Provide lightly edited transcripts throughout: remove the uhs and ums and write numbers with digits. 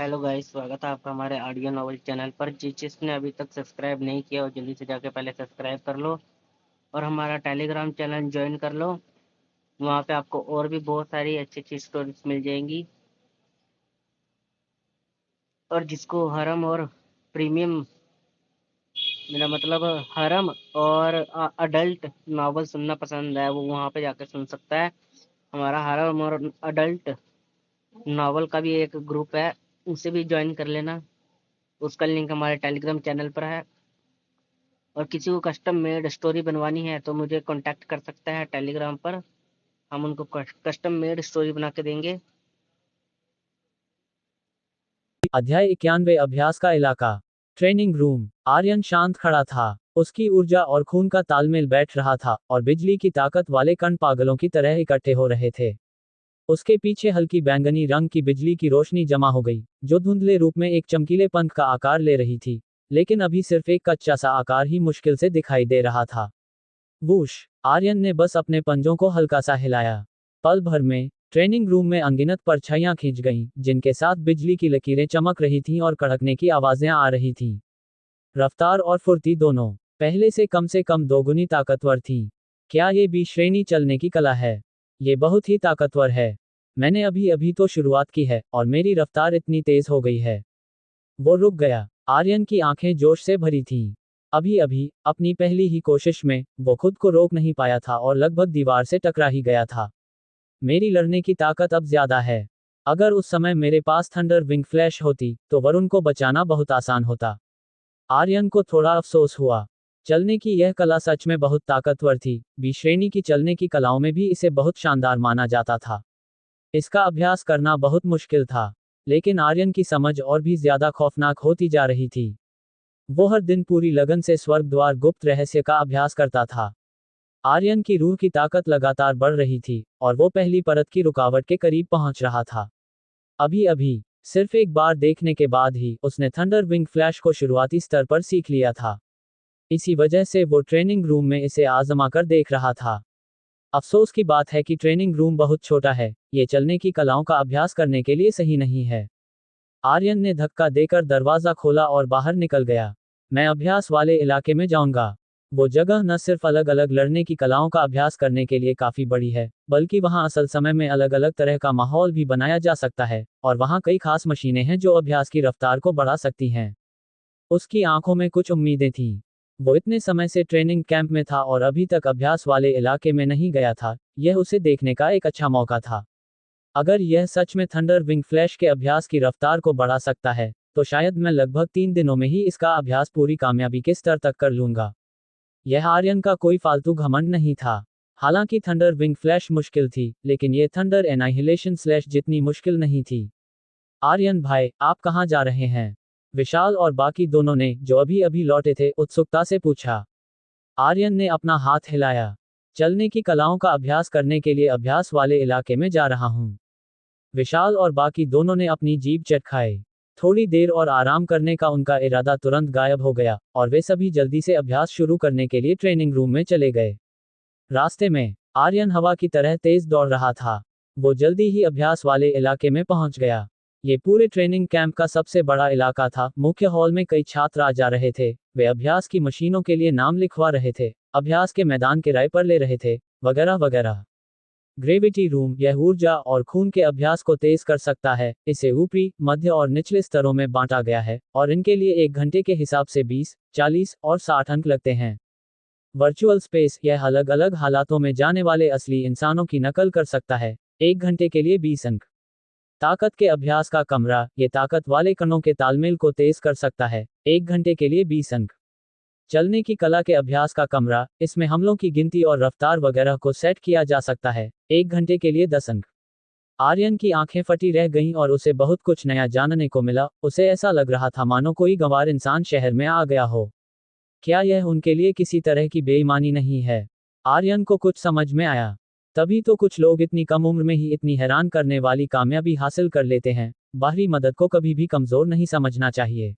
Hello guys, स्वागत है आपका हमारे ऑडियो नॉवल चैनल पर। जिसने अभी तक सब्सक्राइब नहीं किया हो जल्दी से जाके पहले सब्सक्राइब कर लो और हमारा टेलीग्राम चैनल ज्वाइन कर लो। वहाँ पे आपको और भी बहुत सारी अच्छी अच्छी स्टोरीज मिल जाएंगी। और जिसको हरम और प्रीमियम, मेरा मतलब हरम और अडल्ट नॉवल सुनना पसंद है, वो वहाँ पे जाकर सुन सकता है। हमारा हरम और अडल्ट नॉवल का भी एक ग्रुप है, उसे भी ज्वाइन कर लेना। उसका लिंक हमारे टेलीग्राम चैनल पर है। और किसी को कस्टम मेड स्टोरी बनवानी है तो मुझे कांटेक्ट कर सकता है टेलीग्राम पर। हम उनको कस्टम मेड स्टोरी बना के देंगे। अध्याय 91 अभ्यास का इलाका। Training room. आर्यन शांत खड़ा था। उसकी ऊर्जा और खून का तालमेल बैठ रहा था और बिजली की ताकत वाले कण पागलों की तरह इकट्ठे हो रहे थे। उसके पीछे हल्की बैंगनी रंग की बिजली की रोशनी जमा हो गई, जो धुंधले रूप में एक चमकीले पंख का आकार ले रही थी। लेकिन अभी सिर्फ एक कच्चा सा आकार ही मुश्किल से दिखाई दे रहा था। वूश। आर्यन ने बस अपने पंजों को हल्का सा हिलाया। पल भर में ट्रेनिंग रूम में अनगिनत परछाइयां खींच गईं, जिनके साथ बिजली की लकीरें चमक रही थीं और कड़कने की आवाजें आ रही थीं। रफ्तार और फुर्ती दोनों पहले से कम दोगुनी ताकतवर थीं। क्या ये बी श्रेणी चलने की कला है? ये बहुत ही ताकतवर है। मैंने अभी अभी तो शुरुआत की है और मेरी रफ्तार इतनी तेज हो गई है। वो रुक गया। आर्यन की आंखें जोश से भरी थीं। अभी अभी अपनी पहली ही कोशिश में वो खुद को रोक नहीं पाया था और लगभग दीवार से टकरा ही गया था। मेरी लड़ने की ताकत अब ज्यादा है। अगर उस समय मेरे पास थंडर विंग फ्लैश होती तो वरुण को बचाना बहुत आसान होता। आर्यन को थोड़ा अफसोस हुआ। चलने की यह कला सच में बहुत ताकतवर थी। बी श्रेणी की चलने की कलाओं में भी इसे बहुत शानदार माना जाता था। इसका अभ्यास करना बहुत मुश्किल था। लेकिन आर्यन की समझ और भी ज्यादा खौफनाक होती जा रही थी। वो हर दिन पूरी लगन से स्वर्ग द्वार गुप्त रहस्य का अभ्यास करता था। आर्यन की रूह की ताकत लगातार बढ़ रही थी और वो पहली परत की रुकावट के करीब पहुंच रहा था। अभी अभी सिर्फ एक बार देखने के बाद ही उसने थंडर विंग फ्लैश को शुरुआती स्तर पर सीख लिया था। इसी वजह से वो ट्रेनिंग रूम में इसे आजमा कर देख रहा था। अफसोस की बात है कि ट्रेनिंग रूम बहुत छोटा है, ये चलने की कलाओं का अभ्यास करने के लिए सही नहीं है। आर्यन ने धक्का देकर दरवाजा खोला और बाहर निकल गया। मैं अभ्यास वाले इलाके में जाऊंगा। वो जगह न सिर्फ अलग अलग लड़ने की कलाओं का अभ्यास करने के लिए काफी बड़ी है, बल्कि वहां असल समय में अलग अलग तरह का माहौल भी बनाया जा सकता है और वहां कई खास मशीनें हैं जो अभ्यास की रफ्तार को बढ़ा सकती हैं। उसकी आंखों में कुछ उम्मीदें थीं। वो इतने समय से ट्रेनिंग कैंप में था और अभी तक अभ्यास वाले इलाके में नहीं गया था। यह उसे देखने का एक अच्छा मौका था। अगर यह सच में थंडर विंग फ्लैश के अभ्यास की रफ्तार को बढ़ा सकता है, तो शायद मैं लगभग 3 दिनों में ही इसका अभ्यास पूरी कामयाबी के स्तर तक कर लूंगा। यह आर्यन का कोई फालतू घमंड नहीं था। हालांकि थंडर विंग फ्लैश मुश्किल थी, लेकिन यह थंडर एनाहिलेशन स्लैश जितनी मुश्किल नहीं थी। आर्यन भाई, आप कहाँ जा रहे हैं? विशाल और बाकी दोनों ने, जो अभी अभी लौटे थे, उत्सुकता से पूछा। आर्यन ने अपना हाथ हिलाया। चलने की कलाओं का अभ्यास करने के लिए अभ्यास वाले इलाके में जा रहा हूँ। विशाल और बाकी दोनों ने अपनी जीभ चटखाई। थोड़ी देर और आराम करने का उनका इरादा तुरंत गायब हो गया और वे सभी जल्दी से अभ्यास शुरू करने के लिए ट्रेनिंग रूम में चले गए। रास्ते में आर्यन हवा की तरह तेज दौड़ रहा था। वो जल्दी ही अभ्यास वाले इलाके में पहुंच गया। ये पूरे ट्रेनिंग कैंप का सबसे बड़ा इलाका था। मुख्य हॉल में कई छात्र आ जा रहे थे। वे अभ्यास की मशीनों के लिए नाम लिखवा रहे थे, अभ्यास के मैदान किराए पर ले रहे थे, वगैरह वगैरह। ग्रेविटी रूम, यह ऊर्जा और खून के अभ्यास को तेज कर सकता है। इसे ऊपरी, मध्य और निचले स्तरों में बांटा गया है और इनके लिए 1 घंटे के हिसाब से 20, 40 और 60 अंक लगते हैं। वर्चुअल स्पेस, यह अलग अलग हालातों में जाने वाले असली इंसानों की नकल कर सकता है। 1 घंटे के लिए 20 अंक। ताकत के अभ्यास का कमरा, ये ताकत वाले कणों के तालमेल को तेज कर सकता है। 1 घंटे के लिए 20 अंक। चलने की कला के अभ्यास का कमरा, इसमें हमलों की गिनती और रफ्तार वगैरह को सेट किया जा सकता है। 1 घंटे के लिए 10 अंक। आर्यन की आंखें फटी रह गईं और उसे बहुत कुछ नया जानने को मिला। उसे ऐसा लग रहा था मानो कोई गंवार इंसान शहर में आ गया हो। क्या यह उनके लिए किसी तरह की बेईमानी नहीं है? आर्यन को कुछ समझ में आया। तभी तो कुछ लोग इतनी कम उम्र में ही इतनी हैरान करने वाली कामयाबी हासिल कर लेते हैं। बाहरी मदद को कभी भी कमजोर नहीं समझना चाहिए।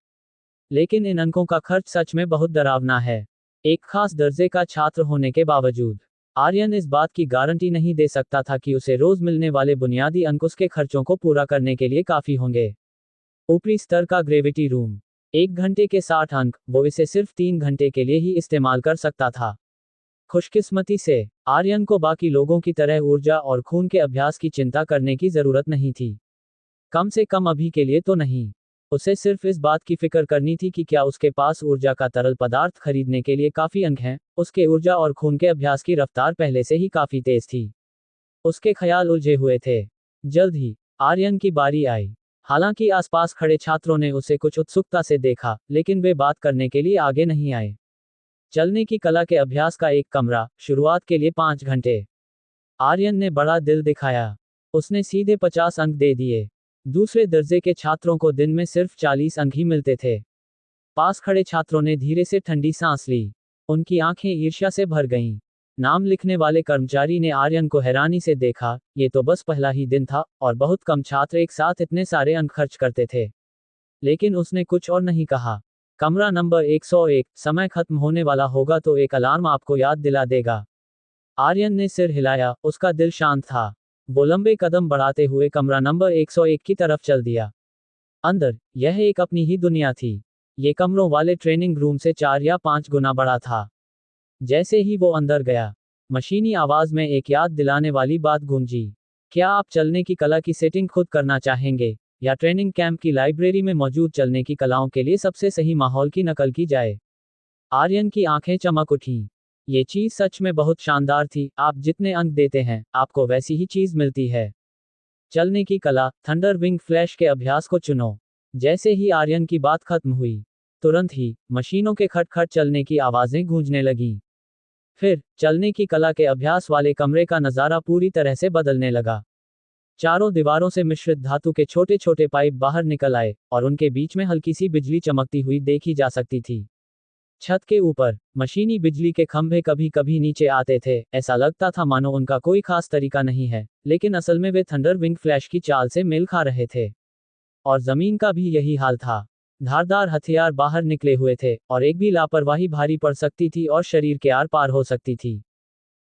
लेकिन इन अंकों का खर्च सच में बहुत डरावना है। एक खास दर्जे का छात्र होने के बावजूद आर्यन इस बात की गारंटी नहीं दे सकता था कि उसे रोज मिलने वाले बुनियादी अंक उसके खर्चों को पूरा करने के लिए काफी होंगे। ऊपरी स्तर का ग्रेविटी रूम। 1 घंटे के 60 अंक, वो इसे सिर्फ 3 घंटे के लिए ही इस्तेमाल कर सकता था। खुशकिस्मती से आर्यन को बाकी लोगों की तरह ऊर्जा और खून के अभ्यास की चिंता करने की जरूरत नहीं थी। कम से कम अभी के लिए तो नहीं। उसे सिर्फ इस बात की फिक्र करनी थी कि क्या उसके पास ऊर्जा का तरल पदार्थ खरीदने के लिए काफी अंक हैं। उसके ऊर्जा और खून के अभ्यास की रफ्तार पहले से ही काफी तेज थी। उसके ख्याल उलझे हुए थे। जल्द ही आर्यन की बारी आई। हालांकि आसपास खड़े छात्रों ने उसे कुछ उत्सुकता से देखा, लेकिन वे बात करने के लिए आगे नहीं आए। चलने की कला के अभ्यास का एक कमरा, शुरुआत के लिए 5 घंटे। आर्यन ने बड़ा दिल दिखाया। उसने सीधे 50 अंक दे दिए। दूसरे दर्जे के छात्रों को दिन में सिर्फ 40 अंक ही मिलते थे। पास खड़े छात्रों ने धीरे से ठंडी सांस ली। उनकी आंखें ईर्ष्या से भर गईं। नाम लिखने वाले कर्मचारी ने आर्यन को हैरानी से देखा। ये तो बस पहला ही दिन था, और बहुत कम छात्र एक साथ इतने सारे अंक खर्च करते थे। लेकिन उसने कुछ और नहीं कहा। कमरा नंबर 101, समय खत्म होने वाला होगा तो एक अलार्म आपको याद दिला देगा। आर्यन ने सिर हिलाया, उसका दिल शांत था। वो लंबे कदम बढ़ाते हुए कमरा नंबर 101 की तरफ चल दिया। अंदर, यह एक अपनी ही दुनिया थी। ये कमरों वाले ट्रेनिंग रूम से 4 या 5 गुना बड़ा था। जैसे ही वो अंदर गया, मशीनी आवाज में एक याद दिलाने वाली बात गूंजी। क्या आप चलने की कला की सेटिंग खुद करना चाहेंगे, या ट्रेनिंग कैंप की लाइब्रेरी में मौजूद चलने की कलाओं के लिए सबसे सही माहौल की नकल की जाए? आर्यन की आंखें चमक उठीं। ये चीज सच में बहुत शानदार थी। आप जितने अंक देते हैं, आपको वैसी ही चीज मिलती है। चलने की कला, थंडर विंग फ्लैश के अभ्यास को चुनो। जैसे ही आर्यन की बात खत्म हुई, तुरंत ही मशीनों के खटखट चलने की आवाजें गूंजने लगीं। फिर चलने की कला के अभ्यास वाले कमरे का नजारा पूरी तरह से बदलने लगा। चारों दीवारों से मिश्रित धातु के छोटे छोटे पाइप बाहर निकल आए, और उनके बीच में हल्की सी बिजली चमकती हुई देखी जा सकती थी। छत के ऊपर मशीनी बिजली के खंभे कभी कभी नीचे आते थे। ऐसा लगता था मानो उनका कोई खास तरीका नहीं है, लेकिन असल में वे थंडर विंग फ्लैश की चाल से मेल खा रहे थे। और जमीन का भी यही हाल था। धारदार हथियार बाहर निकले हुए थे, और एक भी लापरवाही भारी पड़ सकती थी और शरीर के आर पार हो सकती थी।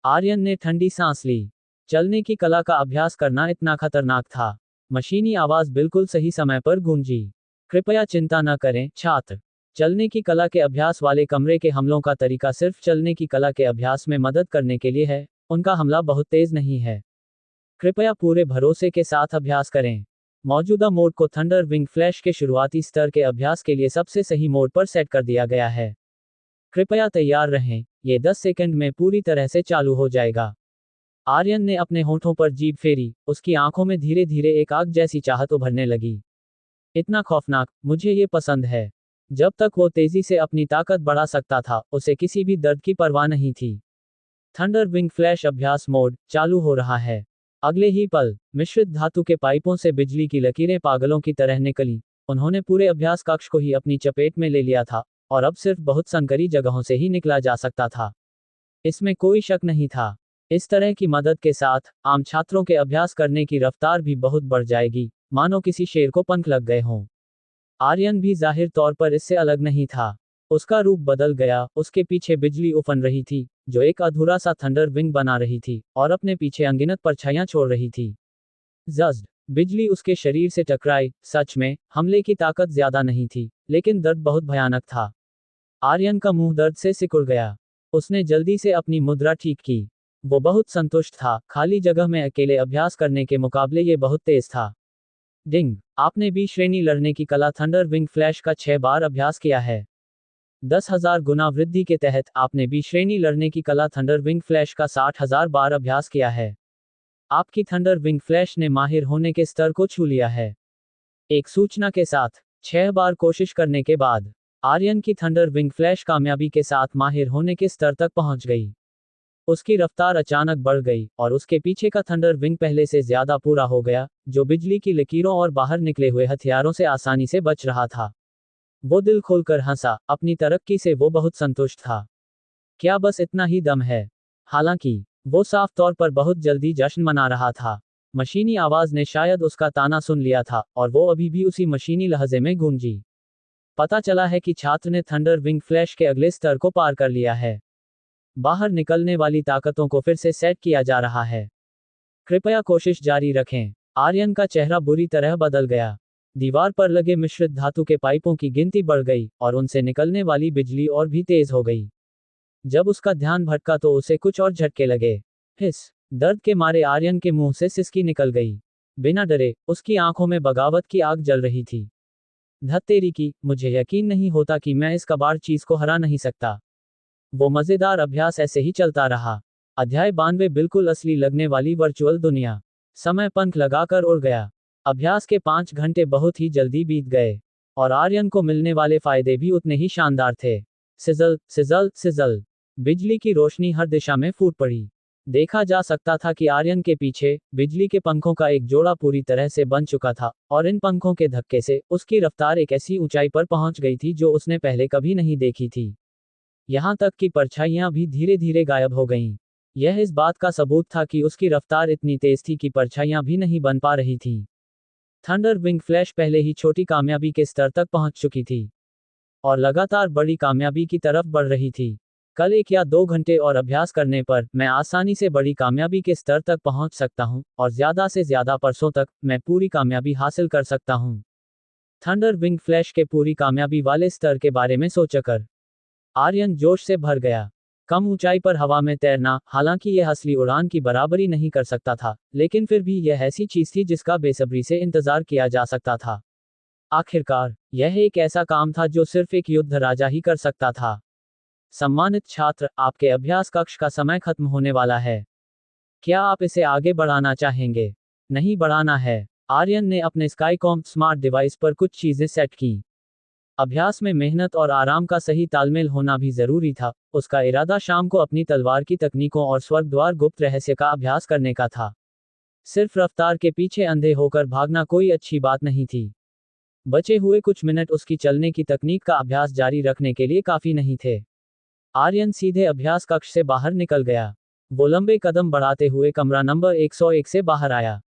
आर्यन ने ठंडी सांस ली। चलने की कला का अभ्यास करना इतना खतरनाक था। मशीनी आवाज बिल्कुल सही समय पर गूंजी। कृपया चिंता न करें, छात्र। चलने की कला के अभ्यास वाले कमरे के हमलों का तरीका सिर्फ चलने की कला के अभ्यास में मदद करने के लिए है। उनका हमला बहुत तेज नहीं है। कृपया पूरे भरोसे के साथ अभ्यास करें। मौजूदा मोड को थंडर विंग फ्लैश के शुरुआती स्तर के अभ्यास के लिए सबसे सही मोड पर सेट कर दिया गया है। कृपया तैयार रहें, ये 10 सेकंड में पूरी तरह से चालू हो जाएगा। आर्यन ने अपने होठों पर जीभ फेरी। उसकी आंखों में धीरे धीरे एक आग जैसी चाहत उभरने लगी। इतना खौफनाक, मुझे ये पसंद है। जब तक वो तेजी से अपनी ताकत बढ़ा सकता था, उसे किसी भी दर्द की परवाह नहीं थी। थंडर विंग फ्लैश अभ्यास मोड चालू हो रहा है। अगले ही पल, मिश्रित धातु के पाइपों से बिजली की लकीरें पागलों की तरह निकली। उन्होंने पूरे अभ्यास कक्ष को ही अपनी चपेट में ले लिया था, और अब सिर्फ बहुत संकरी जगहों से ही निकला जा सकता था। इसमें कोई शक नहीं था। इस तरह की मदद के साथ, आम छात्रों के अभ्यास करने की रफ्तार भी बहुत बढ़ जाएगी, मानो किसी शेर को पंख लग गए हों। आर्यन भी जाहिर तौर पर इससे अलग नहीं था। उसका रूप बदल गया। उसके पीछे बिजली उफन रही थी, जो एक अधूरा सा थंडर विंग बना रही थी, और अपने पीछे अनगिनत परछाइयां छोड़ रही थी। जज्ड बिजली उसके शरीर से टकराई। सच में, हमले की ताकत ज्यादा नहीं थी, लेकिन दर्द बहुत भयानक था। आर्यन का मुंह दर्द से सिकुड़ गया। उसने जल्दी से अपनी मुद्रा ठीक की। वो बहुत संतुष्ट था। खाली जगह में अकेले अभ्यास करने के मुकाबले ये बहुत तेज था। डिंग, आपने बी श्रेणी लड़ने की कला थंडर विंग फ्लैश का 6 बार अभ्यास किया है। 10,000 गुना वृद्धि के तहत आपने बी श्रेणी लड़ने की कला थंडर विंग फ्लैश का 60,000 बार अभ्यास किया है। आपकी थंडर विंग फ्लैश ने माहिर होने के स्तर को छू लिया है। एक सूचना के साथ, 6 बार कोशिश करने के बाद, आर्यन की थंडर विंग फ्लैश कामयाबी के साथ माहिर होने के स्तर तक पहुंच गई। उसकी रफ्तार अचानक बढ़ गई, और उसके पीछे का थंडर विंग पहले से ज्यादा पूरा हो गया, जो बिजली की लकीरों और बाहर निकले हुए हथियारों से आसानी से बच रहा था। वो दिल खोलकर हंसा। अपनी तरक्की से वो बहुत संतुष्ट था। क्या बस इतना ही दम है? हालांकि वो साफ तौर पर बहुत जल्दी जश्न मना रहा था। मशीनी आवाज ने शायद उसका ताना सुन लिया था, और वो अभी भी उसी मशीनी लहजे में गूंजी। पता चला है कि छात्र ने थंडर विंग फ्लैश के अगले स्तर को पार कर लिया है। बाहर निकलने वाली ताकतों को फिर से सेट किया जा रहा है। कृपया कोशिश जारी रखें। आर्यन का चेहरा बुरी तरह बदल गया। दीवार पर लगे मिश्रित धातु के पाइपों की गिनती बढ़ गई और उनसे निकलने वाली बिजली और भी तेज हो गई। जब उसका ध्यान भटका तो उसे कुछ और झटके लगे। हिस! दर्द के मारे आर्यन के मुंह से सिसकी निकल गई। बिना डरे, उसकी आंखों में बगावत की आग जल रही थी। धत्तेरी की, मुझे यकीन नहीं होता कि मैं इस कबाड़ चीज को हरा नहीं सकता। वो मजेदार अभ्यास ऐसे ही चलता रहा। अध्याय 92 बिल्कुल असली लगने वाली वर्चुअल दुनिया। समय पंख लगाकर उड़ गया। अभ्यास के 5 घंटे बहुत ही जल्दी बीत गए और आर्यन को मिलने वाले फायदे भी उतने ही शानदार थे। सिजल सिजल सिजल, बिजली की रोशनी हर दिशा में फूट पड़ी। देखा जा सकता था कि आर्यन के पीछे बिजली के पंखों का एक जोड़ा पूरी तरह से बन चुका था और इन पंखों के धक्के से उसकी रफ्तार एक ऐसी ऊंचाई पर पहुंच गई थी जो उसने पहले कभी नहीं देखी थी। यहां तक कि परछाइयां भी धीरे धीरे गायब हो गईं। यह इस बात का सबूत था कि उसकी रफ्तार इतनी तेज थी कि परछाइयां भी नहीं बन पा रही थीं। थंडर विंग फ्लैश पहले ही छोटी कामयाबी के स्तर तक पहुंच चुकी थी और लगातार बड़ी कामयाबी की तरफ बढ़ रही थी। कल 1 या 2 घंटे और अभ्यास करने पर मैं आसानी से बड़ी कामयाबी के स्तर तक पहुंच सकता हूं और ज्यादा से ज्यादा परसों तक मैं पूरी कामयाबी हासिल कर सकता हूं। थंडर विंग फ्लैश के पूरी कामयाबी वाले स्तर के बारे में सोचकर आर्यन जोश से भर गया। कम ऊंचाई पर हवा में तैरना, हालांकि यह असली उड़ान की बराबरी नहीं कर सकता था, लेकिन फिर भी यह ऐसी चीज थी जिसका बेसब्री से इंतजार किया जा सकता था। आखिरकार, यह एक ऐसा काम था जो सिर्फ एक युद्ध राजा ही कर सकता था। सम्मानित छात्र, आपके अभ्यास कक्ष का समय खत्म होने वाला है। क्या आप इसे आगे बढ़ाना चाहेंगे? नहीं बढ़ाना है। आर्यन ने अपने स्काईकॉम स्मार्ट डिवाइस पर कुछ चीजें सेट की। अभ्यास में मेहनत और आराम का सही तालमेल होना भी जरूरी था। उसका इरादा शाम को अपनी तलवार की तकनीकों और स्वर्गद्वार गुप्त रहस्य का अभ्यास करने का था। सिर्फ रफ्तार के पीछे अंधे होकर भागना कोई अच्छी बात नहीं थी। बचे हुए कुछ मिनट उसकी चलने की तकनीक का अभ्यास जारी रखने के लिए काफी नहीं थे। आर्यन सीधे अभ्यास कक्ष से बाहर निकल गया। वो लंबे कदम बढ़ाते हुए कमरा नंबर 101 से बाहर आया।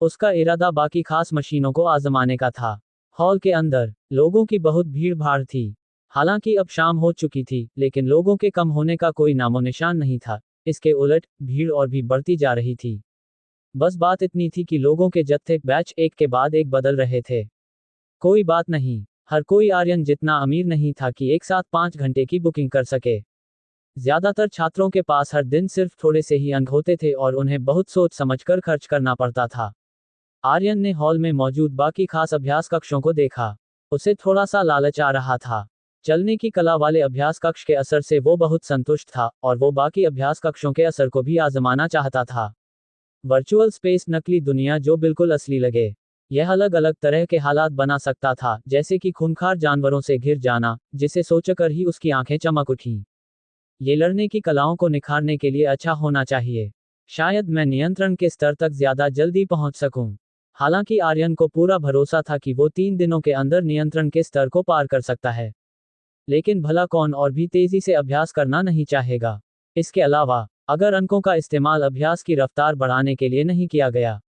उसका इरादा बाकी खास मशीनों को आजमाने का था। हॉल के अंदर लोगों की बहुत भीड़ भाड़ थी। हालांकि अब शाम हो चुकी थी, लेकिन लोगों के कम होने का कोई नामो निशान नहीं था। इसके उलट भीड़ और भी बढ़ती जा रही थी। बस बात इतनी थी कि लोगों के जत्थे बैच एक के बाद एक बदल रहे थे। कोई बात नहीं, हर कोई आर्यन जितना अमीर नहीं था कि एक साथ 5 घंटे की बुकिंग कर सके। ज्यादातर छात्रों के पास हर दिन सिर्फ थोड़े से ही अंक होते थे और उन्हें बहुत सोच समझकर खर्च करना पड़ता था। आर्यन ने हॉल में मौजूद बाकी खास अभ्यास कक्षों को देखा। उसे थोड़ा सा लालच आ रहा था। चलने की कला वाले अभ्यास कक्ष के असर से वो बहुत संतुष्ट था और वो बाकी अभ्यास कक्षों के असर को भी आजमाना चाहता था। वर्चुअल स्पेस, नकली दुनिया जो बिल्कुल असली लगे। यह अलग अलग तरह के हालात बना सकता था, जैसे कि खूंखार जानवरों से घिर जाना, जिसे सोचकर ही उसकी आंखें चमक उठीं। ये लड़ने की कलाओं को निखारने के लिए अच्छा होना चाहिए। शायद मैं नियंत्रण के स्तर तक ज्यादा जल्दी पहुंच सकूं। हालांकि आर्यन को पूरा भरोसा था कि वो 3 दिनों के अंदर नियंत्रण के स्तर को पार कर सकता है। लेकिन भला कौन और भी तेजी से अभ्यास करना नहीं चाहेगा? इसके अलावा, अगर अंकों का इस्तेमाल अभ्यास की रफ्तार बढ़ाने के लिए नहीं किया गया,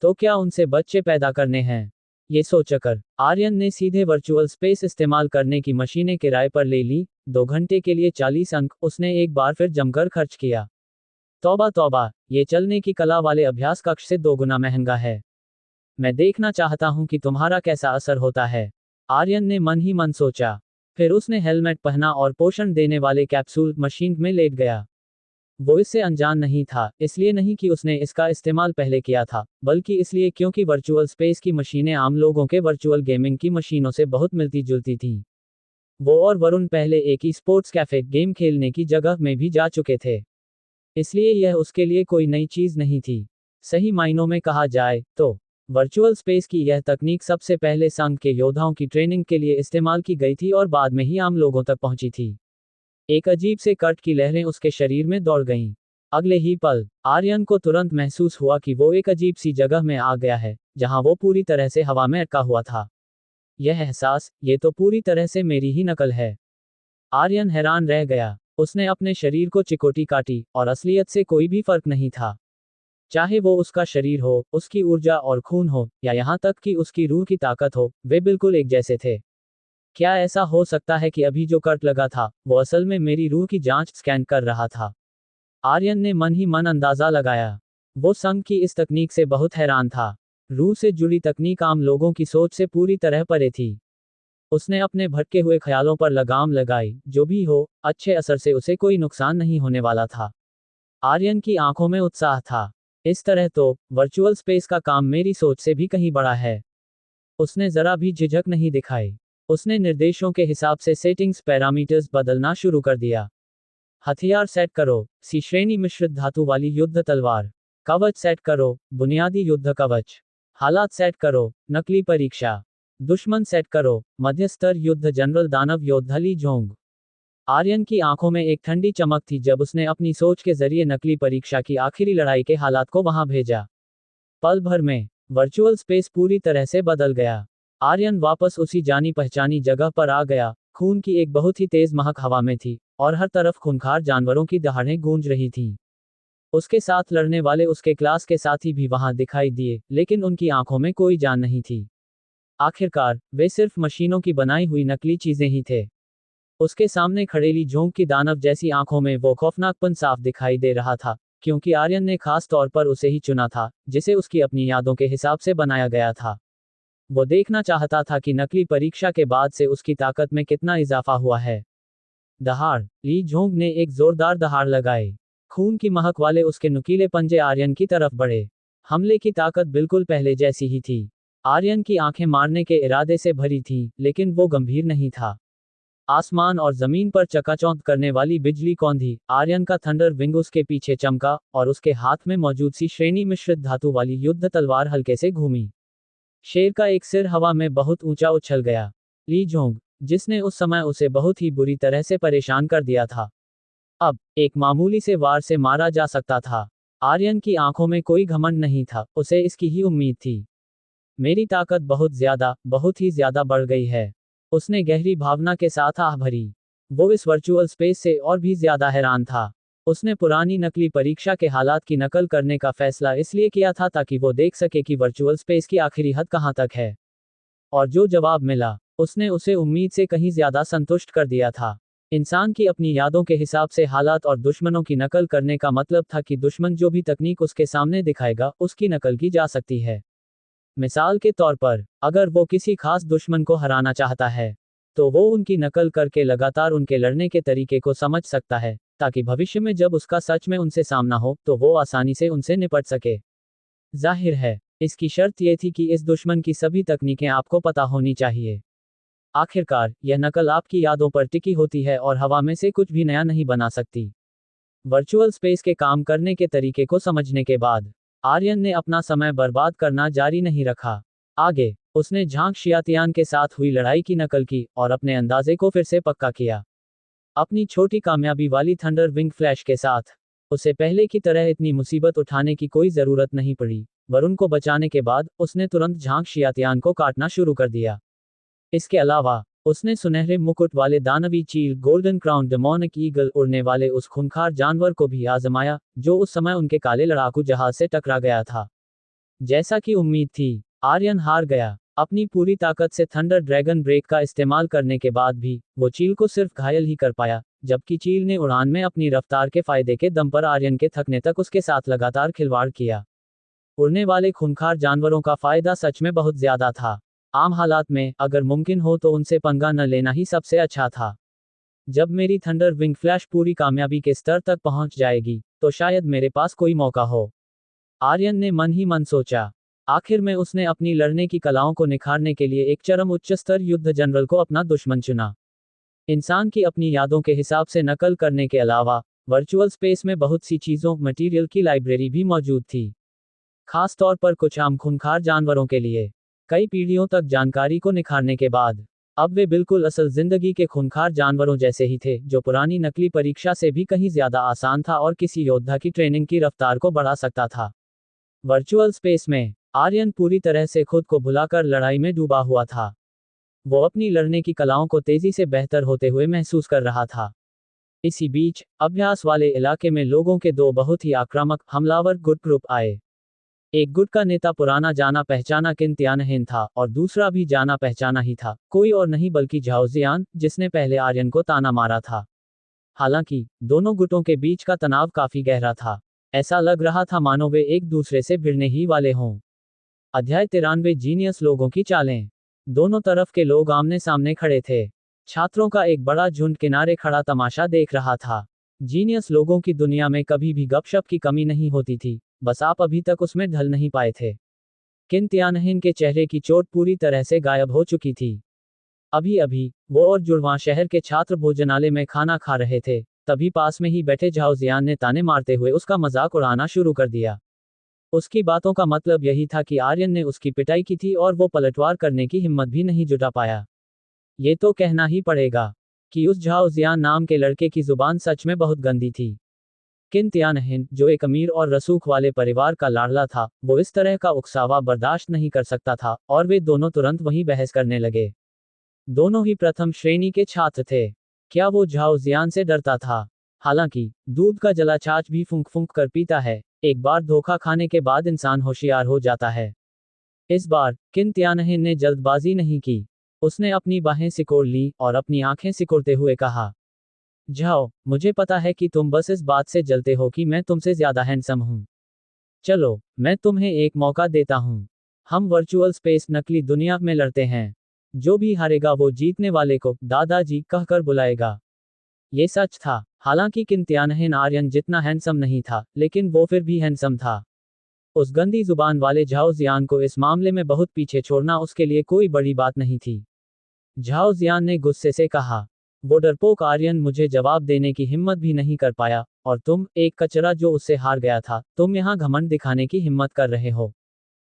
तो क्या उनसे बच्चे पैदा करने हैं? ये सोचकर आर्यन ने सीधे वर्चुअल स्पेस इस्तेमाल करने की मशीनें किराए पर ले ली। 2 घंटे के लिए 40 अंक उसने एक बार फिर जमकर खर्च किया। तौबा तौबा, ये चलने की कला वाले अभ्यास कक्ष से 2 गुना महंगा है। मैं देखना चाहता हूं कि तुम्हारा कैसा असर होता है, आर्यन ने मन ही मन सोचा। फिर उसने हेलमेट पहना और पोषण देने वाले कैप्सूल मशीन में लेट गया। वो इससे अनजान नहीं था, इसलिए नहीं कि उसने इसका इस्तेमाल पहले किया था, बल्कि इसलिए क्योंकि वर्चुअल स्पेस की मशीनें आम लोगों के वर्चुअल गेमिंग की मशीनों से बहुत मिलती जुलती थीं। वो और वरुण पहले एक ही स्पोर्ट्स कैफे गेम खेलने की जगह में भी जा चुके थे, इसलिए यह उसके लिए कोई नई चीज नहीं थी। सही मायनों में कहा जाए तो वर्चुअल स्पेस की यह तकनीक सबसे पहले संघ के योद्धाओं की ट्रेनिंग के लिए इस्तेमाल की गई थी और बाद में ही आम लोगों तक पहुंची थी। एक अजीब से कट की लहरें उसके शरीर में दौड़ गईं। अगले ही पल आर्यन को तुरंत महसूस हुआ कि वो एक अजीब सी जगह में आ गया है, जहां वो पूरी तरह से हवा में अटका हुआ था। यह एहसास, ये तो पूरी तरह से मेरी ही नकल है। आर्यन हैरान रह गया। उसने अपने शरीर को चिकोटी काटी और असलियत से कोई भी फर्क नहीं था। चाहे वो उसका शरीर हो, उसकी ऊर्जा और खून हो, या यहाँ तक कि उसकी रूह की ताकत हो, वे बिल्कुल एक जैसे थे। क्या ऐसा हो सकता है कि अभी जो कट लगा था, वो असल में मेरी रूह की जांच स्कैन कर रहा था? आर्यन ने मन ही मन अंदाजा लगाया। वो संघ की इस तकनीक से बहुत हैरान था। रूह से जुड़ी तकनीक आम लोगों की सोच से पूरी तरह परे थी। उसने अपने भटके हुए ख्यालों पर लगाम लगाई, जो भी हो, अच्छे असर से उसे कोई नुकसान नहीं होने वाला था। आर्यन की आंखों में उत्साह था। इस तरह तो, वर्चुअल स्पेस का काम मेरी सोच से भी कहीं बड़ा है। उसने जरा भी झिझक नहीं दिखाई। उसने निर्देशों के हिसाब से सेटिंग्स पैरामीटर्स बदलना शुरू कर दिया। हथियार सेट करो, सी श्रेणी मिश्रित धातु वाली युद्ध तलवार। कवच सेट करो, बुनियादी युद्ध कवच। हालात सेट करो, नकली परीक्षा। दुश्मन सेट करो, मध्य स्तर युद्ध जनरल दानव योद्धा ली जोंग। आर्यन की आंखों में एक ठंडी चमक थी जब उसने अपनी सोच के जरिए नकली परीक्षा की आखिरी लड़ाई के हालात को वहां भेजा। पल भर में, वर्चुअल स्पेस पूरी तरह से बदल गया। आर्यन वापस उसी जानी पहचानी जगह पर आ गया। खून की एक बहुत ही तेज महक हवा में थी, और हर तरफ खूंखार जानवरों की दहाड़ें गूंज रही थीं। उसके साथ लड़ने वाले उसके क्लास के साथी भी वहां दिखाई दिए, लेकिन उनकी आंखों में कोई जान नहीं थी। आखिरकार, वे सिर्फ मशीनों की बनाई हुई नकली चीजें ही थे। उसके सामने खड़े ली जोंग की दानव जैसी आंखों में वो खौफनाकपन साफ दिखाई दे रहा था, क्योंकि आर्यन ने खास तौर पर उसे ही चुना था, जिसे उसकी अपनी यादों के हिसाब से बनाया गया था। वो देखना चाहता था कि नकली परीक्षा के बाद से उसकी ताकत में कितना इजाफा हुआ है। दहाड़, ली जोंग ने एक जोरदार दहाड़ लगाई। खून की महक वाले उसके नुकीले पंजे आर्यन की तरफ बढ़े। हमले की ताकत बिल्कुल पहले जैसी ही थी। आर्यन की आंखें मारने के इरादे से भरी थीं, लेकिन वो गंभीर नहीं था। आसमान और जमीन पर चकाचौंध करने वाली बिजली कौंधी। आर्यन का थंडर विंग उसके पीछे चमका, और उसके हाथ में मौजूद सी श्रेणी मिश्रित धातु वाली युद्ध तलवार हल्के से घूमी। शेर का एक सिर हवा में बहुत ऊंचा उछल गया। ली जोंग, जिसने उस समय उसे बहुत ही बुरी तरह से परेशान कर दिया था, अब एक मामूली से वार से मारा जा सकता था। आर्यन की आंखों में कोई घमंड नहीं था, उसे इसकी ही उम्मीद थी। मेरी ताकत बहुत ही ज्यादा बढ़ गई है। उसने गहरी भावना के साथ आह भरी। वो इस वर्चुअल स्पेस से और भी ज्यादा हैरान था। उसने पुरानी नकली परीक्षा के हालात की नकल करने का फैसला इसलिए किया था ताकि वो देख सके कि वर्चुअल स्पेस की आखिरी हद कहां तक है। और जो जवाब मिला, उसने उसे उम्मीद से कहीं ज्यादा संतुष्ट कर दिया था। इंसान की अपनी यादों के हिसाब से हालात और दुश्मनों की नकल करने का मतलब था कि दुश्मन जो भी तकनीक उसके सामने दिखाएगा, उसकी नकल की जा सकती है। मिसाल के तौर पर, अगर वो किसी खास दुश्मन को हराना चाहता है, तो वो उनकी नकल करके लगातार उनके लड़ने के तरीके को समझ सकता है, ताकि भविष्य में जब उसका सच में उनसे सामना हो, तो वो आसानी से उनसे निपट सके। जाहिर है, इसकी शर्त ये थी कि इस दुश्मन की सभी तकनीकें आपको पता होनी चाहिए। आखिरकार, यह नकल आपकी यादों पर टिकी होती है और हवा में से कुछ भी नया नहीं बना सकती। वर्चुअल स्पेस के काम करने के तरीके को समझने के बाद, आर्यन ने अपना समय बर्बाद करना जारी नहीं रखा। आगे, उसने झांग शियातियान के साथ हुई लड़ाई की नकल की और अपने अंदाजे को फिर से पक्का किया। अपनी छोटी कामयाबी वाली थंडर विंग फ्लैश के साथ, उसे पहले की तरह इतनी मुसीबत उठाने की कोई जरूरत नहीं पड़ी। वरुण को बचाने के बाद, उसने तुरंत झांग शियातियान को काटना शुरू कर दिया। इसके अलावा, उसने सुनहरे मुकुट वाले दानवी चील गोल्डन क्राउन डेमोनिक ईगल उड़ने वाले उस खूंखार जानवर को भी आजमाया, जो उस समय उनके काले लड़ाकू जहाज से टकरा गया था। जैसा कि उम्मीद थी, आर्यन हार गया। अपनी पूरी ताकत से थंडर ड्रैगन ब्रेक का इस्तेमाल करने के बाद भी, वो चील को सिर्फ घायल ही कर पाया, जबकि चील ने उड़ान में अपनी रफ्तार के फायदे के दम पर आर्यन के थकने तक उसके साथ लगातार खिलवाड़ किया। उड़ने वाले खूंखार जानवरों का फायदा सच में बहुत ज्यादा था। आम हालात में, अगर मुमकिन हो तो उनसे पंगा न लेना ही सबसे अच्छा था। जब मेरी थंडर विंग फ्लैश पूरी कामयाबी के स्तर तक पहुंच जाएगी, तो शायद मेरे पास कोई मौका हो। आर्यन ने मन ही मन सोचा। आखिर में उसने अपनी लड़ने की कलाओं को निखारने के लिए एक चरम उच्च स्तर युद्ध जनरल को अपना दुश्मन चुना। इंसान की अपनी यादों के हिसाब से नकल करने के अलावा, वर्चुअल स्पेस में बहुत सी चीजों मटेरियल की लाइब्रेरी भी मौजूद थी। खास तौर पर कुछ आम खूंखार जानवरों के लिए। कई पीढ़ियों तक जानकारी को निखारने के बाद, अब वे बिल्कुल असल जिंदगी के खूंखार जानवरों जैसे ही थे, जो पुरानी नकली परीक्षा से भी कहीं ज्यादा आसान था और किसी योद्धा की ट्रेनिंग की रफ्तार को बढ़ा सकता था। वर्चुअल स्पेस में, आर्यन पूरी तरह से खुद को भुलाकर लड़ाई में डूबा हुआ था। वो अपनी लड़ने की कलाओं को तेजी से बेहतर होते हुए महसूस कर रहा था। इसी बीच, अभ्यास वाले इलाके में लोगों के दो बहुत ही आक्रामक, हमलावर गुट ग्रुप आए। एक गुट का नेता पुराना जाना पहचाना किन त्यानहेन था, और दूसरा भी जाना पहचाना ही था, कोई और नहीं बल्कि झाओजियान, जिसने पहले आर्यन को ताना मारा था। हालांकि, दोनों गुटों के बीच का तनाव काफी गहरा था। ऐसा लग रहा था मानो वे एक दूसरे से भिड़ने ही वाले हों। अध्याय 93 जीनियस लोगों की चालें। दोनों तरफ के लोग आमने सामने खड़े थे। छात्रों का एक बड़ा झुंड किनारे खड़ा तमाशा देख रहा था। जीनियस लोगों की दुनिया में कभी भी गपशप की कमी नहीं होती थी, बस आप अभी तक उसमें ढल नहीं पाए थे। किन त्यानहीन के चेहरे की चोट पूरी तरह से गायब हो चुकी थी। अभी अभी वो और जुड़वां शहर के छात्र भोजनालय में खाना खा रहे थे, तभी पास में ही बैठे झाओ जियान ने ताने मारते हुए उसका मजाक उड़ाना शुरू कर दिया। उसकी बातों का मतलब यही था कि आर्यन ने उसकी पिटाई की थी और वो पलटवार करने की हिम्मत भी नहीं जुटा पाया। ये तो कहना ही पड़ेगा कि उस झाओ जियान नाम के लड़के की जुबान सच में बहुत गंदी थी। किन त्यानहीन, जो एक अमीर और रसूख वाले परिवार का लाडला था, वो इस तरह का उकसावा बर्दाश्त नहीं कर सकता था और वे दोनों तुरंत वहीं बहस करने लगे। दोनों ही प्रथम श्रेणी के छात्र थे। क्या वो झाओ जियान से डरता था? हालांकि दूध का जला छाछ भी फूंक फूंक कर पीता है, एक बार धोखा खाने के बाद इंसान होशियार हो जाता है। इस बार किन त्यानहीन ने जल्दबाजी नहीं की। उसने अपनी बाहें सिकोड़ ली और अपनी आंखें सिकोड़ते हुए कहा, झाओ, मुझे पता है कि तुम बस इस बात से जलते हो कि मैं तुमसे ज्यादा हैंडसम हूं। चलो, मैं तुम्हें एक मौका देता हूं। हम वर्चुअल स्पेस नकली दुनिया में लड़ते हैं। जो भी हारेगा वो जीतने वाले को दादाजी कहकर बुलाएगा। ये सच था। हालांकि किन त्यानहीन आर्यन जितना हैंडसम नहीं था, लेकिन वो फिर भी हैंडसम था। उस गंदी जुबान वाले झाओ जियान को इस मामले में बहुत पीछे छोड़ना उसके लिए कोई बड़ी बात नहीं थी। झाओ जियान ने गुस्से से कहा, वो डरपोक आर्यन मुझे जवाब देने की हिम्मत भी नहीं कर पाया, और तुम, एक कचरा जो उससे हार गया था, तुम यहाँ घमंड दिखाने की हिम्मत कर रहे हो।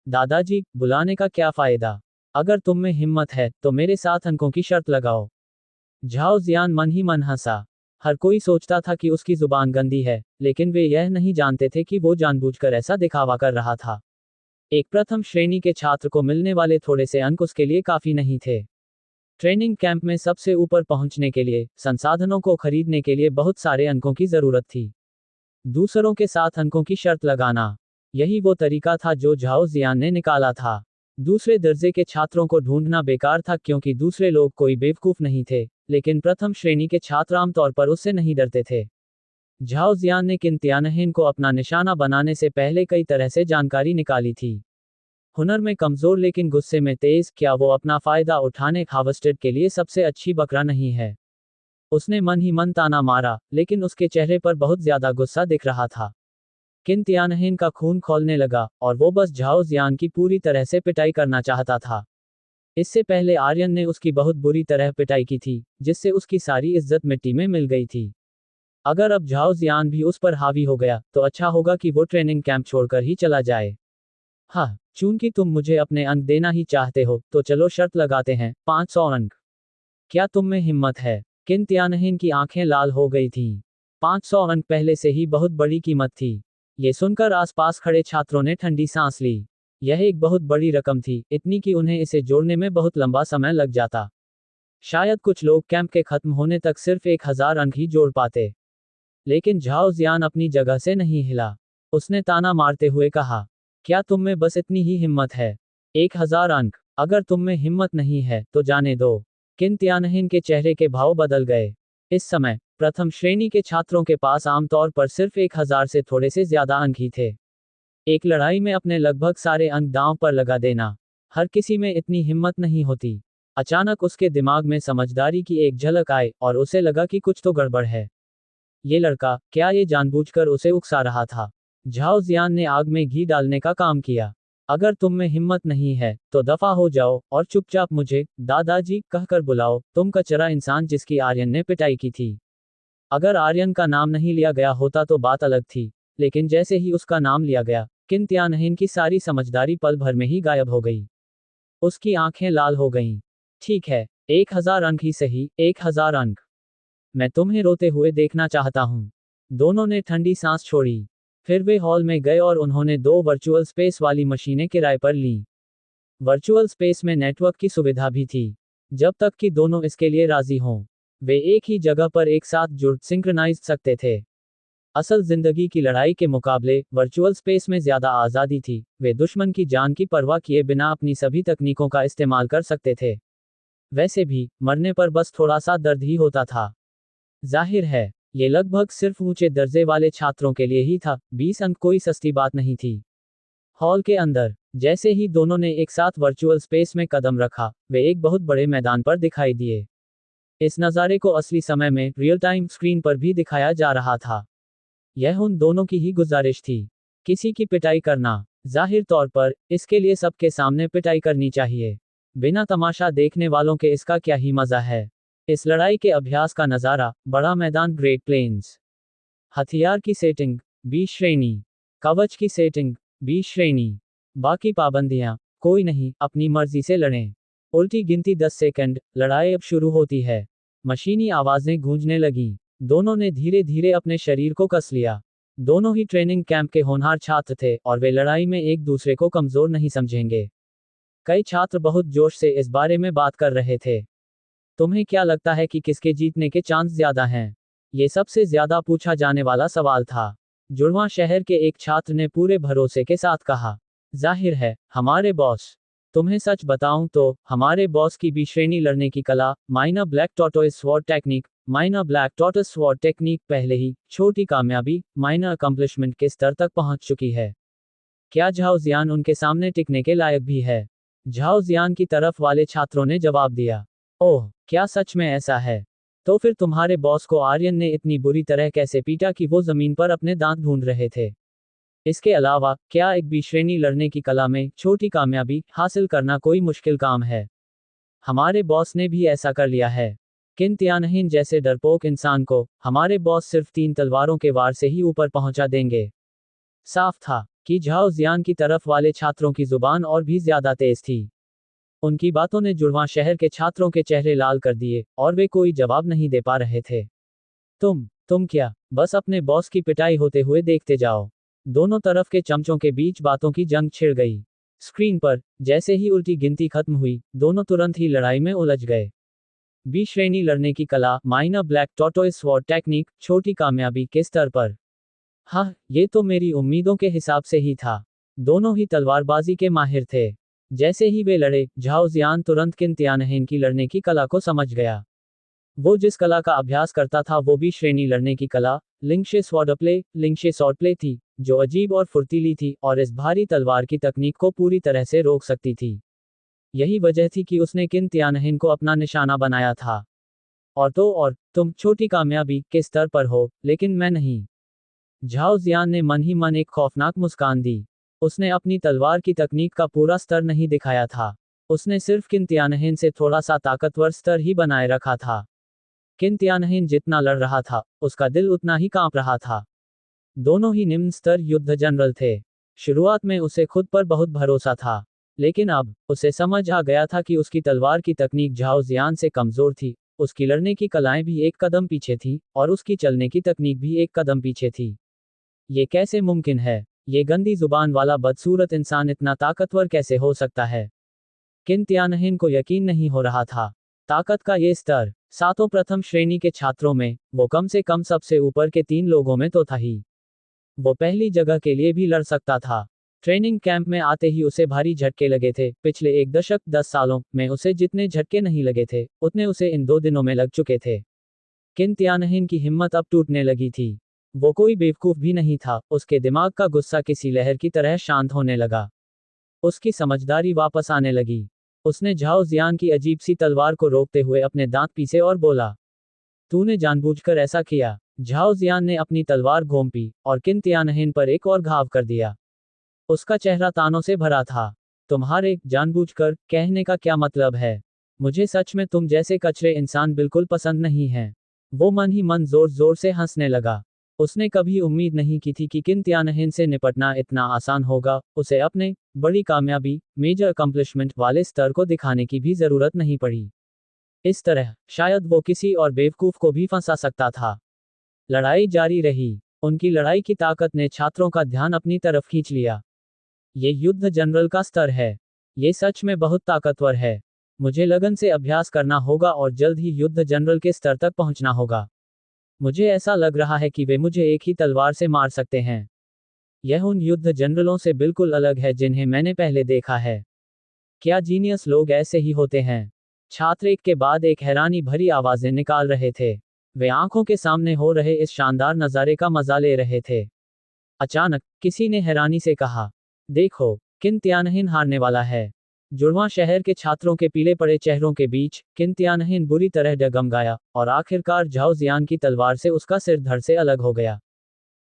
दादाजी, बुलाने का क्या फायदा? अगर तुम में हिम्मत है तो मेरे साथ अंकों की शर्त लगाओ। झाओ जियान मन ही मन हंसा। हर कोई सोचता था कि उसकी जुबान गंदी है, लेकिन वे यह नहीं जानते थे कि वो जानबूझकर ऐसा दिखावा कर रहा था। एक प्रथम श्रेणी के छात्र को मिलने वाले थोड़े से अंक उसके लिए काफी नहीं थे। ट्रेनिंग कैंप में सबसे ऊपर पहुंचने के लिए, संसाधनों को खरीदने के लिए बहुत सारे अंकों की जरूरत थी। दूसरों के साथ अंकों की शर्त लगाना, यही वो तरीका था जो झाओ जियान ने निकाला था। दूसरे दर्जे के छात्रों को ढूंढना बेकार था क्योंकि दूसरे लोग कोई बेवकूफ नहीं थे, लेकिन प्रथम श्रेणी के छात्र आमतौर पर उससे नहीं डरते थे। झाओ जियान ने किन त्यानहीन को अपना निशाना बनाने से पहले कई तरह से जानकारी निकाली थी। हुनर में कमजोर लेकिन गुस्से में तेज, क्या वो अपना फायदा उठाने हार्वेस्टेड के लिए सबसे अच्छी बकरा नहीं है? उसने मन ही मन ताना मारा, लेकिन उसके चेहरे पर बहुत ज्यादा गुस्सा दिख रहा था। किन त्यानहीन का खून खौलने लगा और वो बस झाओ जियान की पूरी तरह से पिटाई करना चाहता था। इससे पहले आर्यन ने उसकी बहुत बुरी तरह पिटाई की थी, जिससे उसकी सारी इज्जत मिट्टी में मिल गई थी। अगर अब झाओ जियान भी उस पर हावी हो गया तो अच्छा होगा कि वो ट्रेनिंग कैंप छोड़कर ही चला जाए। हाँ, चूंकि तुम मुझे अपने अंक देना ही चाहते हो तो चलो शर्त लगाते हैं, 500 अंक। क्या तुम में हिम्मत है? किन त्यानहीन की आंखें लाल हो गई थीं। 500 अंक पहले से ही बहुत बड़ी कीमत थी। ये सुनकर आसपास खड़े छात्रों ने ठंडी सांस ली। यह एक बहुत बड़ी रकम थी, इतनी कि उन्हें इसे जोड़ने में बहुत लंबा समय लग जाता। शायद कुछ लोग कैंप के खत्म होने तक सिर्फ 1000 अंक ही जोड़ पाते। लेकिन झाओ जियान अपनी जगह से नहीं हिला। उसने ताना मारते हुए कहा, क्या तुम में बस इतनी ही हिम्मत है? 1000 अंक? अगर तुम में हिम्मत नहीं है तो जाने दो। किन त्यानहीन के चेहरे के भाव बदल गए। इस समय प्रथम श्रेणी के छात्रों के पास आमतौर पर सिर्फ 1000 से थोड़े से ज्यादा अंक ही थे। एक लड़ाई में अपने लगभग सारे अंक दांव पर लगा देना, हर किसी में इतनी हिम्मत नहीं होती। अचानक उसके दिमाग में समझदारी की एक झलक आई और उसे लगा कि कुछ तो गड़बड़ है। ये लड़का, क्या ये जानबूझकर उसे उकसा रहा था? झाओ जियान ने आग में घी डालने का काम किया। अगर तुम में हिम्मत नहीं है तो दफा हो जाओ और चुपचाप मुझे दादाजी कहकर बुलाओ, तुम कचरा इंसान जिसकी आर्यन ने पिटाई की थी। अगर आर्यन का नाम नहीं लिया गया होता तो बात अलग थी, लेकिन जैसे ही उसका नाम लिया गया, किन त्यानहीन की सारी समझदारी पल भर में ही गायब हो गई। उसकी आंखें लाल हो गईं। ठीक है, 1000 अंक ही सही, 1000 अंक। मैं तुम्हें रोते हुए देखना चाहता हूं। दोनों ने ठंडी सांस छोड़ी। फिर वे हॉल में गए और उन्होंने 2 वर्चुअल स्पेस वाली मशीनें किराए पर लीं। वर्चुअल स्पेस में नेटवर्क की सुविधा भी थी। जब तक कि दोनों इसके लिए राजी हों, वे एक ही जगह पर एक साथ जुड़ सिंक्रनाइज सकते थे। असल जिंदगी की लड़ाई के मुकाबले वर्चुअल स्पेस में ज्यादा आज़ादी थी। वे दुश्मन की जान की परवाह किए बिना अपनी सभी तकनीकों का इस्तेमाल कर सकते थे। वैसे भी मरने पर बस थोड़ा सा दर्द ही होता था। जाहिर है, ये लगभग सिर्फ ऊंचे दर्जे वाले छात्रों के लिए ही था। 20 अंक कोई सस्ती बात नहीं थी। हॉल के अंदर जैसे ही दोनों ने एक साथ वर्चुअल स्पेस में कदम रखा, वे एक बहुत बड़े मैदान पर दिखाई दिए। इस नज़ारे को असली समय में रियल टाइम स्क्रीन पर भी दिखाया जा रहा था। यह उन दोनों की ही गुजारिश थी। किसी की पिटाई करना, जाहिर तौर पर, इसके लिए सबके सामने पिटाई करनी चाहिए। बिना तमाशा देखने वालों के इसका क्या ही मजा है। इस लड़ाई के अभ्यास का नज़ारा, बड़ा मैदान, ग्रेट प्लेन्स। हथियार की सेटिंग, बी श्रेणी। कवच की सेटिंग, बी श्रेणी। बाकी पाबंदियां, कोई नहीं, अपनी मर्जी से लड़ें। उल्टी गिनती 10 सेकंड, लड़ाई अब शुरू होती है। मशीनी आवाजें गूंजने लगीं। दोनों ने धीरे धीरे अपने शरीर को कस लिया। दोनों ही ट्रेनिंग कैंप के होनहार छात्र थे और वे लड़ाई में एक दूसरे को कमजोर नहीं समझेंगे। कई छात्र बहुत जोश से इस बारे में बात कर रहे थे। तुम्हें क्या लगता है कि किसके जीतने के चांस ज्यादा हैं? ये सबसे ज्यादा पूछा जाने वाला सवाल था। जुड़वां शहर के एक छात्र ने पूरे भरोसे के साथ कहा, जाहिर है, हमारे बॉस। तुम्हें सच बताऊं तो, हमारे बॉस की बी श्रेणी लड़ने की कला, minor black tortoise sword technique, minor black tortoise sword technique पहले ही छोटी कामयाबी, माइनर अकम्पलिशमेंट के स्तर तक पहुंच चुकी है। क्या झाओ जियान उनके सामने टिकने के लायक भी है? झाओ जियान की तरफ वाले छात्रों ने जवाब दिया, ओह, क्या सच में ऐसा है? तो फिर तुम्हारे बॉस को आर्यन ने इतनी बुरी तरह कैसे पीटा कि वो जमीन पर अपने दांत ढूंढ रहे थे? इसके अलावा, क्या एक बी श्रेणी लड़ने की कला में छोटी कामयाबी हासिल करना कोई मुश्किल काम है? हमारे बॉस ने भी ऐसा कर लिया है। किन त्यानहीन जैसे डरपोक इंसान को हमारे बॉस सिर्फ 3 तलवारों के वार से ही ऊपर पहुंचा देंगे। साफ था कि झाओ जियान की तरफ वाले छात्रों की जुबान और भी ज्यादा तेज थी। उनकी बातों ने जुड़वां शहर के छात्रों के चेहरे लाल कर दिए और वे कोई जवाब नहीं दे पा रहे थे। तुम क्या, बस अपने बॉस की पिटाई होते हुए देखते जाओ। दोनों तरफ के चमचों के बीच बातों की जंग छिड़ गई। स्क्रीन पर, जैसे ही उल्टी गिनती खत्म हुई, दोनों तुरंत ही लड़ाई में उलझ गए। बी श्रेणी लड़ने की कला, minor black tortoise sword technique, छोटी कामयाबी के स्तर पर। हाँ, ये तो मेरी उम्मीदों के हिसाब से ही था। दोनों ही तलवारबाजी के माहिर थे। जैसे ही वे लड़े, झाओ जियान तुरंत किन त्यानहीन की लड़ने की कला को समझ गया। वो जिस कला का अभ्यास करता था वो भी श्रेणी लड़ने की कला, लिंगशे स्वॉर्डप्ले, लिंगशे स्वॉर्डप्ले थी, जो अजीब और फुर्तीली थी और इस भारी तलवार की तकनीक को पूरी तरह से रोक सकती थी। यही वजह थी कि उसने किन त्यानहीन को अपना निशाना बनाया था। और तुम छोटी कामयाबी के स्तर पर हो, लेकिन मैं नहीं। झाओ जियान ने मन ही मन एक खौफनाक मुस्कान दी। उसने अपनी तलवार की तकनीक का पूरा स्तर नहीं दिखाया था। उसने सिर्फ किन त्यानहीन से थोड़ा सा ताकतवर स्तर ही बनाए रखा था। किन त्यानहीन जितना लड़ रहा था, उसका दिल उतना ही कांप रहा था। दोनों ही निम्न स्तर युद्ध जनरल थे। शुरुआत में उसे खुद पर बहुत भरोसा था, लेकिन अब उसे समझ आ गया था कि उसकी तलवार की तकनीक झाओ जियान से कमजोर थी। उसकी लड़ने की कलाएं भी एक कदम पीछे थी और उसकी चलने की तकनीक भी एक कदम पीछे थी। ये कैसे मुमकिन है? ये गंदी जुबान वाला बदसूरत इंसान इतना ताकतवर कैसे हो सकता है? किन त्यानहीन को यकीन नहीं हो रहा था। ताकत का ये स्तर, सातों प्रथम श्रेणी के छात्रों में, वो कम से कम सबसे ऊपर के 3 लोगों में तो था ही। वो पहली जगह के लिए भी लड़ सकता था। ट्रेनिंग कैंप में आते ही उसे भारी झटके लगे थे। पिछले 1 दशक 10 सालों में उसे जितने झटके नहीं लगे थे, उतने उसे इन 2 दिनों में लग चुके थे। किन त्यानहीन की हिम्मत अब टूटने लगी थी। वो कोई बेवकूफ भी नहीं था। उसके दिमाग का गुस्सा किसी लहर की तरह शांत होने लगा। उसकी समझदारी वापस आने लगी। उसने झाओ जियान की अजीब सी तलवार को रोकते हुए अपने दांत पीसे और बोला, तूने जानबूझकर ऐसा किया? झाओ जियान ने अपनी तलवार घोंपी और किन त्यानहीन पर एक और घाव कर दिया। उसका चेहरा तानों से भरा था। तुम्हारे जानबूझकर कहने का क्या मतलब है? मुझे सच में तुम जैसे कचरे इंसान बिल्कुल पसंद नहीं हैं। वो मन ही मन जोर जोर से हंसने लगा। उसने कभी उम्मीद नहीं की थी कि किन त्यानहीन से निपटना इतना आसान होगा। उसे अपने बड़ी कामयाबी, मेजर अकम्पलिशमेंट वाले स्तर को दिखाने की भी जरूरत नहीं पड़ी। इस तरह शायद वो किसी और बेवकूफ को भी फंसा सकता था। लड़ाई जारी रही। उनकी लड़ाई की ताकत ने छात्रों का ध्यान अपनी तरफ खींच लिया। ये युद्ध जनरल का स्तर है। ये सच में बहुत ताकतवर है। मुझे लगन से अभ्यास करना होगा और जल्द ही युद्ध जनरल के स्तर तक पहुंचना होगा। मुझे ऐसा लग रहा है कि वे मुझे एक ही तलवार से मार सकते हैं। यह उन युद्ध जनरलों से बिल्कुल अलग है जिन्हें मैंने पहले देखा है। क्या जीनियस लोग ऐसे ही होते हैं? छात्र एक के बाद एक हैरानी भरी आवाजें निकाल रहे थे। वे आंखों के सामने हो रहे इस शानदार नज़ारे का मजा ले रहे थे। अचानक किसी ने हैरानी से कहा, देखो, किन त्यानहीन हारने वाला है। जुड़वां शहर के छात्रों के पीले पड़े चेहरों के बीच किन त्यानहीन बुरी तरह डगमगाया और आखिरकार झाओ जियान की तलवार से उसका सिर धड़ से अलग हो गया।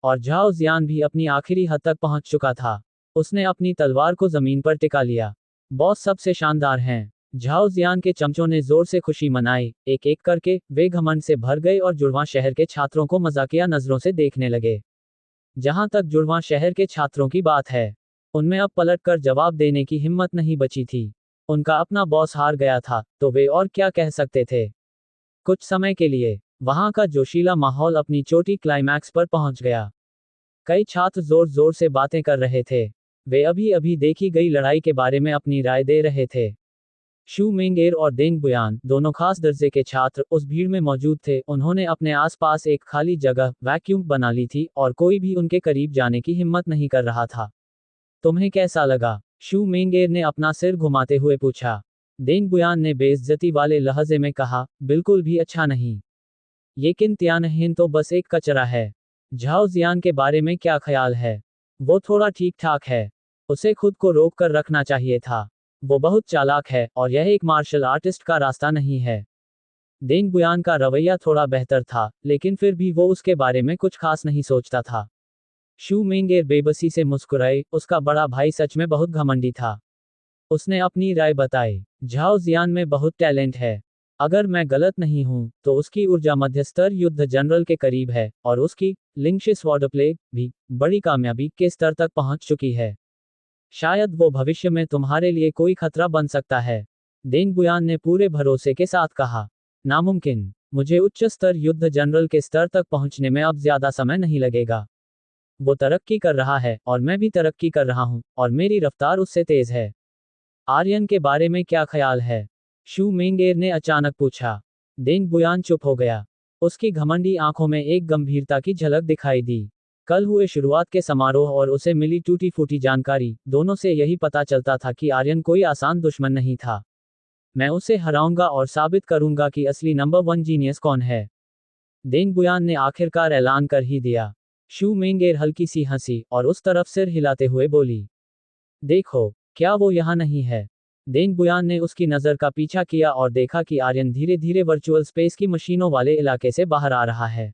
और झाओ जियान भी अपनी आखिरी हद तक पहुंच चुका था। उसने अपनी तलवार को जमीन पर टिका लिया। बॉस सबसे शानदार हैं। झाओ जियान के चमचों ने जोर से खुशी मनाई। एक एक करके वे घमंड से भर गए और जुड़वां शहर के छात्रों को मजाकिया नजरों से देखने लगे। जहां तक जुड़वां शहर के छात्रों की बात है, उनमें अब पलटकर जवाब देने की हिम्मत नहीं बची थी। उनका अपना बॉस हार गया था, तो वे और क्या कह सकते थे। कुछ समय के लिए वहां का जोशीला माहौल अपनी चोटी क्लाइमैक्स पर पहुंच गया। कई छात्र जोर जोर से बातें कर रहे थे। वे अभी अभी देखी गई लड़ाई के बारे में अपनी राय दे रहे थे। शू मिंगेर और देंग बुयान, दोनों खास दर्जे के छात्र, उस भीड़ में मौजूद थे। उन्होंने अपने आसपास एक खाली जगह वैक्यूम बना ली थी और कोई भी उनके करीब जाने की हिम्मत नहीं कर रहा था। तुम्हें कैसा लगा? शू मिंगेर ने अपना सिर घुमाते हुए पूछा। देंग बुयान ने बेइज्जती वाले लहजे में कहा, बिल्कुल भी अच्छा नहीं। ये किन त्यानहीन तो बस एक कचरा है। झाओ जियान के बारे में क्या ख्याल है? वो थोड़ा ठीक ठाक है। उसे खुद को रोक कर रखना चाहिए था। वो बहुत चालाक है और यह एक मार्शल आर्टिस्ट का रास्ता नहीं है। देंग बुयान का रवैया थोड़ा बेहतर था, लेकिन फिर भी वो उसके बारे में कुछ खास नहीं सोचता था। शू मिंगेर बेबसी से मुस्कुराए। उसका बड़ा भाई सच में बहुत घमंडी था। उसने अपनी राय बताई। झाओ जियान में बहुत टैलेंट है। अगर मैं गलत नहीं हूं, तो उसकी ऊर्जा मध्यस्तर युद्ध जनरल के करीब है और उसकी लिंक्शिस वार्डप्ले भी बड़ी कामयाबी के स्तर तक पहुंच चुकी है। शायद वो भविष्य में तुम्हारे लिए कोई खतरा बन सकता है। देंग बुयान ने पूरे भरोसे के साथ कहा। नामुमकिन। मुझे उच्च स्तर युद्ध जनरल के स्तर तक पहुंचने में अब ज्यादा समय नहीं लगेगा। वो तरक्की कर रहा है और मैं भी तरक्की कर रहा हूं और मेरी रफ्तार उससे तेज है। आर्यन के बारे में क्या ख्याल है? शू मिंगेर ने अचानक पूछा। देंग बुयान चुप हो गया। उसकी घमंडी आंखों में एक गंभीरता की झलक दिखाई दी। कल हुए शुरुआत के समारोह और उसे मिली टूटी फूटी जानकारी, दोनों से यही पता चलता था कि आर्यन कोई आसान दुश्मन नहीं था। मैं उसे हराऊंगा और साबित करूंगा कि असली नंबर 1 जीनियस कौन है। देंग बुयान ने आखिरकार ऐलान कर ही दिया। शू मिंगेर हल्की सी हंसी और उस तरफ सिर हिलाते हुए बोली, देखो, क्या वो यहाँ नहीं है? देंग बुयान ने उसकी नज़र का पीछा किया और देखा कि आर्यन धीरे धीरे वर्चुअल स्पेस की मशीनों वाले इलाके से बाहर आ रहा है।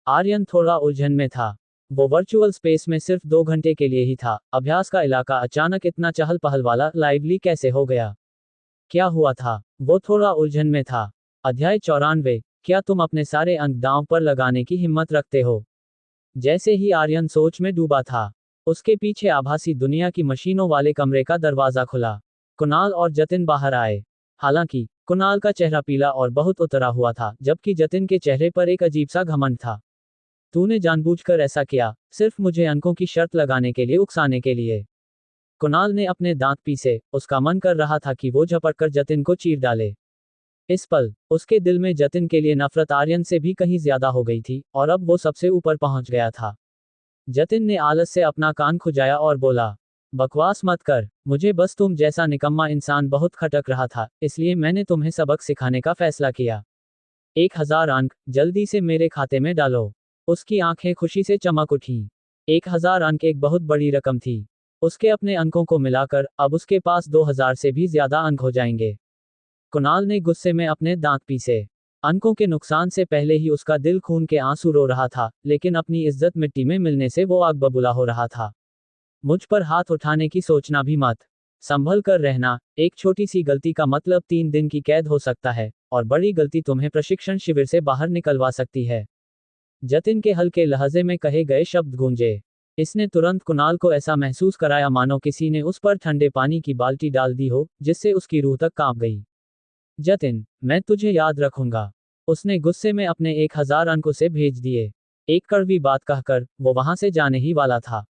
आर्यन थोड़ा उलझन में था। वो वर्चुअल स्पेस में सिर्फ 2 घंटे के लिए ही था। अभ्यास का इलाका अचानक इतना चहल पहल वाला लाइवली कैसे हो गया? क्या हुआ था? वो थोड़ा उलझन में था। अध्याय 94। क्या तुम अपने सारे अंक दांव पर लगाने की हिम्मत रखते हो? जैसे ही आर्यन सोच में डूबा था, उसके पीछे आभासी दुनिया की मशीनों वाले कमरे का दरवाजा खुला। कुणाल और जतिन बाहर आए। हालांकि कुणाल का चेहरा पीला और बहुत उतरा हुआ था, जबकि जतिन के चेहरे पर एक अजीब सा घमंड था। तूने जानबूझकर ऐसा किया, सिर्फ मुझे अंकों की शर्त लगाने के लिए, उकसाने के लिए। कुणाल ने अपने दांत पीसे। उसका मन कर रहा था कि वो झपटकर जतिन को चीर डाले। इस पल उसके दिल में जतिन के लिए नफरत आर्यन से भी कहीं ज्यादा हो गई थी और अब वो सबसे ऊपर पहुंच गया था। जतिन ने आलस से अपना कान खुजाया और बोला, बकवास मत कर। मुझे बस तुम जैसा निकम्मा इंसान बहुत खटक रहा था, इसलिए मैंने तुम्हें सबक सिखाने का फैसला किया। 1000 अंक जल्दी से मेरे खाते में डालो। उसकी आंखें खुशी से चमक उठीं। 1000 अंक एक बहुत बड़ी रकम थी। उसके अपने अंकों को मिलाकर अब उसके पास 2000 से भी ज्यादा अंक हो जाएंगे। कुणाल ने गुस्से में अपने दांत पीसे। अंकों के नुकसान से पहले ही उसका दिल खून के आंसू रो रहा था, लेकिन अपनी इज्जत मिट्टी में मिलने से वो आग बबूला हो रहा था। मुझ पर हाथ उठाने की सोचना भी मत। संभल कर रहना। एक छोटी सी गलती का मतलब 3 दिन की कैद हो सकता है, और बड़ी गलती तुम्हें प्रशिक्षण शिविर से बाहर निकलवा सकती है। जतिन के हल्के लहजे में कहे गए शब्द गूंजे। इसने तुरंत कुणाल को ऐसा महसूस कराया मानो किसी ने उस पर ठंडे पानी की बाल्टी डाल दी हो, जिससे उसकी रूह तक कांप गई। जतिन, मैं तुझे याद रखूंगा। उसने गुस्से में अपने 1000 अंक उसे भेज दिए। एक कड़वी बात कहकर वो वहां से जाने ही वाला था।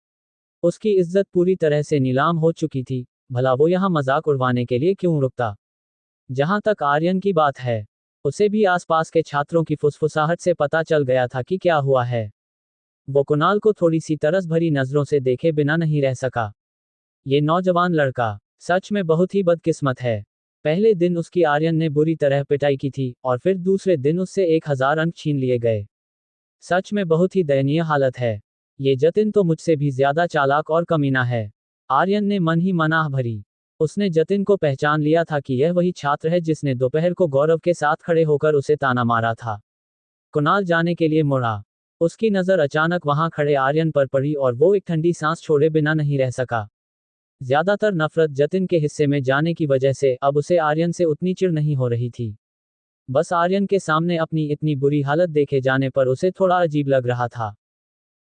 उसकी इज्जत पूरी तरह से नीलाम हो चुकी थी। भला वो यहाँ मजाक उड़वाने के लिए क्यों रुकता? जहां तक आर्यन की बात है, उसे भी आसपास के छात्रों की फुसफुसाहट से पता चल गया था कि क्या हुआ है। वो कुणाल को थोड़ी सी तरस भरी नजरों से देखे बिना नहीं रह सका। ये नौजवान लड़का सच में बहुत ही बदकिस्मत है। पहले दिन उसकी आर्यन ने बुरी तरह पिटाई की थी और फिर दूसरे दिन उससे 1000 अंक छीन लिए गए। सच में बहुत ही दयनीय हालत है। ये जतिन तो मुझसे भी ज्यादा चालाक और कमीना है। आर्यन ने मन ही मनाह भरी। उसने जतिन को पहचान लिया था कि यह वही छात्र है जिसने दोपहर को गौरव के साथ खड़े होकर उसे ताना मारा था। कुणाल जाने के लिए मुड़ा। उसकी नजर अचानक वहां खड़े आर्यन पर पड़ी और वो एक ठंडी सांस छोड़े बिना नहीं रह सका। ज्यादातर नफरत जतिन के हिस्से में जाने की वजह से अब उसे आर्यन से उतनी चिढ़ नहीं हो रही थी। बस आर्यन के सामने अपनी इतनी बुरी हालत देखे जाने पर उसे थोड़ा अजीब लग रहा था।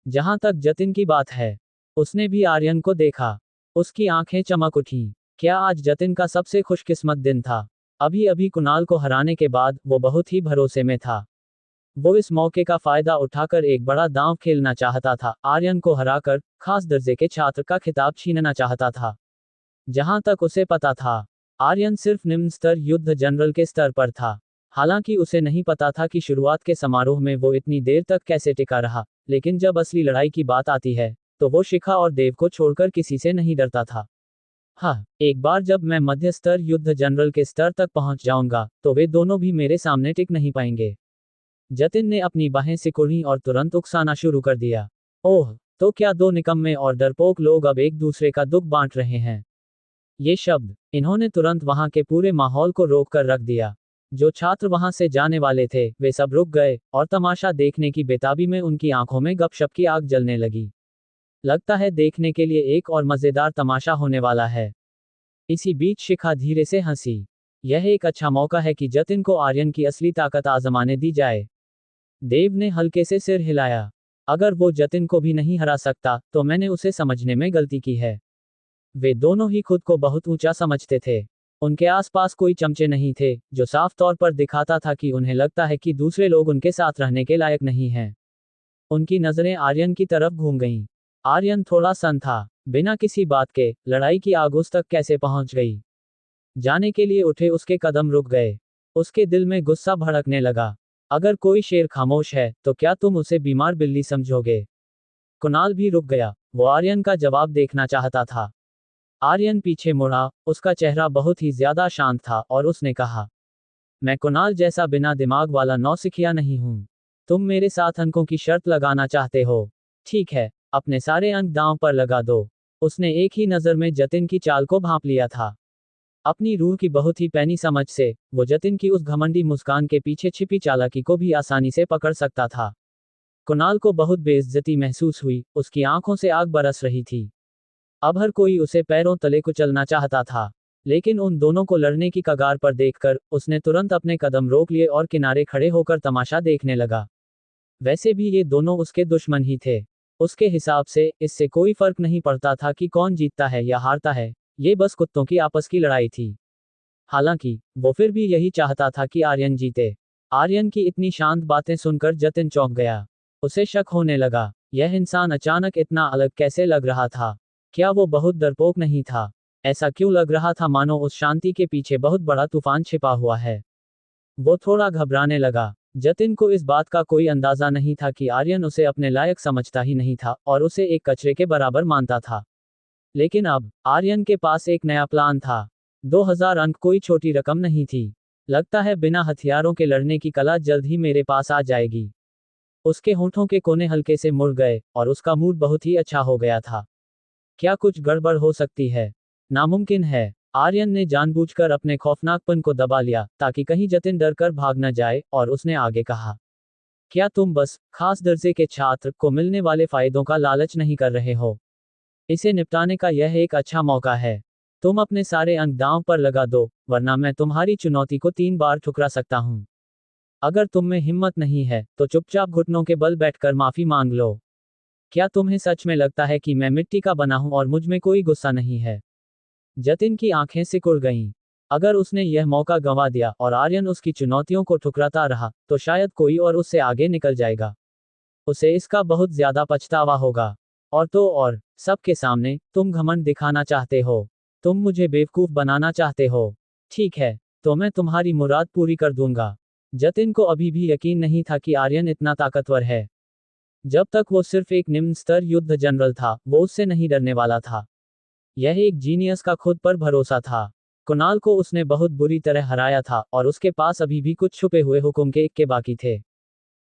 जहां तक जतिन की बात है, उसने भी आर्यन को देखा। उसकी आंखें चमक उठीं। क्या आज जतिन का सबसे खुशकिस्मत दिन था? अभी अभी कुणाल को हराने के बाद वो बहुत ही भरोसे में था। वो इस मौके का फायदा उठाकर एक बड़ा दांव खेलना चाहता था, आर्यन को हराकर खास दर्जे के छात्र का खिताब छीनना चाहता था। जहां तक उसे पता था, आर्यन सिर्फ निम्न स्तर युद्ध जनरल के स्तर पर था। हालांकि उसे नहीं पता था कि शुरुआत के समारोह में वो इतनी देर तक कैसे टिका रहा, लेकिन जब असली लड़ाई की बात आती है, तो वो शिखा और देव को छोड़कर किसी से नहीं डरता था। हाँ, एक बार जब मैं मध्य स्तर युद्ध जनरल के स्तर तक पहुंच जाऊंगा, तो वे दोनों भी मेरे सामने टिक नहीं पाएंगे। जतिन ने अपनी बाहें सिकुड़ी और तुरंत उकसाना शुरू कर दिया। ओह, तो क्या दो निकम्मे और डरपोक लोग अब एक दूसरे का दुख बांट रहे हैं? ये शब्द, इन्होंने तुरंत वहां के पूरे माहौल को रोक कर रख दिया। जो छात्र वहां से जाने वाले थे, वे सब रुक गए, और तमाशा देखने की बेताबी में उनकी आंखों में गपशप की आग जलने लगी। लगता है देखने के लिए एक और मजेदार तमाशा होने वाला है। इसी बीच शिखा धीरे से हंसी। यह एक अच्छा मौका है कि जतिन को आर्यन की असली ताकत आजमाने दी जाए। देव ने हल्के से सिर हिलाया। अगर वो जतिन को भी नहीं हरा सकता, तो मैंने उसे समझने में गलती की है। वे दोनों ही खुद को बहुत ऊंचा समझते थे। उनके आसपास कोई चमचे नहीं थे, जो साफ तौर पर दिखाता था कि उन्हें लगता है कि दूसरे लोग उनके साथ रहने के लायक नहीं हैं। उनकी नजरें आर्यन की तरफ घूम गईं। आर्यन थोड़ा सन था। बिना किसी बात के, लड़ाई की आग उस तक कैसे पहुंच गई? जाने के लिए उठे उसके कदम रुक गए। उसके दिल में गुस्सा भड़कने लगा। अगर कोई शेर खामोश है, तो क्या तुम उसे बीमार बिल्ली समझोगे? कुणाल भी रुक गया। वो आर्यन का जवाब देखना चाहता था। आर्यन पीछे मुड़ा। उसका चेहरा बहुत ही ज्यादा शांत था और उसने कहा, मैं कुणाल जैसा बिना दिमाग वाला नौसिखिया नहीं हूं। तुम मेरे साथ अंकों की शर्त लगाना चाहते हो? ठीक है, अपने सारे अंक दांव पर लगा दो। उसने एक ही नजर में जतिन की चाल को भांप लिया था। अपनी रूह की बहुत ही पैनी समझ से, वो जतिन की उस घमंडी मुस्कान के पीछे छिपी चालाकी को भी आसानी से पकड़ सकता था। कुणाल को बहुत बेइज्जती महसूस हुई। उसकी आंखों से आग बरस रही थी। अब हर कोई उसे पैरों तले कुचलना चाहता था। लेकिन उन दोनों को लड़ने की कगार पर देखकर, उसने तुरंत अपने कदम रोक लिए और किनारे खड़े होकर तमाशा देखने लगा। वैसे भी ये दोनों उसके दुश्मन ही थे। उसके हिसाब से, इससे कोई फर्क नहीं पड़ता था कि कौन जीतता है या हारता है। ये बस कुत्तों की आपस की लड़ाई थी। हालांकि, वो फिर भी यही चाहता था कि आर्यन जीते। आर्यन की इतनी शांत बातें सुनकर जतिन चौंक गया। उसे शक होने लगा, यह इंसान अचानक इतना अलग कैसे लग रहा था? क्या वो बहुत डरपोक नहीं था? ऐसा क्यों लग रहा था मानो उस शांति के पीछे बहुत बड़ा तूफान छिपा हुआ है? वो थोड़ा घबराने लगा। जतिन को इस बात का कोई अंदाजा नहीं था कि आर्यन उसे अपने लायक समझता ही नहीं था और उसे एक कचरे के बराबर मानता था। लेकिन अब, आर्यन के पास एक नया प्लान था। 2000 अंक कोई छोटी रकम नहीं थी। लगता है बिना हथियारों के लड़ने की कला जल्द ही मेरे पास आ जाएगी। उसके होंठों के कोने हल्के से मुड़ गए, और उसका मूड बहुत ही अच्छा हो गया था। क्या कुछ गड़बड़ हो सकती है? नामुमकिन है। आर्यन ने जानबूझकर अपने खौफनाकपन को दबा लिया, ताकि कहीं जतिन डर कर भाग न जाए, और उसने आगे कहा, क्या तुम बस खास दर्जे के छात्र को मिलने वाले फायदों का लालच नहीं कर रहे हो? इसे निपटाने का यह एक अच्छा मौका है। तुम अपने सारे अंक दांव पर लगा दो, वरना मैं तुम्हारी चुनौती को 3 बार ठुकरा सकता हूं। अगर तुम में हिम्मत नहीं है, तो चुपचाप घुटनों के बल बैठकर माफी मांग लो। क्या तुम्हें सच में लगता है कि मैं मिट्टी का बना हूं और मुझ में कोई गुस्सा नहीं है? जतिन की आंखें सिकुड़ गईं। अगर उसने यह मौका गंवा दिया और आर्यन उसकी चुनौतियों को ठुकराता रहा, तो शायद कोई और उससे आगे निकल जाएगा। उसे इसका बहुत ज्यादा पछतावा होगा। और तो और, सबके सामने, तुम घमंड दिखाना चाहते हो। तुम मुझे बेवकूफ बनाना चाहते हो। ठीक है, तो मैं तुम्हारी मुराद पूरी कर दूंगा। जतिन को अभी भी यकीन नहीं था कि आर्यन इतना ताकतवर है। जब तक वो सिर्फ एक निम्न स्तर युद्ध जनरल था, वो उससे नहीं डरने वाला था। यह एक जीनियस का खुद पर भरोसा था। कुणाल को उसने बहुत बुरी तरह हराया था, और उसके पास अभी भी कुछ छुपे हुए हुक्म के इक्के बाकी थे।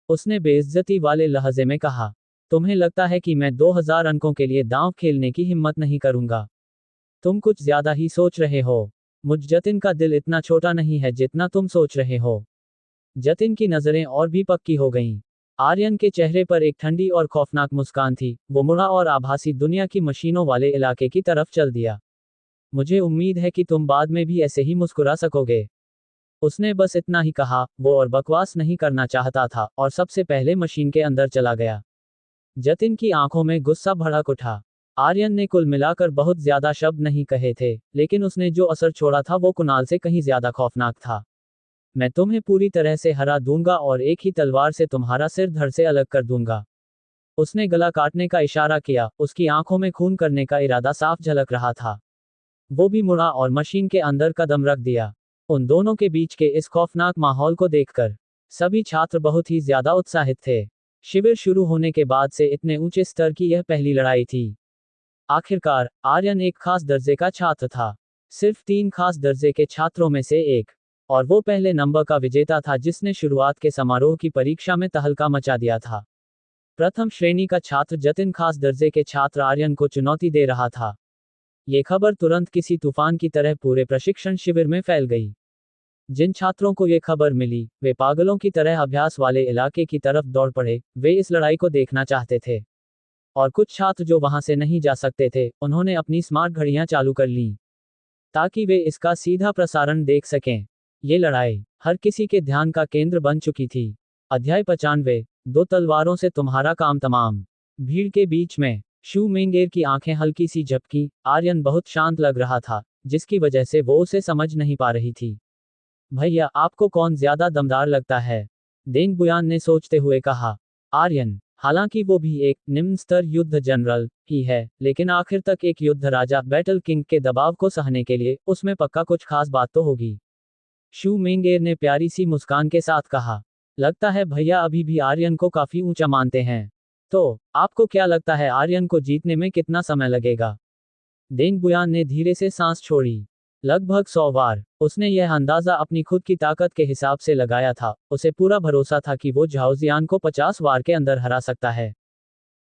उसने बेइज्जती वाले लहजे में कहा, तुम्हें लगता है कि मैं 2000 अंकों के लिए दांव खेलने की हिम्मत नहीं करूंगा? तुम कुछ ज्यादा ही सोच रहे हो। मुझ जतिन का दिल इतना छोटा नहीं है जितना तुम सोच रहे हो। जतिन की नजरें और भी पक्की हो गईं। आर्यन के चेहरे पर एक ठंडी और खौफनाक मुस्कान थी। वो मुड़ा और आभासी दुनिया की मशीनों वाले इलाके की तरफ चल दिया। मुझे उम्मीद है कि तुम बाद में भी ऐसे ही मुस्कुरा सकोगे। उसने बस इतना ही कहा, वो और बकवास नहीं करना चाहता था और सबसे पहले मशीन के अंदर चला गया। जतिन की आंखों में गुस्सा भड़क उठा। आर्यन ने कुल मिलाकर बहुत ज्यादा शब्द नहीं कहे थे, लेकिन उसने जो असर छोड़ा था वो कुणाल से कहीं ज्यादा खौफनाक था। मैं तुम्हें पूरी तरह से हरा दूंगा और एक ही तलवार से तुम्हारा सिर धड़ से अलग कर दूंगा। उसने गला काटने का इशारा किया, उसकी आंखों में खून करने का इरादा साफ झलक रहा था। वो भी मुड़ा और मशीन के अंदर कदम रख दिया। उन दोनों के बीच के इस खौफनाक माहौल को देखकर सभी छात्र बहुत ही ज्यादा उत्साहित थे। शिविर शुरू होने के बाद से इतने ऊंचे स्तर की यह पहली लड़ाई थी। आखिरकार आर्यन एक खास दर्जे का छात्र था, सिर्फ 3 खास दर्जे के छात्रों में से एक, और वो पहले नंबर का विजेता था जिसने शुरुआत के समारोह की परीक्षा में तहलका मचा दिया था। प्रथम श्रेणी का छात्र जतिन खास दर्जे के छात्र आर्यन को चुनौती दे रहा था। ये खबर तुरंत किसी तूफान की तरह पूरे प्रशिक्षण शिविर में फैल गई। जिन छात्रों को ये खबर मिली, वे पागलों की तरह अभ्यास वाले इलाके की तरफ दौड़ पड़े। वे इस लड़ाई को देखना चाहते थे। और कुछ छात्र जो वहां से नहीं जा सकते थे, उन्होंने अपनी स्मार्ट घड़ियां चालू कर लीं ताकि वे इसका सीधा प्रसारण देख सकें। ये लड़ाई हर किसी के ध्यान का केंद्र बन चुकी थी। अध्याय 95, 2 तलवारों से तुम्हारा काम तमाम। भीड़ के बीच में शू मेंगेर की आंखें हल्की सी झपकी। आर्यन बहुत शांत लग रहा था, जिसकी वजह से वो उसे समझ नहीं पा रही थी। भैया, आपको कौन ज्यादा दमदार लगता है? देंग बुयान ने सोचते हुए कहा। आर्यन, हालांकि वो भी एक निम्न स्तर युद्ध जनरल ही है, लेकिन आखिर तक एक युद्ध राजा बैटल किंग के दबाव को सहने के लिए उसमें पक्का कुछ खास बात तो होगी। शू मेंगेर ने प्यारी सी मुस्कान के साथ कहा। लगता है भैया अभी भी आर्यन को काफी ऊंचा मानते हैं। तो आपको क्या लगता है आर्यन को जीतने में कितना समय लगेगा? देंग बुयान ने धीरे से सांस छोड़ी। लगभग 100 बार। उसने यह अंदाजा अपनी खुद की ताकत के हिसाब से लगाया था। उसे पूरा भरोसा था कि वो झाओजियान को 50 बार के अंदर हरा सकता है।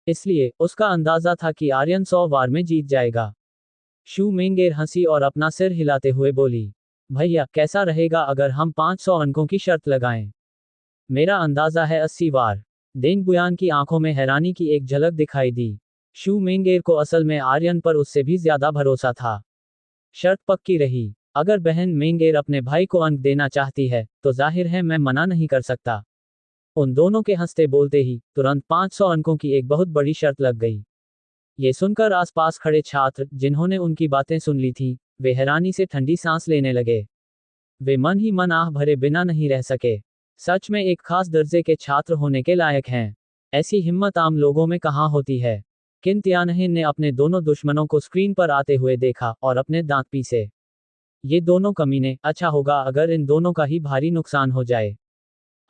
इसलिए उसका अंदाजा था कि आर्यन 100 बार में जीत जाएगा। शू मेंगेर हंसी और अपना सिर हिलाते हुए बोली, भैया कैसा रहेगा अगर हम 500 अंकों की शर्त लगाएं? मेरा अंदाजा है 80 बार। देंग बुयान की आंखों में हैरानी की एक झलक दिखाई दी। शू मेंगेर को असल में आर्यन पर उससे भी ज्यादा भरोसा था। शर्त पक्की रही। अगर बहन मेंगेर अपने भाई को अंक देना चाहती है, तो जाहिर है मैं मना नहीं कर सकता। उन दोनों के हंसते बोलते ही तुरंत 500 अंकों की एक बहुत बड़ी शर्त लग गई। ये सुनकर आसपास खड़े छात्र, जिन्होंने उनकी बातें सुन ली थीं, वे हैरानी से ठंडी सांस लेने लगे। वे मन ही मन आह भरे बिना नहीं रह सके। सच में एक खास दर्जे के छात्र होने के लायक हैं। ऐसी हिम्मत आम लोगों में कहाँ होती है। किन त्यानहीन ने अपने दोनों दुश्मनों को स्क्रीन पर आते हुए देखा और अपने दांत पीसे। ये दोनों कमीने, अच्छा होगा अगर इन दोनों का ही भारी नुकसान हो जाए।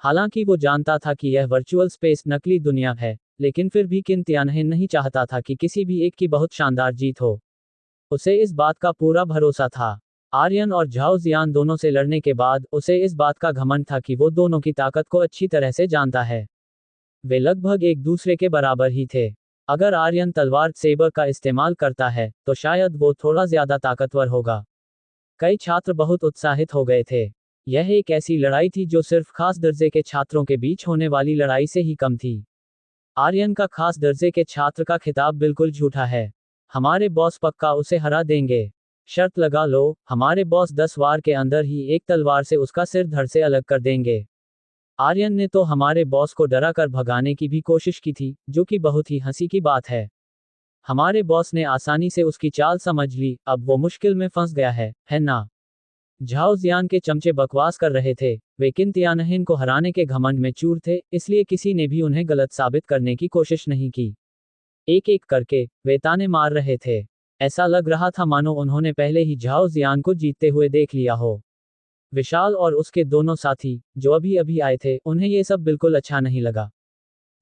हालांकि वो जानता था कि यह वर्चुअल स्पेस नकली दुनिया है, लेकिन फिर भी किन त्यानहीन नहीं चाहता था कि किसी भी एक की बहुत शानदार जीत हो। उसे इस बात का पूरा भरोसा था। आर्यन और झाओ जियान दोनों से लड़ने के बाद उसे इस बात का घमंड था कि वो दोनों की ताकत को अच्छी तरह से जानता है। वे लगभग एक दूसरे के बराबर ही थे। अगर आर्यन तलवार सेबर का इस्तेमाल करता है, तो शायद वो थोड़ा ज्यादा ताकतवर होगा। कई छात्र बहुत उत्साहित हो गए थे। यह एक ऐसी लड़ाई थी जो सिर्फ खास दर्जे के छात्रों के बीच होने वाली लड़ाई से ही कम थी। आर्यन का खास दर्जे के छात्र का खिताब बिल्कुल झूठा है। हमारे बॉस पक्का उसे हरा देंगे। शर्त लगा लो, हमारे बॉस 10 वार के अंदर ही एक तलवार से उसका सिर धड़ से अलग कर देंगे। आर्यन ने तो हमारे बॉस को डरा कर भगाने की भी कोशिश की थी, जो कि बहुत ही हंसी की बात है। हमारे बॉस ने आसानी से उसकी चाल समझ ली, अब वो मुश्किल में फंस गया है ना? झाओ जियान के चमचे बकवास कर रहे थे। वे किन त्यानहीन को हराने के घमंड में चूर थे, इसलिए किसी ने भी उन्हें गलत साबित करने की कोशिश नहीं की। एक एक करके वे ताने मार रहे थे। ऐसा लग रहा था मानो उन्होंने पहले ही झाओ जियान को जीतते हुए देख लिया हो। विशाल और उसके दोनों साथी, जो अभी अभी आए थे, उन्हें ये सब बिल्कुल अच्छा नहीं लगा।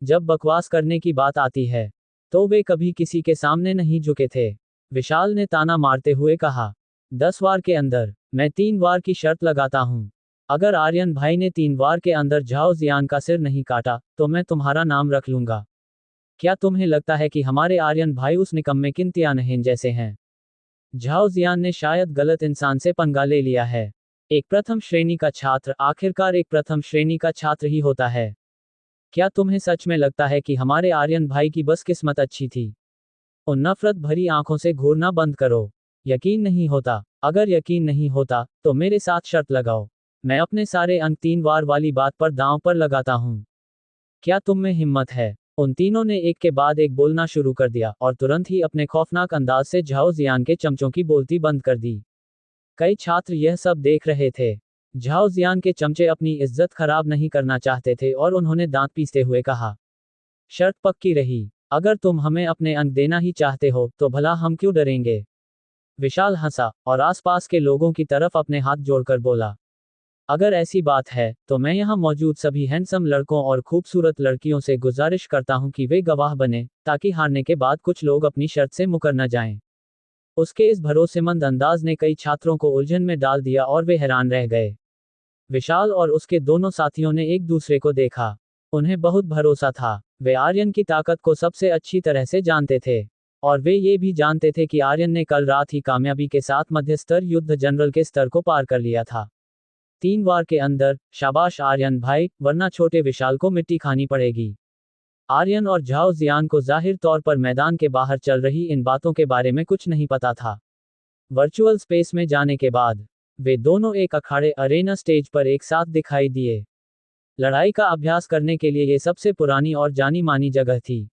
जब बकवास करने की बात आती है, तो वे कभी किसी के सामने नहीं झुके थे। विशाल ने ताना मारते हुए कहा, 10 वार के अंदर मैं 3 वार की शर्त लगाता हूं। अगर आर्यन भाई ने 3 वार के अंदर झाओ जियान का सिर नहीं काटा, तो मैं तुम्हारा नाम रख लूंगा। क्या तुम्हें लगता है कि हमारे आर्यन भाई उस निकम्मे किन त्यानहीन जैसे हैं? झाओ जियान ने शायद गलत इंसान से पंगा ले लिया है। एक प्रथम श्रेणी का छात्र आखिरकार एक प्रथम श्रेणी का छात्र ही होता है। क्या तुम्हें सच में लगता है कि हमारे आर्यन भाई की बस किस्मत अच्छी थी? उन नफरत भरी आंखों से घूरना बंद करो। यकीन नहीं होता? अगर यकीन नहीं होता तो मेरे साथ शर्त लगाओ। मैं अपने सारे अंक 3 वार वाली बात पर दांव पर लगाता हूं। क्या तुम में हिम्मत है? उन तीनों ने एक के बाद एक बोलना शुरू कर दिया और तुरंत ही अपने खौफनाक अंदाज से झाओ जियान के चमचों की बोलती बंद कर दी। कई छात्र यह सब देख रहे थे। झाओ जियान के चमचे अपनी इज्जत खराब नहीं करना चाहते थे और उन्होंने दांत पीसते हुए कहा, शर्त पक्की रही। अगर तुम हमें अपने अंक देना ही चाहते हो तो भला हम क्यों डरेंगे? विशाल हंसा और आसपास के लोगों की तरफ अपने हाथ जोड़कर बोला, अगर ऐसी बात है तो मैं यहाँ मौजूद सभी हैंडसम लड़कों और खूबसूरत लड़कियों से गुजारिश करता हूँ कि वे गवाह बने, ताकि हारने के बाद कुछ लोग अपनी शर्त से मुकर न जाएं। उसके इस भरोसेमंद अंदाज ने कई छात्रों को उलझन में डाल दिया और वे हैरान रह गए। विशाल और उसके दोनों साथियों ने एक दूसरे को देखा। उन्हें बहुत भरोसा था। वे आर्यन की ताकत को सबसे अच्छी तरह से जानते थे। और वे ये भी जानते थे कि आर्यन ने कल रात ही कामयाबी के साथ मध्य स्तर युद्ध जनरल के स्तर को पार कर लिया था। 3 वार के अंदर, शाबाश आर्यन भाई, वरना छोटे विशाल को मिट्टी खानी पड़ेगी। आर्यन और झाओ जियान को जाहिर तौर पर मैदान के बाहर चल रही इन बातों के बारे में कुछ नहीं पता था। वर्चुअल स्पेस में जाने के बाद वे दोनों एक अखाड़े अरेना स्टेज पर एक साथ दिखाई दिए। लड़ाई का अभ्यास करने के लिए ये सबसे पुरानी और जानी मानी जगह थी,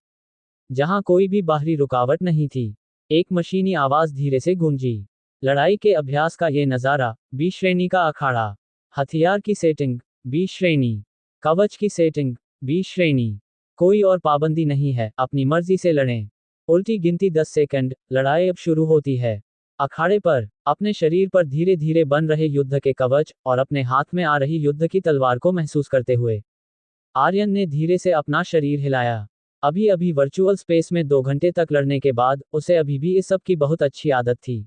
जहां कोई भी बाहरी रुकावट नहीं थी। एक मशीनी आवाज धीरे से गूंजी, लड़ाई के अभ्यास का ये नज़ारा, 20 श्रेणी का अखाड़ा। हथियार की सेटिंग, 20 श्रेणी। कवच की सेटिंग, 20 श्रेणी। कोई और पाबंदी नहीं है, अपनी मर्जी से लड़ें। उल्टी गिनती 10 सेकंड, लड़ाई अब शुरू होती है। अखाड़े पर, अपने शरीर पर धीरे धीरे बन रहे युद्ध के कवच और अपने हाथ में आ रही युद्ध की तलवार को महसूस करते हुए आर्यन ने धीरे से अपना शरीर हिलाया। अभी अभी वर्चुअल स्पेस में 2 घंटे तक लड़ने के बाद उसे अभी भी इस सब की बहुत अच्छी आदत थी।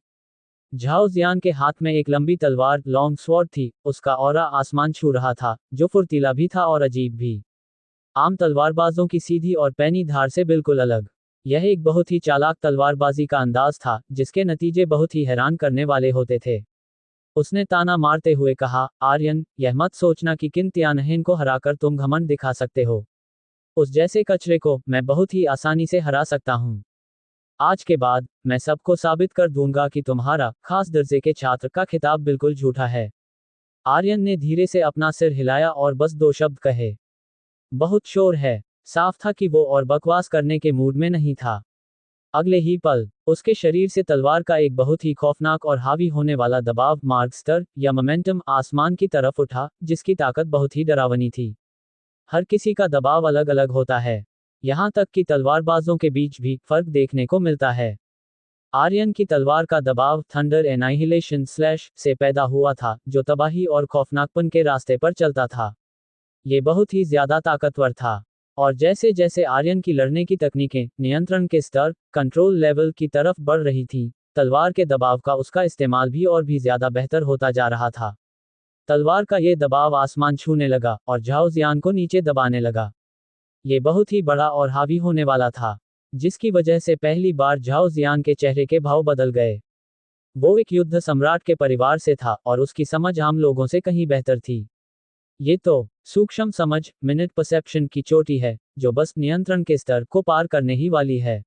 झाओ जियान के हाथ में एक लंबी तलवार लॉन्ग स्वॉर्ड थी। उसका ऑरा आसमान छू रहा था, जो फुर्तीला भी था और अजीब भी। आम तलवारबाजों की सीधी और पैनी धार से बिल्कुल अलग। यह एक बहुत ही चालाक तलवारबाजी का अंदाज था, जिसके नतीजे बहुत ही हैरान करने वाले होते थे। उसने ताना मारते हुए कहा, आर्यन, यह मत सोचना कि किन त्यानहीन को हराकर तुम घमंड दिखा सकते हो। उस जैसे कचरे को मैं बहुत ही आसानी से हरा सकता हूँ। आज के बाद मैं सबको साबित कर दूंगा कि तुम्हारा खास दर्जे के छात्र का खिताब बिल्कुल झूठा है। आर्यन ने धीरे से अपना सिर हिलाया और बस 2 शब्द कहे, बहुत शोर है। साफ था कि वो और बकवास करने के मूड में नहीं था। अगले ही पल, उसके शरीर से तलवार का एक बहुत ही खौफनाक और हावी होने वाला दबाव मार्ग स्तर या मोमेंटम आसमान की तरफ उठा, जिसकी ताकत बहुत ही डरावनी थी। हर किसी का दबाव अलग अलग होता है। यहाँ तक कि तलवारबाजों के बीच भी फर्क देखने को मिलता है। आर्यन की तलवार का दबाव थंडर एनाइहिलेशन स्लैश से पैदा हुआ था, जो तबाही और खौफनाकपन के रास्ते पर चलता था। ये बहुत ही ज्यादा ताकतवर था। और जैसे जैसे आर्यन की लड़ने की तकनीकें नियंत्रण के स्तर कंट्रोल लेवल की तरफ बढ़ रही थीं, तलवार के दबाव का उसका इस्तेमाल भी और भी ज्यादा बेहतर होता जा रहा था। तलवार का ये दबाव आसमान छूने लगा और झाओ जियान को नीचे दबाने लगा। ये बहुत ही बड़ा और हावी होने वाला था, जिसकी वजह से पहली बार झाओ जियान के चेहरे के भाव बदल गए। वो एक युद्ध सम्राट के परिवार से था और उसकी समझ आम लोगों से कहीं बेहतर थी। ये तो सूक्ष्म समझ, मिनट परसेप्शन की चोटी है, जो बस नियंत्रण के स्तर को पार करने ही वाली है।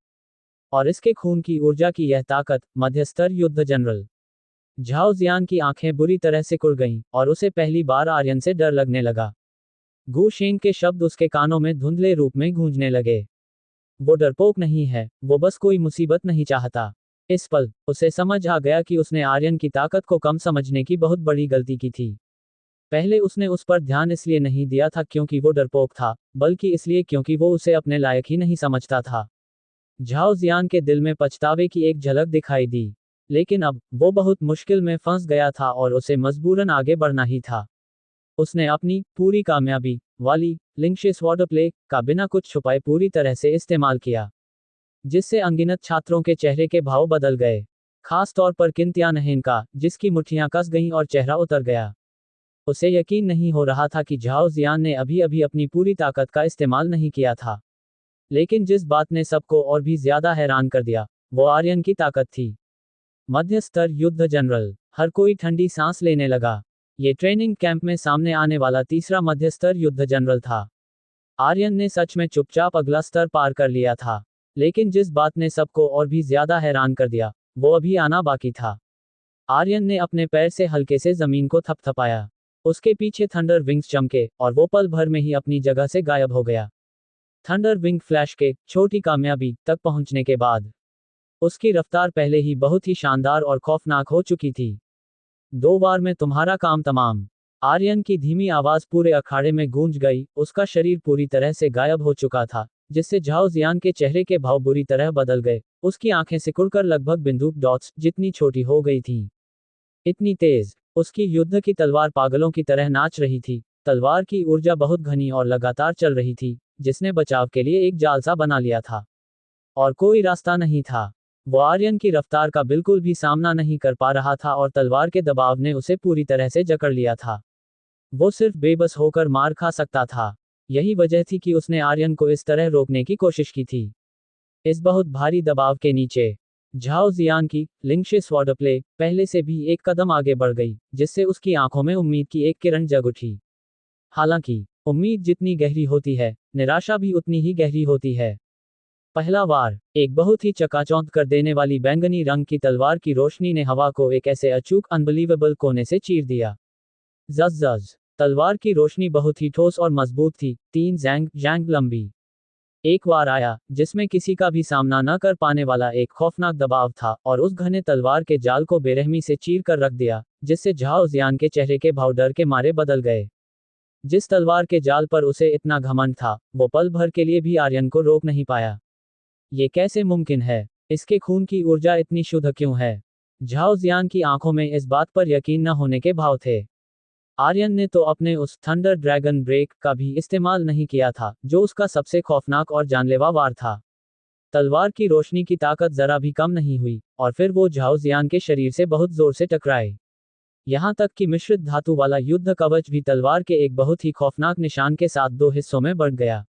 और इसके खून की ऊर्जा की यह ताकत, मध्य स्तर युद्ध जनरल। झाओ जियान की आंखें बुरी तरह से कुड़ गईं और उसे पहली बार आर्यन से डर लगने लगा। गू शेंग के शब्द उसके कानों में धुंधले रूप में गूंजने लगे। वो डरपोक नहीं है, वो बस कोई मुसीबत नहीं चाहता। इस पल, उसे समझ आ गया कि उसने आर्यन की ताकत को कम समझने की बहुत बड़ी गलती की थी। पहले उसने उस पर ध्यान इसलिए नहीं दिया था क्योंकि वो डरपोक था, बल्कि इसलिए क्योंकि वो उसे अपने लायक ही नहीं समझता था। झाओ जियान के दिल में पछतावे की एक झलक दिखाई दी। लेकिन अब, वो बहुत मुश्किल में फंस गया था और उसे मजबूरन आगे बढ़ना ही था। उसने अपनी पूरी कामयाबी वाली लिंक्शियस वाटर प्ले का बिना कुछ छुपाए पूरी तरह से इस्तेमाल किया, जिससे अनगिनत छात्रों के चेहरे के भाव बदल गए। खास तौर पर किंतियानहीन का, जिसकी मुट्ठियां कस गईं और चेहरा उतर गया। उसे यकीन नहीं हो रहा था कि झाओ जियान ने अभी अभी अपनी पूरी ताकत का इस्तेमाल नहीं किया था। लेकिन जिस बात ने सबको और भी ज्यादा हैरान कर दिया, वो आर्यन की ताकत थी। मध्य स्तर युद्ध जनरल। हर कोई ठंडी सांस लेने लगा। ये ट्रेनिंग कैंप में सामने आने वाला तीसरा मध्य स्तर युद्ध जनरल था। आर्यन ने सच में चुपचाप अगला स्तर पार कर लिया था। लेकिन जिस बात ने सबको और भी ज्यादा हैरान कर दिया, वो अभी आना बाकी था। आर्यन ने अपने पैर से हल्के से जमीन को थपथपाया। उसके पीछे थंडर विंग्स चमके और वो पल भर में ही अपनी जगह से गायब हो गया। थंडर विंग फ्लैश के छोटी कामयाबी तक पहुंचने के बाद उसकी रफ्तार पहले ही बहुत ही शानदार और खौफनाक हो चुकी थी। 2 बार में तुम्हारा काम तमाम। आर्यन की धीमी आवाज पूरे अखाड़े में गूंज गई। उसका शरीर पूरी तरह से गायब हो चुका था, जिससे झाओ जियान के चेहरे के भाव बुरी तरह बदल गए। उसकी आंखें सिकुड़कर लगभग बिंदु डॉट्स जितनी छोटी हो गई थीं। इतनी तेज। उसकी युद्ध की तलवार पागलों की तरह नाच रही थी। तलवार की ऊर्जा बहुत घनी और लगातार चल रही थी, जिसने बचाव के लिए एक जाल सा बना लिया था और कोई रास्ता नहीं था। वो आर्यन की रफ्तार का बिल्कुल भी सामना नहीं कर पा रहा था और तलवार के दबाव ने उसे पूरी तरह से जकड़ लिया था। वो सिर्फ बेबस होकर मार खा सकता था। यही वजह थी कि उसने आर्यन को इस तरह रोकने की कोशिश की थी। इस बहुत भारी दबाव के नीचे झाओ जियान की लिंक्शे स्वॉर्ड प्ले पहले से भी एक कदम आगे बढ़ गई, जिससे उसकी आंखों में उम्मीद की एक किरण जग उठी। हालांकि उम्मीद जितनी गहरी होती है, निराशा भी उतनी ही गहरी होती है। पहला वार। एक बहुत ही चकाचौंध कर देने वाली बैंगनी रंग की तलवार की रोशनी ने हवा को एक ऐसे अचूक अनबिलीवेबल कोने से चीर दिया। जज जज। तलवार की रोशनी बहुत ही ठोस और मजबूत थी, 3 जैंग जैंग लंबी। एक वार आया जिसमें किसी का भी सामना न कर पाने वाला एक खौफनाक दबाव था और उस घने तलवार के जाल को बेरहमी से चीर कर रख दिया, जिससे झाओ जियान के चेहरे के भाव डर के मारे बदल गए। जिस तलवार के जाल पर उसे इतना घमंड था, वो पल भर के लिए भी आर्यन को रोक नहीं पाया। ये कैसे मुमकिन है? इसके खून की ऊर्जा इतनी शुद्ध क्यों है? झाओ जियान की आंखों में इस बात पर यकीन न होने के भाव थे। आर्यन ने तो अपने उस थंडर ड्रैगन ब्रेक का भी इस्तेमाल नहीं किया था, जो उसका सबसे खौफनाक और जानलेवा वार था। तलवार की रोशनी की ताकत जरा भी कम नहीं हुई और फिर वो झाओ जियान के शरीर से बहुत जोर से टकराए। यहां तक कि मिश्रित धातु वाला युद्ध कवच भी तलवार के एक बहुत ही खौफनाक निशान के साथ 2 हिस्सों में बढ़ गया।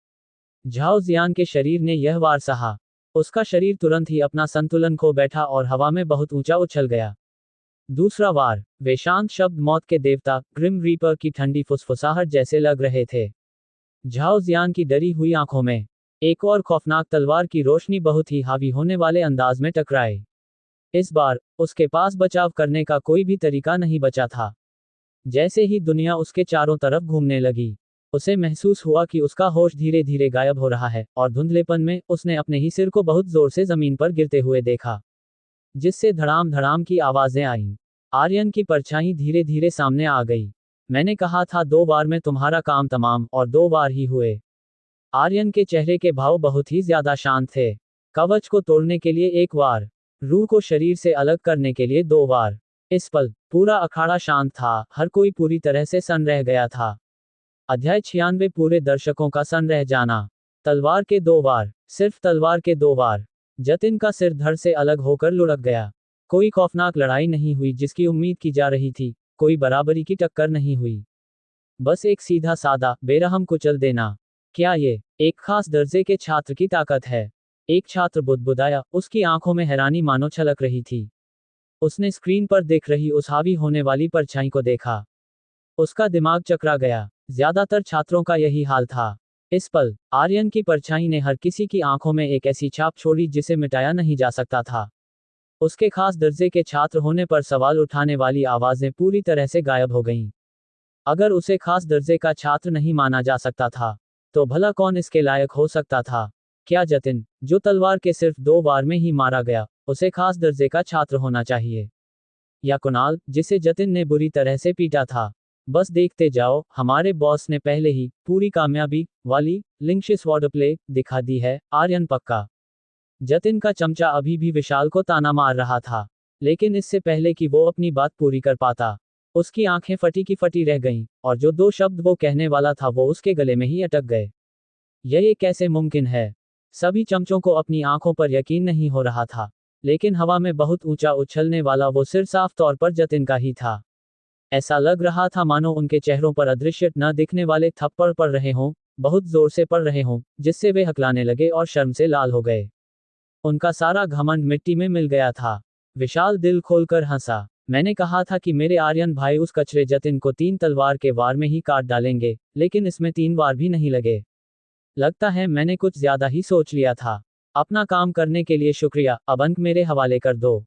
झाओ जियान के शरीर ने यह वार सहा। उसका शरीर तुरंत ही अपना संतुलन खो बैठा और हवा में बहुत ऊंचा उछल गया। दूसरा वार। वे शांत शब्द मौत के देवता ग्रिम रीपर की ठंडी फुसफुसाहट जैसे लग रहे थे। झाओ जियान की डरी हुई आंखों में एक और खौफनाक तलवार की रोशनी बहुत ही हावी होने वाले अंदाज में टकराए। इस बार उसके पास बचाव करने का कोई भी तरीका नहीं बचा था। जैसे ही दुनिया उसके चारों तरफ घूमने लगी, उसे महसूस हुआ कि उसका होश धीरे धीरे गायब हो रहा है और धुंधलेपन में उसने अपने ही सिर को बहुत जोर से जमीन पर गिरते हुए देखा, जिससे धड़ाम धड़ाम की आवाजें आईं। आर्यन की परछाई धीरे धीरे सामने आ गई। मैंने कहा था 2 बार में तुम्हारा काम तमाम, और 2 बार ही हुए। आर्यन के चेहरे के भाव बहुत ही ज्यादा शांत थे। कवच को तोड़ने के लिए 1 बार, रूह को शरीर से अलग करने के लिए 2 बार। इस पल पूरा अखाड़ा शांत था, हर कोई पूरी तरह से सन्न रह गया था। अध्याय 96 पूरे दर्शकों का सन्न रह जाना। तलवार के 2 बार, सिर्फ तलवार के 2 बार। जतिन का सिर धड़ से अलग होकर लुढ़क गया। कोई खौफनाक लड़ाई नहीं हुई जिसकी उम्मीद की जा रही थी, कोई बराबरी की टक्कर नहीं हुई। बस एक सीधा सादा बेरहम कुचल देना। क्या ये एक खास दर्जे के छात्र की ताकत है? एक छात्र बुदबुदाया, उसकी आंखों में हैरानी मानो छलक रही थी। उसने स्क्रीन पर देख रही उस हावी होने वाली परछाई को देखा। उसका दिमाग चकरा गया। ज्यादातर छात्रों का यही हाल था। इस पल आर्यन की परछाई ने हर किसी की आंखों में एक ऐसी छाप छोड़ी जिसे मिटाया नहीं जा सकता था। उसके खास दर्जे के छात्र होने पर सवाल उठाने वाली आवाजें पूरी तरह से गायब हो गईं। अगर उसे खास दर्जे का छात्र नहीं माना जा सकता था, तो भला कौन इसके लायक हो सकता था? क्या जतिन, जो तलवार के सिर्फ 2 बार में ही मारा गया, उसे खास दर्जे का छात्र होना चाहिए? या कुणाल, जिसे जतिन ने बुरी तरह से पीटा था? बस देखते जाओ, हमारे बॉस ने पहले ही पूरी कामयाबी वाली लिंक्शे स्वॉर्ड प्ले दिखा दी है। आर्यन पक्का। जतिन का चमचा अभी भी विशाल को ताना मार रहा था, लेकिन इससे पहले कि वो अपनी बात पूरी कर पाता, उसकी आंखें फटी की फटी रह गईं, और जो 2 शब्द वो कहने वाला था वो उसके गले में ही अटक गए। यह कैसे मुमकिन है? सभी चमचों को अपनी आंखों पर यकीन नहीं हो रहा था, लेकिन हवा में बहुत ऊंचा उछलने वाला वो सिर साफ तौर पर जतिन का ही था। ऐसा लग रहा था मानो उनके चेहरों पर अदृश्य न दिखने वाले थप्पड़ पड़ रहे हों, बहुत जोर से पड़ रहे हों, जिससे वे हकलाने लगे और शर्म से लाल हो गए। उनका सारा घमंड मिट्टी में मिल गया था। विशाल दिल खोलकर हंसा। मैंने कहा था कि मेरे आर्यन भाई उस कचरे जतिन को 3 तलवार के वार में ही काट डालेंगे, लेकिन इसमें 3 वार भी नहीं लगे। लगता है मैंने कुछ ज्यादा ही सोच लिया था। अपना काम करने के लिए शुक्रिया, अब अंक मेरे हवाले कर दो,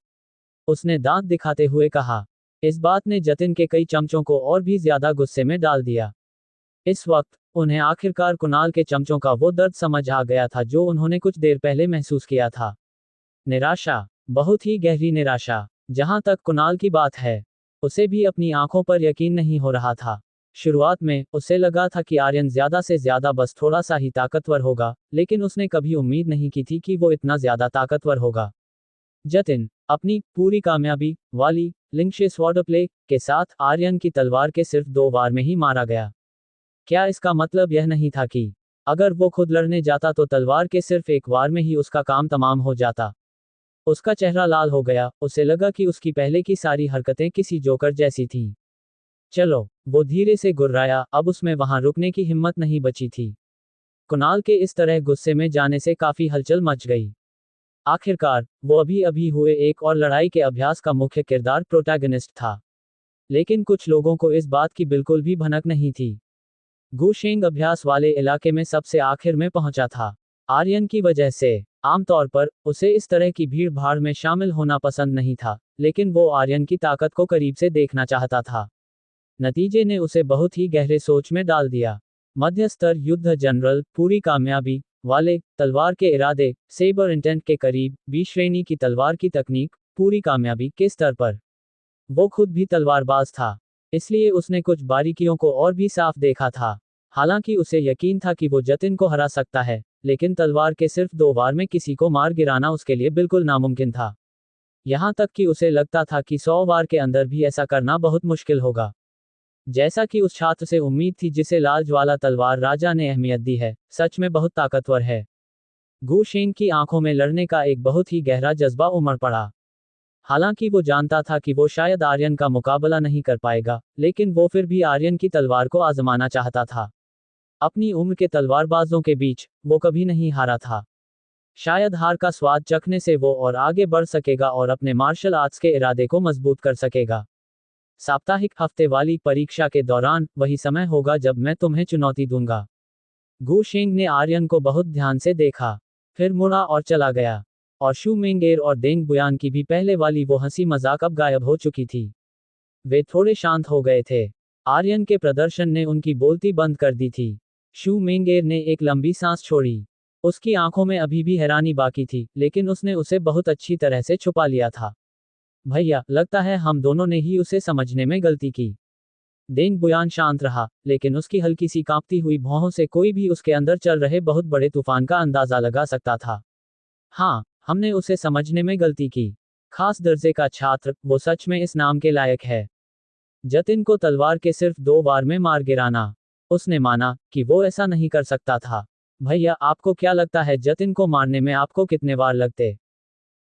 उसने दांत दिखाते हुए कहा। इस बात ने जतिन के कई चमचों को और भी ज्यादा गुस्से में डाल दिया। इस वक्त उन्हें आखिरकार कुणाल के चमचों का वो दर्द समझ आ गया था जो उन्होंने कुछ देर पहले महसूस किया था। निराशा, बहुत ही गहरी निराशा। जहां तक कुणाल की बात है, उसे भी अपनी आंखों पर यकीन नहीं हो रहा था। शुरुआत में उसे लगा था कि आर्यन ज्यादा से ज्यादा बस थोड़ा सा ही ताकतवर होगा, लेकिन उसने कभी उम्मीद नहीं की थी कि वो इतना ज्यादा ताकतवर होगा। जतिन अपनी पूरी कामयाबी वाली लिंक्शे स्वॉर्ड प्ले के साथ आर्यन की तलवार के सिर्फ 2 वार में ही मारा गया। क्या इसका मतलब यह नहीं था कि अगर वो खुद लड़ने जाता तो तलवार के सिर्फ 1 वार में ही उसका काम तमाम हो जाता? उसका चेहरा लाल हो गया, उसे लगा कि उसकी पहले की सारी हरकतें किसी जोकर जैसी थीं। चलो, वो धीरे से गुर्राया, अब उसमें वहां रुकने की हिम्मत नहीं बची थी। कुणाल के इस तरह गुस्से में जाने से काफी हलचल मच गई। आखिरकार, वो अभी अभी हुए एक और लड़ाई के अभ्यास का मुख्य किरदार प्रोटैगनिस्ट था। लेकिन कुछ लोगों को इस बात की बिल्कुल भी भनक नहीं थी। गुशेंग अभ्यास वाले इलाके में सबसे आखिर में पहुंचा था। आर्यन की वजह से आमतौर पर उसे इस तरह की भीड़ भाड़ में शामिल होना पसंद नहीं था, लेकिन वो आर्यन की ताकत को करीब से देखना चाहता था। नतीजे ने उसे बहुत ही गहरे सोच में डाल दिया। मध्य स्तर युद्ध जनरल पूरी कामयाबी वाले तलवार के इरादे सेबर इंटेंट के करीब बी श्रेणी की तलवार की तकनीक पूरी कामयाबी के स्तर पर। वो खुद भी तलवारबाज था, इसलिए उसने कुछ बारीकियों को और भी साफ देखा था। हालांकि उसे यकीन था कि वो जतिन को हरा सकता है, लेकिन तलवार के सिर्फ 2 वार में किसी को मार गिराना उसके लिए बिल्कुल नामुमकिन था। यहां तक कि उसे लगता था कि 100 वार के अंदर भी ऐसा करना बहुत मुश्किल होगा। जैसा कि उस छात्र से उम्मीद थी जिसे लाल ज्वाला तलवार राजा ने अहमियत दी है, सच में बहुत ताकतवर है। गु शेंग की आंखों में लड़ने का एक बहुत ही गहरा जज्बा उमड़ पड़ा। हालांकि वो जानता था कि वो शायद आर्यन का मुकाबला नहीं कर पाएगा, लेकिन वो फिर भी आर्यन की तलवार को आजमाना चाहता था। अपनी उम्र के तलवारबाजों के बीच वो कभी नहीं हारा था। शायद हार का स्वाद चखने से वो और आगे बढ़ सकेगा और अपने मार्शल आर्ट्स के इरादे को मजबूत कर सकेगा। साप्ताहिक हफ्ते वाली परीक्षा के दौरान वही समय होगा जब मैं तुम्हें चुनौती दूंगा। गु शेंग ने आर्यन को बहुत ध्यान से देखा, फिर मुड़ा और चला गया। और शू मेंगेर और देंग बुयान की भी पहले वाली वो हंसी मजाक अब गायब हो चुकी थी। वे थोड़े शांत हो गए थे। आर्यन के प्रदर्शन ने उनकी बोलती बंद कर दी थी। शू मेंगेर ने एक लंबी सांस छोड़ी। उसकी आंखों में अभी भी हैरानी बाकी थी, लेकिन उसने उसे बहुत अच्छी तरह से छुपा लिया था। भैया, लगता है हम दोनों ने ही उसे समझने में गलती की। देंग बुयान शांत रहा, लेकिन उसकी हल्की सी कांपती हुई भौहों से कोई भी उसके अंदर चल रहे बहुत बड़े तूफान का अंदाजा लगा सकता था। हाँ, हमने उसे समझने में गलती की। खास दर्जे का छात्र, वो सच में इस नाम के लायक है। जतिन को तलवार के सिर्फ 2 वार में मार गिराना। उसने माना कि वो ऐसा नहीं कर सकता था। भैया, आपको क्या लगता है जतिन को मारने में आपको कितने वार लगते?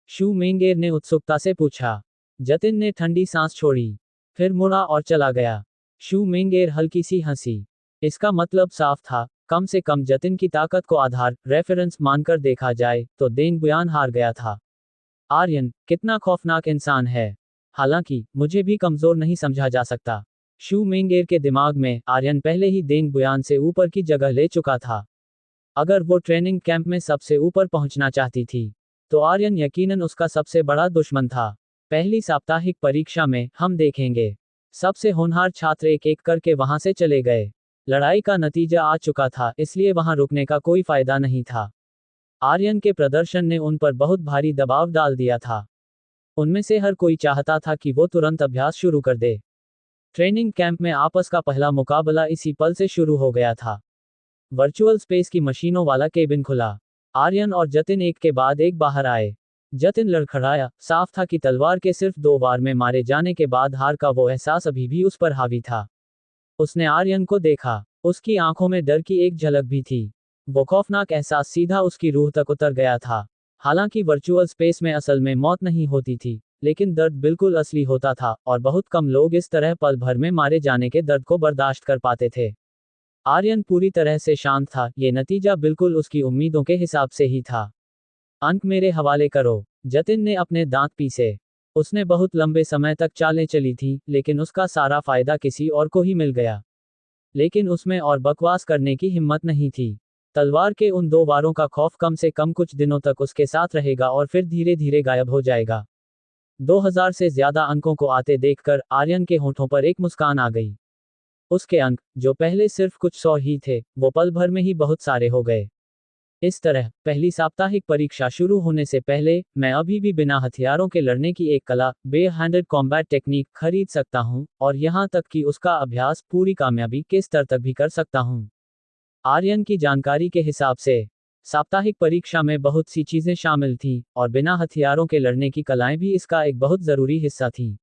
शू मेंगेर ने उत्सुकता से पूछा। जतिन ने ठंडी सांस छोड़ी, फिर मुड़ा और चला गया। शू मेंगेर हल्की सी हंसी। इसका मतलब साफ था, कम से कम जतिन की ताकत को आधार रेफरेंस मानकर देखा जाए तो देंग बुयान हार गया था। आर्यन कितना खौफनाक इंसान है। हालांकि मुझे भी कमजोर नहीं समझा जा सकता। शू मेंगेर के दिमाग में आर्यन पहले ही देंग बुयान से ऊपर की जगह ले चुका था। अगर वो ट्रेनिंग कैंप में सबसे ऊपर पहुंचना चाहती थी, तो आर्यन यकीनन उसका सबसे बड़ा दुश्मन था। पहली साप्ताहिक परीक्षा में हम देखेंगे। सबसे होनहार छात्र एक एक करके वहां से चले गए। लड़ाई का नतीजा आ चुका था, इसलिए वहां रुकने का कोई फायदा नहीं था। आर्यन के प्रदर्शन ने उन पर बहुत भारी दबाव डाल दिया था। उनमें से हर कोई चाहता था कि वो तुरंत अभ्यास शुरू कर दे। ट्रेनिंग कैंप में आपस का पहला मुकाबला इसी पल से शुरू हो गया था। वर्चुअल स्पेस की मशीनों वाला केबिन खुला। आर्यन और जतिन एक के बाद एक बाहर आए। जतिन लड़खड़ाया, साफ था कि तलवार के सिर्फ 2 वार में मारे जाने के बाद हार का वो एहसास अभी भी उस पर हावी था। उसने आर्यन को देखा। उसकी आंखों में डर की एक झलक भी थी। वो खौफनाक एहसास सीधा उसकी रूह तक उतर गया था। हालांकि वर्चुअल स्पेस में असल में मौत नहीं होती थी, लेकिन दर्द बिल्कुल असली होता था, और बहुत कम लोग इस तरह पल भर में मारे जाने के दर्द को बर्दाश्त कर पाते थे। आर्यन पूरी तरह से शांत था, ये नतीजा बिल्कुल उसकी उम्मीदों के हिसाब से ही था। अंक मेरे हवाले करो। जतिन ने अपने दांत पीसे। उसने बहुत लंबे समय तक चालें चली थी, लेकिन उसका सारा फायदा किसी और को ही मिल गया। लेकिन उसमें और बकवास करने की हिम्मत नहीं थी। तलवार के उन 2 वारों का खौफ कम से कम कुछ दिनों तक उसके साथ रहेगा और फिर धीरे धीरे गायब हो जाएगा। 2000 से ज्यादा अंकों को आते देखकर आर्यन के होठों पर एक मुस्कान आ गई। उसके अंक, जो पहले सिर्फ कुछ 100 ही थे, वो पल भर में ही बहुत सारे हो गए। इस तरह पहली साप्ताहिक परीक्षा शुरू होने से पहले मैं अभी भी बिना हथियारों के लड़ने की एक कला, बे हैंडेड कॉम्बैट टेक्निक खरीद सकता हूं, और यहां तक कि उसका अभ्यास पूरी कामयाबी के स्तर तक भी कर सकता हूं। आर्यन की जानकारी के हिसाब से साप्ताहिक परीक्षा में बहुत सी चीजें शामिल थीं, और बिना हथियारों के लड़ने की कलाएं भी इसका एक बहुत जरूरी हिस्सा थीं।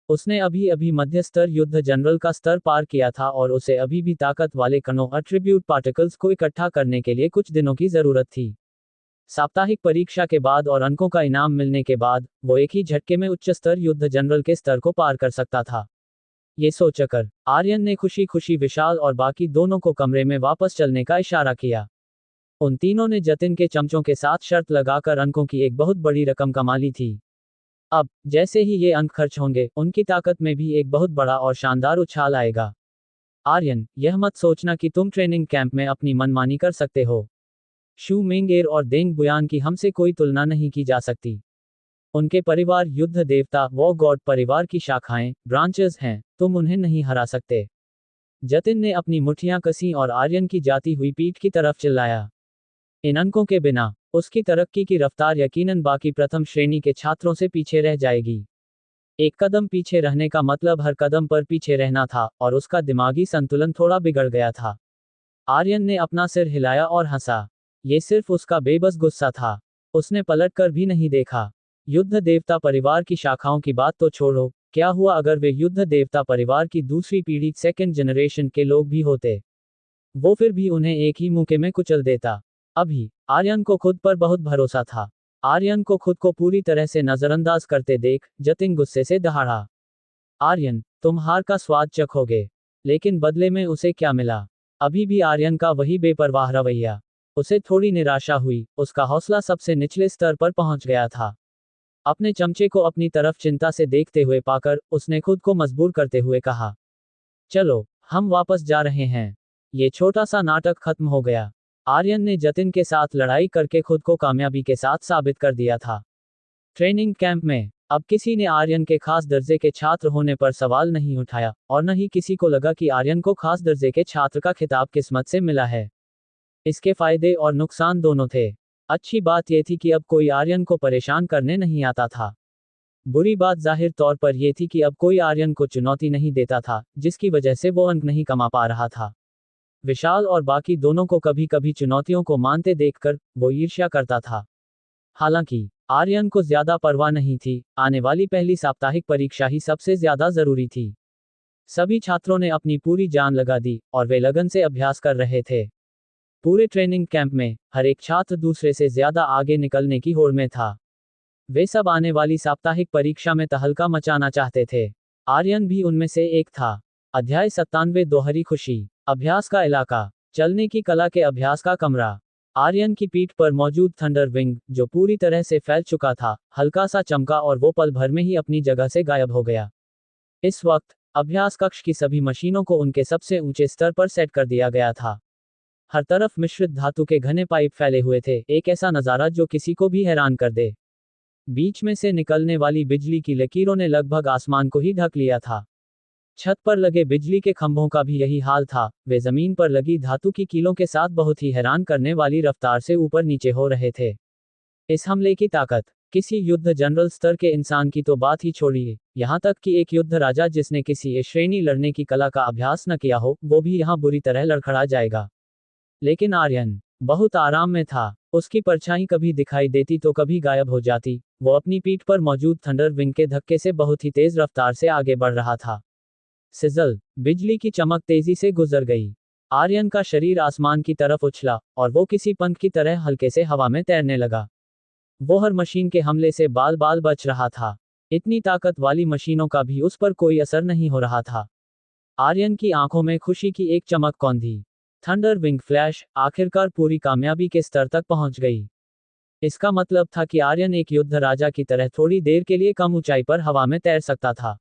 उसने अभी अभी मध्य स्तर युद्ध जनरल का स्तर पार किया था और उसे अभी भी ताकत वाले कणों अट्रिब्यूट पार्टिकल्स को इकट्ठा करने के लिए कुछ दिनों की जरूरत थी। साप्ताहिक परीक्षा के बाद और अंकों का इनाम मिलने के बाद वो एक ही झटके में उच्च स्तर युद्ध जनरल के स्तर को पार कर सकता था। ये सोचकर आर्यन ने खुशी खुशी विशाल और बाकी दोनों को कमरे में वापस चलने का इशारा किया। उन तीनों ने जतिन के चमचों के साथ शर्त लगाकर अंकों की एक बहुत बड़ी रकम कमा ली थी। अब जैसे ही ये अंक खर्च होंगे, उनकी ताकत में भी एक बहुत बड़ा और शानदार उछाल आएगा। आर्यन, यह मत सोचना कि तुम ट्रेनिंग कैंप में अपनी मनमानी कर सकते हो। शू मिंगेर और देंग बुयान की हमसे कोई तुलना नहीं की जा सकती। उनके परिवार युद्ध देवता वॉर गॉड परिवार की शाखाएं, ब्रांचेस हैं, तुम उन्हें नहीं हरा सकते। जतिन ने अपनी मुठ्ठियां कसी और आर्यन की जाती हुई पीठ की तरफ चिल्लाया। इन अंकों के बिना उसकी तरक्की की रफ्तार यकीनन बाकी प्रथम श्रेणी के छात्रों से पीछे रह जाएगी। एक कदम पीछे रहने का मतलब हर कदम पर पीछे रहना था, और उसका दिमागी संतुलन थोड़ा बिगड़ गया था। आर्यन ने अपना सिर हिलाया और हंसा। ये सिर्फ उसका बेबस गुस्सा था। उसने पलटकर भी नहीं देखा। युद्ध देवता परिवार की शाखाओं की बात तो छोड़ो, क्या हुआ अगर वे युद्ध देवता परिवार की दूसरी पीढ़ी सेकेंड जनरेशन के लोग भी होते? वो फिर भी उन्हें एक ही मुक्के में कुचल देता। अभी आर्यन को खुद पर बहुत भरोसा था। आर्यन को खुद को पूरी तरह से नजरअंदाज करते देख जतिन गुस्से से दहाड़ा। आर्यन, तुम हार का स्वाद चखोगे। लेकिन बदले में उसे क्या मिला? अभी भी आर्यन का वही बेपरवाह रवैया। उसे थोड़ी निराशा हुई, उसका हौसला सबसे निचले स्तर पर पहुंच गया था। अपने चमचे को अपनी तरफ चिंता से देखते हुए पाकर उसने खुद को मजबूर करते हुए कहा, चलो हम वापस जा रहे हैं। ये छोटा सा नाटक खत्म हो गया। आर्यन ने जतिन के साथ लड़ाई करके खुद को कामयाबी के साथ साबित कर दिया था। ट्रेनिंग कैंप में अब किसी ने आर्यन के खास दर्जे के छात्र होने पर सवाल नहीं उठाया, और न ही किसी को लगा कि आर्यन को खास दर्जे के छात्र का खिताब किस्मत से मिला है। इसके फायदे और नुकसान दोनों थे। अच्छी बात यह थी कि अब कोई आर्यन को परेशान करने नहीं आता था। बुरी बात जाहिर तौर पर यह थी कि अब कोई आर्यन को चुनौती नहीं देता था, जिसकी वजह से वो अंक नहीं कमा पा रहा था। विशाल और बाकी दोनों को कभी कभी चुनौतियों को मानते देखकर वो ईर्ष्या करता था। हालांकि आर्यन को ज्यादा परवाह नहीं थी, आने वाली पहली साप्ताहिक परीक्षा ही सबसे ज्यादा जरूरी थी। सभी छात्रों ने अपनी पूरी जान लगा दी, और वे लगन से अभ्यास कर रहे थे। पूरे ट्रेनिंग कैंप में हर एक छात्र दूसरे से ज्यादा आगे निकलने की होड़ में था। वे सब आने वाली साप्ताहिक परीक्षा में तहलका मचाना चाहते थे। आर्यन भी उनमें से एक था। अध्याय 97 दोहरी खुशी। अभ्यास का इलाका। चलने की कला के अभ्यास का कमरा। आर्यन की पीठ पर मौजूद थंडर विंग, जो पूरी तरह से फैल चुका था, हल्का सा चमका और वो पल भर में ही अपनी जगह से गायब हो गया। इस वक्त अभ्यास कक्ष की सभी मशीनों को उनके सबसे ऊंचे स्तर पर सेट कर दिया गया था। हर तरफ मिश्रित धातु के घने पाइप फैले हुए थे, एक ऐसा नजारा जो किसी को भी हैरान कर दे। बीच में से निकलने वाली बिजली की लकीरों ने लगभग आसमान को ही ढक लिया था। छत पर लगे बिजली के खंभों का भी यही हाल था, वे जमीन पर लगी धातु की कीलों के साथ बहुत ही हैरान करने वाली रफ्तार से ऊपर नीचे हो रहे थे। इस हमले की ताकत किसी युद्ध जनरल स्तर के इंसान की तो बात ही छोड़िए, यहाँ तक कि एक युद्ध राजा जिसने किसी ए श्रेणी लड़ने की कला का अभ्यास न किया हो, वो भी यहाँ बुरी तरह लड़खड़ा जाएगा। लेकिन आर्यन बहुत आराम में था। उसकी परछाई कभी दिखाई देती तो कभी गायब हो जाती। वो अपनी पीठ पर मौजूद थंडर विंग के धक्के से बहुत ही तेज रफ्तार से आगे बढ़ रहा था। सिजल, बिजली की चमक तेजी से गुजर गई। आर्यन का शरीर आसमान की तरफ उछला, और वो किसी पंख की तरह हल्के से हवा में तैरने लगा। वो हर मशीन के हमले से बाल बाल बच रहा था। इतनी ताकत वाली मशीनों का भी उस पर कोई असर नहीं हो रहा था। आर्यन की आंखों में खुशी की एक चमक कौंधी। थंडर विंग फ्लैश आखिरकार पूरी कामयाबी के स्तर तक पहुंच गई। इसका मतलब था कि आर्यन एक युद्ध राजा की तरह थोड़ी देर के लिए कम ऊंचाई पर हवा में तैर सकता था।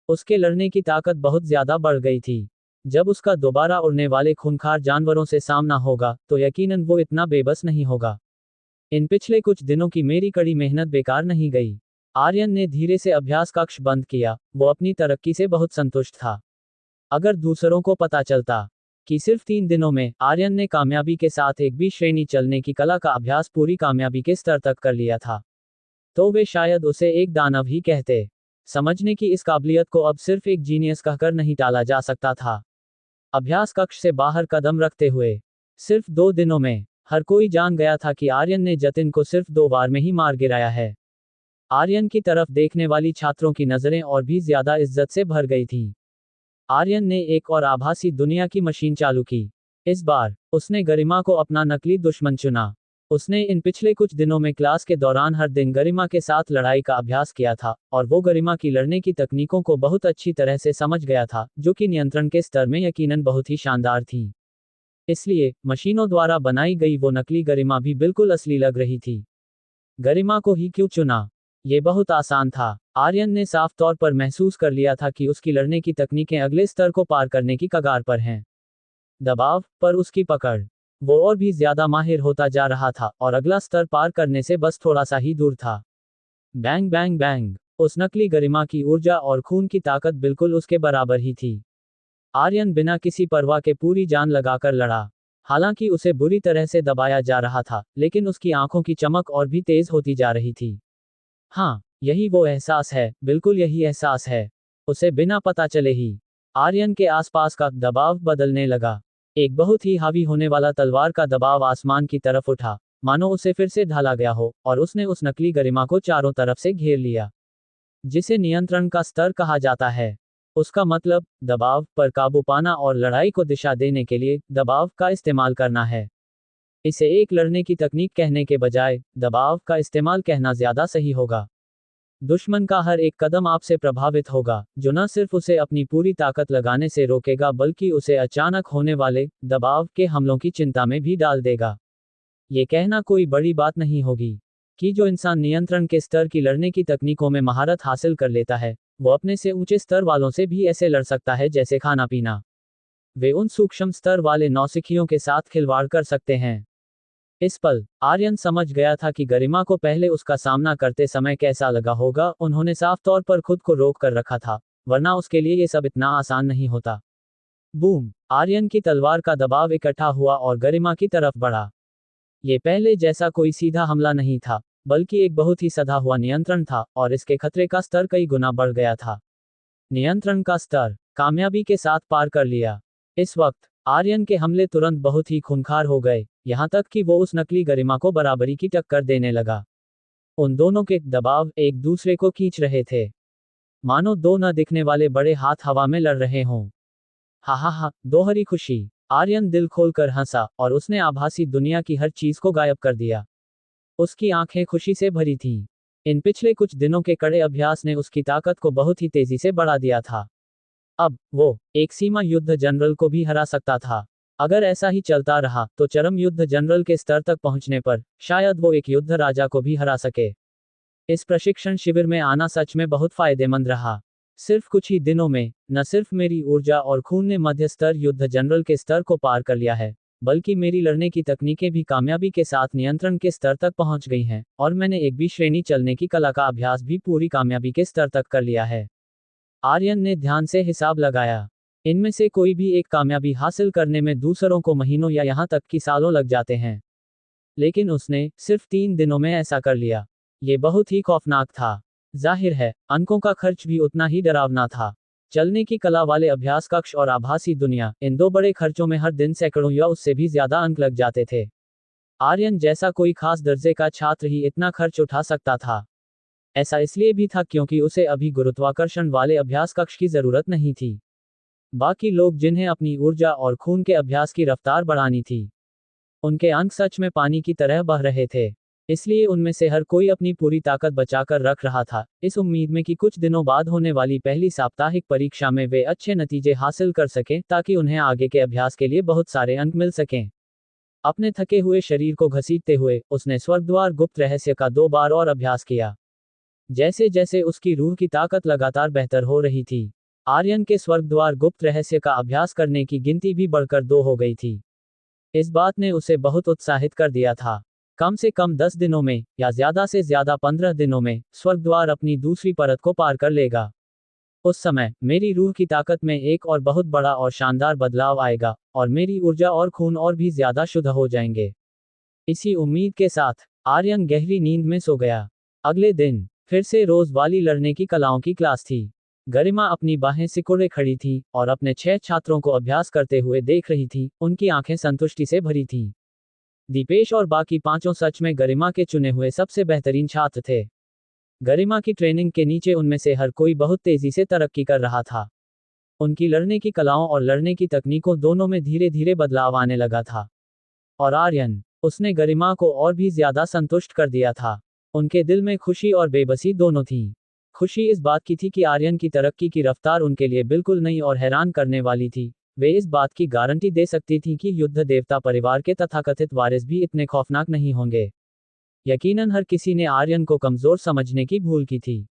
उसके लड़ने की ताकत बहुत ज्यादा बढ़ गई थी। जब उसका दोबारा उड़ने वाले खूंखार जानवरों से सामना होगा तो यकीनन वो इतना बेबस नहीं होगा। इन पिछले कुछ दिनों की मेरी कड़ी मेहनत बेकार नहीं गई। आर्यन ने धीरे से अभ्यास कक्ष बंद किया। वो अपनी तरक्की से बहुत संतुष्ट था। अगर दूसरों को पता चलता कि सिर्फ 3 दिनों में आर्यन ने कामयाबी के साथ एक बी श्रेणी चलने की कला का अभ्यास पूरी कामयाबी के स्तर तक कर लिया था, तो वे शायद उसे एक दानव ही कहते। समझने की इस काबिलियत को अब सिर्फ एक जीनियस कहकर नहीं टाला जा सकता था। अभ्यास कक्ष से बाहर कदम रखते हुए सिर्फ 2 दिनों में हर कोई जान गया था कि आर्यन ने जतिन को सिर्फ 2 बार में ही मार गिराया है। आर्यन की तरफ देखने वाली छात्रों की नजरें और भी ज्यादा इज्जत से भर गई थीं। आर्यन ने एक और आभासी दुनिया की मशीन चालू की। इस बार उसने गरिमा को अपना नकली दुश्मन चुना। उसने इन पिछले कुछ दिनों में क्लास के दौरान हर दिन गरिमा के साथ लड़ाई का अभ्यास किया था और वो गरिमा की लड़ने की तकनीकों को बहुत अच्छी तरह से समझ गया था, जो कि नियंत्रण के स्तर में यकीनन बहुत ही शानदार थी। इसलिए मशीनों द्वारा बनाई गई वो नकली गरिमा भी बिल्कुल असली लग रही थी। गरिमा को ही क्यों चुना? ये बहुत आसान था। आर्यन ने साफ तौर पर महसूस कर लिया था कि उसकी लड़ने की तकनीकें अगले स्तर को पार करने की कगार पर हैं। दबाव पर उसकी पकड़, वो और भी ज्यादा माहिर होता जा रहा था और अगला स्तर पार करने से बस थोड़ा सा ही दूर था। बैंग बैंग बैंग, उस नकली गरिमा की ऊर्जा और खून की ताकत बिल्कुल उसके बराबर ही थी। आर्यन बिना किसी परवाह के पूरी जान लगाकर लड़ा। हालांकि उसे बुरी तरह से दबाया जा रहा था, लेकिन उसकी आंखों की चमक और भी तेज होती जा रही थी। हाँ, यही वो एहसास है, बिल्कुल यही एहसास है। उसे बिना पता चले ही आर्यन के आसपास का दबाव बदलने लगा। एक बहुत ही हावी होने वाला तलवार का दबाव आसमान की तरफ उठा, मानो उसे फिर से ढाला गया हो, और उसने उस नकली गरिमा को चारों तरफ से घेर लिया, जिसे नियंत्रण का स्तर कहा जाता है। उसका मतलब दबाव पर काबू पाना और लड़ाई को दिशा देने के लिए दबाव का इस्तेमाल करना है। इसे एक लड़ने की तकनीक कहने के बजाय दबाव का इस्तेमाल कहना ज्यादा सही होगा। दुश्मन का हर एक कदम आपसे प्रभावित होगा, जो न सिर्फ उसे अपनी पूरी ताकत लगाने से रोकेगा बल्कि उसे अचानक होने वाले दबाव के हमलों की चिंता में भी डाल देगा। ये कहना कोई बड़ी बात नहीं होगी कि जो इंसान नियंत्रण के स्तर की लड़ने की तकनीकों में महारत हासिल कर लेता है, वो अपने से ऊंचे स्तर वालों से भी ऐसे लड़ सकता है जैसे खाना पीना। वे उन सूक्ष्म स्तर वाले नौसिखियों के साथ खिलवाड़ कर सकते हैं। इस पल आर्यन समझ गया था कि गरिमा को पहले उसका सामना करते समय कैसा लगा होगा। उन्होंने साफ तौर पर खुद को रोक कर रखा था, वरना उसके लिए ये सब इतना आसान नहीं होता। बूम! आर्यन की तलवार का दबाव इकट्ठा हुआ और गरिमा की तरफ बढ़ा। ये पहले जैसा कोई सीधा हमला नहीं था, बल्कि एक बहुत ही सधा हुआ नियंत्रण था, और इसके खतरे का स्तर कई गुना बढ़ गया था। नियंत्रण का स्तर कामयाबी के साथ पार कर लिया। इस वक्त आर्यन के हमले तुरंत बहुत ही खूंखार हो गए, यहां तक कि वो उस नकली गरिमा को बराबरी की टक्कर देने लगा। उन दोनों के दबाव एक दूसरे को खींच रहे थे, मानो दो न दिखने वाले बड़े हाथ हवा में लड़ रहे हों। हा हा हा, दोहरी खुशी। आर्यन दिल खोलकर हंसा और उसने आभासी दुनिया की हर चीज को गायब कर दिया। उसकी आंखें खुशी से भरी थीं। इन पिछले कुछ दिनों के कड़े अभ्यास ने उसकी ताकत को बहुत ही तेजी से बढ़ा दिया था। अब वो एक सीमा युद्ध जनरल को भी हरा सकता था। अगर ऐसा ही चलता रहा तो चरम युद्ध जनरल के स्तर तक पहुंचने पर शायद वो एक युद्ध राजा को भी हरा सके। इस प्रशिक्षण शिविर में आना सच में बहुत फायदेमंद रहा। सिर्फ कुछ ही दिनों में न सिर्फ मेरी ऊर्जा और खून ने मध्य स्तर युद्ध जनरल के स्तर को पार कर लिया है, बल्कि मेरी लड़ने की तकनीकें भी कामयाबी के साथ नियंत्रण के स्तर तक पहुंच गई हैं, और मैंने एक बी श्रेणी चलने की कला का अभ्यास भी पूरी कामयाबी के स्तर तक कर लिया है। आर्यन ने ध्यान से हिसाब लगाया। इनमें से कोई भी एक कामयाबी हासिल करने में दूसरों को महीनों या यहां तक कि सालों लग जाते हैं, लेकिन उसने सिर्फ 3 दिनों में ऐसा कर लिया। ये बहुत ही खौफनाक था। जाहिर है, अंकों का खर्च भी उतना ही डरावना था। चलने की कला वाले अभ्यास कक्ष और आभासी दुनिया, इन दो बड़े खर्चों में हर दिन सैकड़ों या उससे भी ज्यादा अंक लग जाते थे। आर्यन जैसा कोई खास दर्जे का छात्र ही इतना खर्च उठा सकता था। ऐसा इसलिए भी था क्योंकि उसे अभी गुरुत्वाकर्षण वाले अभ्यास कक्ष की जरूरत नहीं थी। बाकी लोग जिन्हें अपनी ऊर्जा और खून के अभ्यास की रफ्तार बढ़ानी थी, उनके अंक सच में पानी की तरह बह रहे थे। इसलिए उनमें से हर कोई अपनी पूरी ताकत बचाकर रख रहा था, इस उम्मीद में कि कुछ दिनों बाद होने वाली पहली साप्ताहिक परीक्षा में वे अच्छे नतीजे हासिल कर सकें, ताकि उन्हें आगे के अभ्यास के लिए बहुत सारे अंक मिल सकें। अपने थके हुए शरीर को घसीटते हुए उसने स्वर्गद्वार गुप्त रहस्य का 2 बार और अभ्यास किया। जैसे जैसे उसकी रूह की ताकत लगातार बेहतर हो रही थी, आर्यन के स्वर्गद्वार गुप्त रहस्य का अभ्यास करने की गिनती भी बढ़कर 2 हो गई थी। इस बात ने उसे बहुत उत्साहित कर दिया था। कम से कम 10 दिनों में, या ज्यादा से ज्यादा 15 दिनों में, स्वर्गद्वार अपनी दूसरी परत को पार कर लेगा। उस समय मेरी रूह की ताकत में एक और बहुत बड़ा और शानदार बदलाव आएगा, और मेरी ऊर्जा और खून और भी ज्यादा शुद्ध हो जाएंगे। इसी उम्मीद के साथ आर्यन गहरी नींद में सो गया। अगले दिन फिर से रोज वाली लड़ने की कलाओं की क्लास थी। गरिमा अपनी बाहें सिकोड़े खड़ी थी और अपने 6 छात्रों को अभ्यास करते हुए देख रही थी। उनकी आंखें संतुष्टि से भरी थीं। दीपेश और बाकी 5 सच में गरिमा के चुने हुए सबसे बेहतरीन छात्र थे। गरिमा की ट्रेनिंग के नीचे उनमें से हर कोई बहुत तेजी से तरक्की कर रहा था। उनकी लड़ने की कलाओं और लड़ने की तकनीकों दोनों में धीरे धीरे बदलाव आने लगा था। और आर्यन, उसने गरिमा को और भी ज्यादा संतुष्ट कर दिया था। उनके दिल में खुशी और बेबसी दोनों थी। खुशी इस बात की थी कि आर्यन की तरक्की की रफ्तार उनके लिए बिल्कुल नई और हैरान करने वाली थी। वे इस बात की गारंटी दे सकती थी कि युद्ध देवता परिवार के तथाकथित वारिस भी इतने खौफनाक नहीं होंगे। यकीनन हर किसी ने आर्यन को कमजोर समझने की भूल की थी।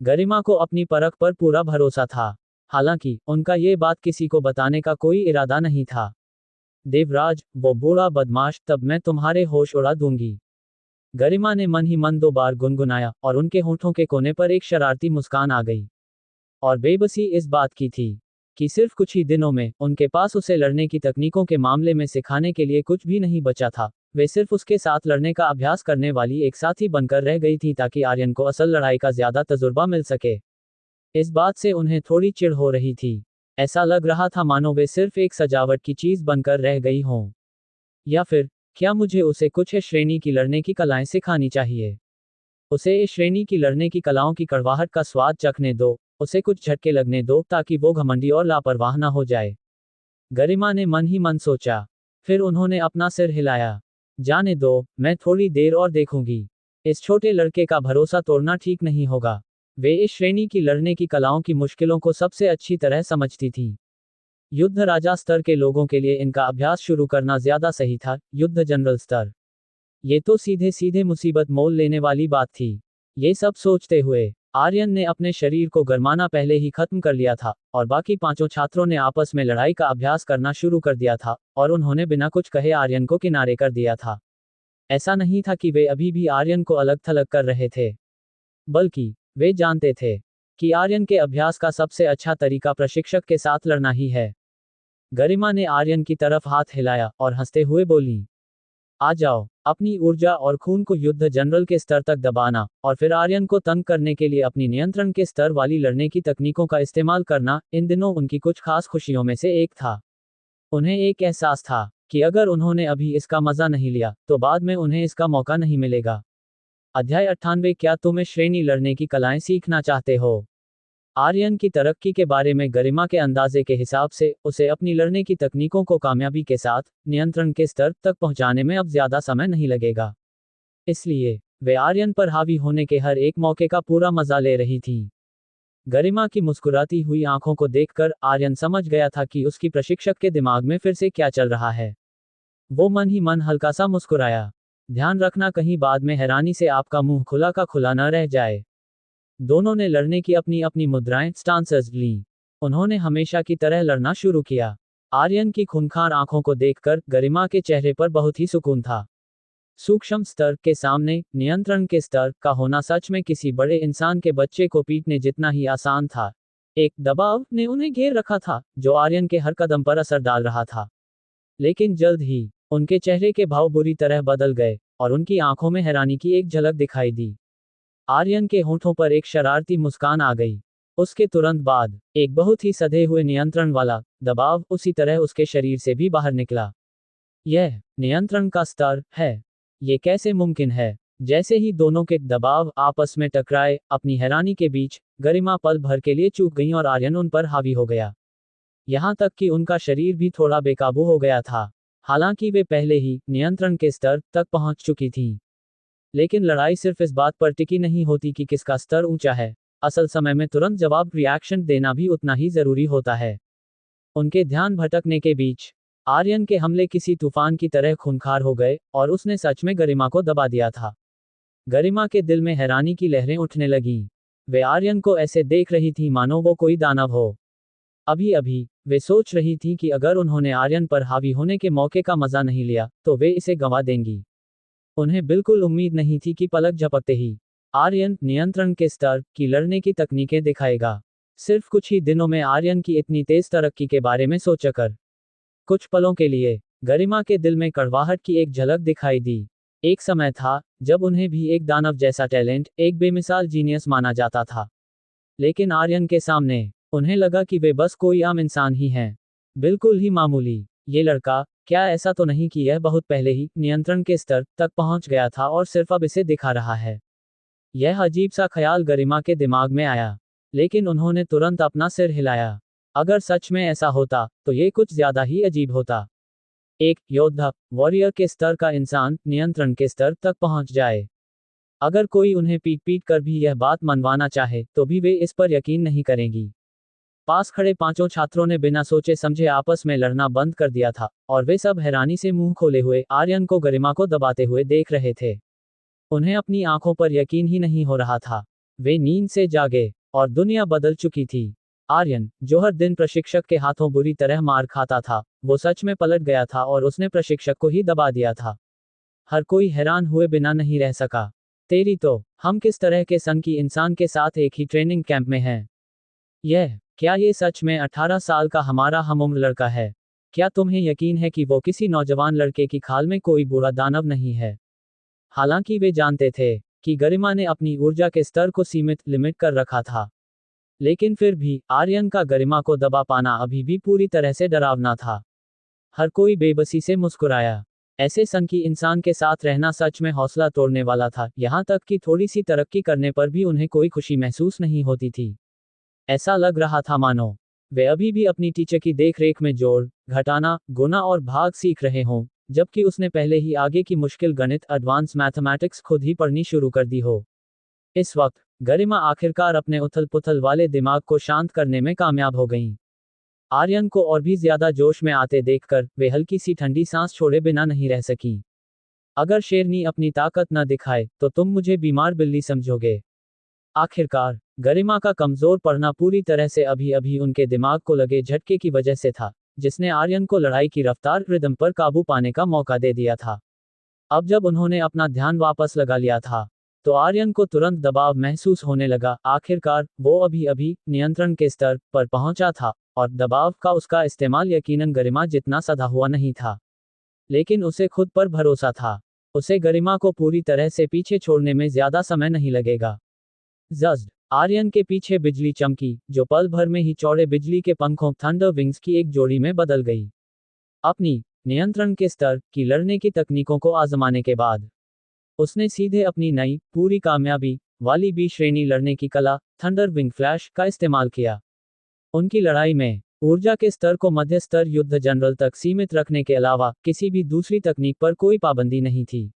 गरिमा को अपनी परख पर पूरा भरोसा था। हालांकि उनका ये बात किसी को बताने का कोई इरादा नहीं था। देवराज, वो बूढ़ा बदमाश, तब मैं तुम्हारे होश उड़ा दूंगी। गरिमा ने मन ही मन 2 बार गुनगुनाया और उनके होठों के कोने पर एक शरारती मुस्कान आ गई। और बेबसी इस बात की थी कि सिर्फ कुछ ही दिनों में उनके पास उसे लड़ने की तकनीकों के मामले में सिखाने के लिए कुछ भी नहीं बचा था। वे सिर्फ उसके साथ लड़ने का अभ्यास करने वाली एक साथी बनकर रह गई थी ताकि आर्यन को असल लड़ाई का ज्यादा तजुर्बा मिल सके। इस बात से उन्हें थोड़ी चिढ़ हो रही थी। ऐसा लग रहा था मानो वे सिर्फ एक सजावट की चीज बनकर रह गई हों। या फिर क्या मुझे उसे कुछ श्रेणी की लड़ने की कलाएं सिखानी चाहिए? उसे इस श्रेणी की लड़ने की कलाओं की कड़वाहट का स्वाद चखने दो, उसे कुछ झटके लगने दो ताकि वो घमंडी और लापरवाह न हो जाए। गरिमा ने मन ही मन सोचा। फिर उन्होंने अपना सिर हिलाया। जाने दो, मैं थोड़ी देर और देखूंगी। इस छोटे लड़के का भरोसा तोड़ना ठीक नहीं होगा। वे इस श्रेणी की लड़ने की कलाओं की मुश्किलों को सबसे अच्छी तरह समझती थी। युद्ध राजा स्तर के लोगों के लिए इनका अभ्यास शुरू करना ज्यादा सही था, युद्ध जनरल स्तर। ये तो सीधे सीधे मुसीबत मोल लेने वाली बात थी। ये सब सोचते हुए आर्यन ने अपने शरीर को गरमाना पहले ही खत्म कर लिया था, और बाकी 5 छात्रों ने आपस में लड़ाई का अभ्यास करना शुरू कर दिया था, और उन्होंने बिना कुछ कहे आर्यन को किनारे कर दिया था। ऐसा नहीं था कि वे अभी भी आर्यन को अलग थलग कर रहे थे, बल्कि वे जानते थे कि आर्यन के अभ्यास का सबसे अच्छा तरीका प्रशिक्षक के साथ लड़ना ही है। गरिमा ने आर्यन की तरफ हाथ हिलाया और हंसते हुए बोली, आ जाओ, अपनी ऊर्जा और खून को युद्ध जनरल के स्तर तक दबाना, और फिर आर्यन को तंग करने के लिए अपनी नियंत्रण के स्तर वाली लड़ने की तकनीकों का इस्तेमाल करना इन दिनों उनकी कुछ खास खुशियों में से एक था। उन्हें एक एहसास था कि अगर उन्होंने अभी इसका मजा नहीं लिया, तो बाद में उन्हें इसका मौका नहीं मिलेगा। अध्याय 98। क्या तुम इस श्रेणी लड़ने की कलाएं सीखना चाहते हो? आर्यन की तरक्की के बारे में गरिमा के अंदाजे के हिसाब से उसे अपनी लड़ने की तकनीकों को कामयाबी के साथ नियंत्रण के स्तर तक पहुंचाने में अब ज्यादा समय नहीं लगेगा। इसलिए वे आर्यन पर हावी होने के हर एक मौके का पूरा मजा ले रही थी। गरिमा की मुस्कुराती हुई आंखों को देखकर आर्यन समझ गया था कि उसकी प्रशिक्षक के दिमाग में फिर से क्या चल रहा है। वो मन ही मन हल्का सा मुस्कुराया। ध्यान रखना कहीं बाद में हैरानी से आपका मुंह खुला का खुला न रह जाए। दोनों ने लड़ने की अपनी अपनी मुद्राएं स्टांसेस लीं। उन्होंने हमेशा की तरह लड़ना शुरू किया। आर्यन की खूंखार आंखों को देखकर गरिमा के चेहरे पर बहुत ही सुकून था। सूक्ष्म स्तर के सामने नियंत्रण के स्तर का होना सच में किसी बड़े इंसान के बच्चे को पीटने जितना ही आसान था। एक दबाव ने उन्हें घेर रखा था जो आर्यन के हर कदम पर असर डाल रहा था। लेकिन जल्द ही उनके चेहरे के भाव बुरी तरह बदल गए और उनकी आंखों में हैरानी की एक झलक दिखाई दी। आर्यन के होठों पर एक शरारती मुस्कान आ गई। उसके तुरंत बाद एक बहुत ही सधे हुए नियंत्रण वाला दबाव उसी तरह उसके शरीर से भी बाहर निकला। यह नियंत्रण का स्तर है। ये कैसे मुमकिन है? जैसे ही दोनों के दबाव आपस में टकराए, अपनी हैरानी के बीच गरिमा पल भर के लिए चूक गई और आर्यन उन पर हावी हो गया। यहां तक कि उनका शरीर भी थोड़ा बेकाबू हो गया था। हालांकि वे पहले ही नियंत्रण के स्तर तक पहुंच चुकी थीं। लेकिन लड़ाई सिर्फ इस बात पर टिकी नहीं होती कि किसका स्तर ऊंचा है। असल समय में तुरंत जवाब रिएक्शन देना भी उतना ही जरूरी होता है। उनके ध्यान भटकने के बीच आर्यन के हमले किसी तूफान की तरह खूंखार हो गए और उसने सच में गरिमा को दबा दिया था। गरिमा के दिल में हैरानी की लहरें उठने लगीं। वे आर्यन को ऐसे देख रही थी मानो वो कोई दानव हो। अभी अभी वे सोच रही थी कि अगर उन्होंने आर्यन पर हावी होने के मौके का मजा नहीं लिया तो वे इसे गंवा देंगी। उन्हें बिल्कुल उम्मीद नहीं थी कि पलक झपकते ही आर्यन नियंत्रण के स्तर की लड़ने की तकनीकें दिखाएगा। सिर्फ कुछ ही दिनों में आर्यन की इतनी तेज तरक्की के बारे में सोचकर कुछ पलों के लिए गरिमा के दिल में कड़वाहट की एक झलक दिखाई दी। एक समय था जब उन्हें भी एक दानव जैसा टैलेंट, एक बेमिसाल जीनियस माना जाता था। लेकिन आर्यन के सामने उन्हें लगा कि वे बस कोई आम इंसान ही हैं, बिल्कुल ही मामूली। ये लड़का, क्या ऐसा तो नहीं कि यह बहुत पहले ही नियंत्रण के स्तर तक पहुंच गया था और सिर्फ अब इसे दिखा रहा है? यह अजीब सा ख्याल गरिमा के दिमाग में आया, लेकिन उन्होंने तुरंत अपना सिर हिलाया। अगर सच में ऐसा होता तो ये कुछ ज्यादा ही अजीब होता। एक योद्धा, वॉरियर के स्तर का इंसान नियंत्रण के स्तर तक पहुंच जाए। अगर कोई उन्हें पीट पीट कर भी यह बात मनवाना चाहे तो भी वे इस पर यकीन नहीं करेंगी। पास खड़े पांचों छात्रों ने बिना सोचे समझे आपस में लड़ना बंद कर दिया था और वे सब हैरानी से मुंह खोले हुए आर्यन को गरिमा को दबाते हुए देख रहे थे। उन्हें अपनी आंखों पर यकीन ही नहीं हो रहा था। वे नींद से जागे और दुनिया बदल चुकी थी। आर्यन, जो हर दिन प्रशिक्षक के हाथों बुरी तरह मार खाता था, वो सच में पलट गया था और उसने प्रशिक्षक को ही दबा दिया था। हर कोई हैरान हुए बिना नहीं रह सका। तेरी तो, हम किस तरह के संग की इंसान के साथ एक ही ट्रेनिंग कैंप में हैं? क्या ये सच में 18 साल का हमारा हमउम्र लड़का है? क्या तुम्हें यकीन है कि वो किसी नौजवान लड़के की खाल में कोई बुरा दानव नहीं है? हालांकि वे जानते थे कि गरिमा ने अपनी ऊर्जा के स्तर को सीमित लिमिट कर रखा था, लेकिन फिर भी आर्यन का गरिमा को दबा पाना अभी भी पूरी तरह से डरावना था। हर कोई बेबसी से मुस्कुराया। ऐसे संग की इंसान के साथ रहना सच में हौसला तोड़ने वाला था, यहाँ तक कि थोड़ी सी तरक्की करने पर भी उन्हें कोई खुशी महसूस नहीं होती थी। ऐसा लग रहा था मानो वे अभी भी अपनी टीचर की देखरेख में जोड़, घटाना, गुना और भाग सीख रहे हों, जबकि उसने पहले ही आगे की मुश्किल गणित, एडवांस मैथमेटिक्स खुद ही पढ़नी शुरू कर दी हो। इस वक्त गरिमा आखिरकार अपने उथल पुथल वाले दिमाग को शांत करने में कामयाब हो गईं। आर्यन को और भी ज्यादा जोश में आते देखकर वे हल्की सी ठंडी सांस छोड़े बिना नहीं रह सकीं। अगर शेरनी अपनी ताकत न दिखाए तो तुम मुझे बीमार बिल्ली समझोगे? आखिरकार गरिमा का कमजोर पड़ना पूरी तरह से अभी अभी उनके दिमाग को लगे झटके की वजह से था, जिसने आर्यन को लड़ाई की रफ्तार रिदम पर काबू पाने का मौका दे दिया था। अब जब उन्होंने अपना ध्यान वापस लगा लिया था तो आर्यन को तुरंत दबाव महसूस होने लगा। आखिरकार वो अभी अभी नियंत्रण के स्तर पर पहुंचा था और दबाव का उसका इस्तेमाल यकीनन गरिमा जितना सधा हुआ नहीं था, लेकिन उसे खुद पर भरोसा था। उसे गरिमा को पूरी तरह से पीछे छोड़ने में ज्यादा समय नहीं लगेगा। जज्ड, आर्यन के पीछे बिजली चमकी, जो पल भर में ही चौड़े बिजली के पंखों थंडर विंग्स की एक जोड़ी में बदल गई। अपनी नियंत्रण के स्तर की लड़ने की तकनीकों को आजमाने के बाद उसने सीधे अपनी नई, पूरी कामयाबी वाली बी श्रेणी लड़ने की कला, थंडर विंग फ्लैश, का इस्तेमाल किया। उनकी लड़ाई में ऊर्जा के स्तर को मध्य स्तर युद्ध जनरल तक सीमित रखने के अलावा किसी भी दूसरी तकनीक पर कोई पाबंदी नहीं थी।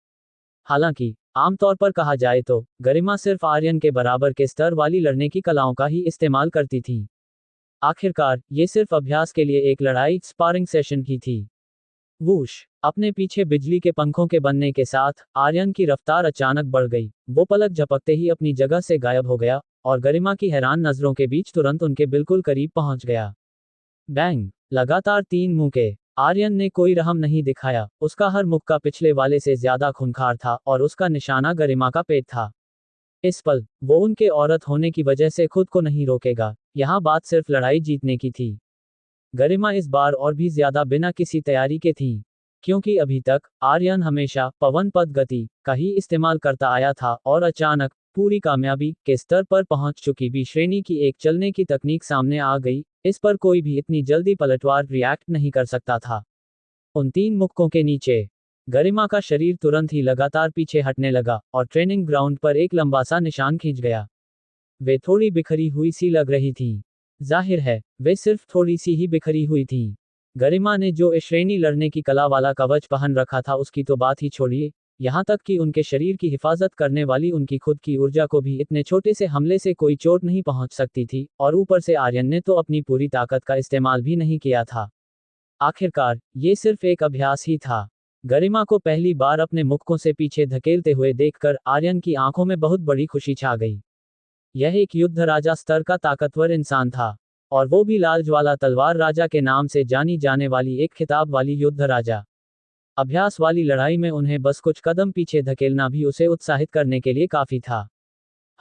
हालांकि आमतौर पर कहा जाए तो गरिमा सिर्फ आर्यन के बराबर के स्तर वाली लड़ने की कलाओं का ही इस्तेमाल करती थी। आखिरकार ये सिर्फ अभ्यास के लिए एक लड़ाई स्पारिंग सेशन ही थी। वूश, अपने पीछे बिजली के पंखों के बनने के साथ आर्यन की रफ्तार अचानक बढ़ गई। वो पलक झपकते ही अपनी जगह से गायब हो गया और गरिमा की हैरान नजरों के बीच तुरंत उनके बिल्कुल करीब पहुंच गया। बैंग, लगातार 3 मुक्के। आर्यन ने कोई रहम नहीं दिखाया। उसका हर मुक्का पिछले वाले से ज्यादा खूंखार था और उसका निशाना गरिमा का पेट था। इस पल वो उनके औरत होने की वजह से खुद को नहीं रोकेगा। यहाँ बात सिर्फ लड़ाई जीतने की थी। गरिमा इस बार और भी ज्यादा बिना किसी तैयारी के थी, क्योंकि अभी तक आर्यन हमेशा पवन पद गति का ही इस्तेमाल करता आया था और अचानक पूरी कामयाबी के स्तर पर पहुंच चुकी बी श्रेणी की एक चलने की तकनीक सामने आ गई। इस पर कोई भी इतनी जल्दी पलटवार रिएक्ट नहीं कर सकता था। उन 3 मुक्कों के नीचे गरिमा का शरीर तुरंत ही लगातार पीछे हटने लगा और ट्रेनिंग ग्राउंड पर एक लंबा सा निशान खींच गया। वे थोड़ी बिखरी हुई सी लग रही थी। जाहिर है वे सिर्फ थोड़ी सी ही बिखरी हुई थी। गरिमा ने जो इस श्रेणी लड़ने की कला वाला कवच पहन रखा था उसकी तो बात ही छोड़िए, यहाँ तक कि उनके शरीर की हिफाजत करने वाली उनकी खुद की ऊर्जा को भी इतने छोटे से हमले से कोई चोट नहीं पहुंच सकती थी। और ऊपर से आर्यन ने तो अपनी पूरी ताकत का इस्तेमाल भी नहीं किया था। आखिरकार ये सिर्फ एक अभ्यास ही था। गरिमा को पहली बार अपने मुक्कों से पीछे धकेलते हुए देखकर आर्यन की आंखों में बहुत बड़ी खुशी छा गई। यह एक युद्ध राजा स्तर का ताकतवर इंसान था, और वो भी लाल ज्वाला तलवार राजा के नाम से जानी जाने वाली एक खिताब वाली युद्ध राजा। अभ्यास वाली लड़ाई में उन्हें बस कुछ कदम पीछे धकेलना भी उसे उत्साहित करने के लिए काफी था।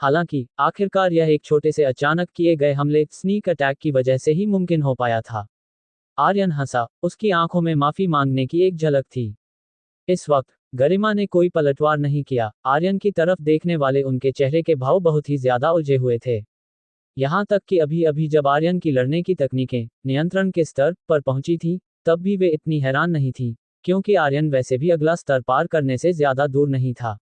हालांकि आखिरकार यह एक छोटे से अचानक किए गए हमले स्नीक अटैक की वजह से ही मुमकिन हो पाया था। आर्यन हंसा, उसकी आंखों में माफी मांगने की एक झलक थी। इस वक्त गरिमा ने कोई पलटवार नहीं किया। आर्यन की तरफ देखने वाले उनके चेहरे के भाव बहुत ही ज्यादा उलझे हुए थे। यहाँ तक कि अभी अभी जब आर्यन की लड़ने की तकनीकें नियंत्रण के स्तर पर पहुंची थी, तब भी वे इतनी हैरान नहीं थी, क्योंकि आर्यन वैसे भी अगला स्तर पार करने से ज्यादा दूर नहीं था।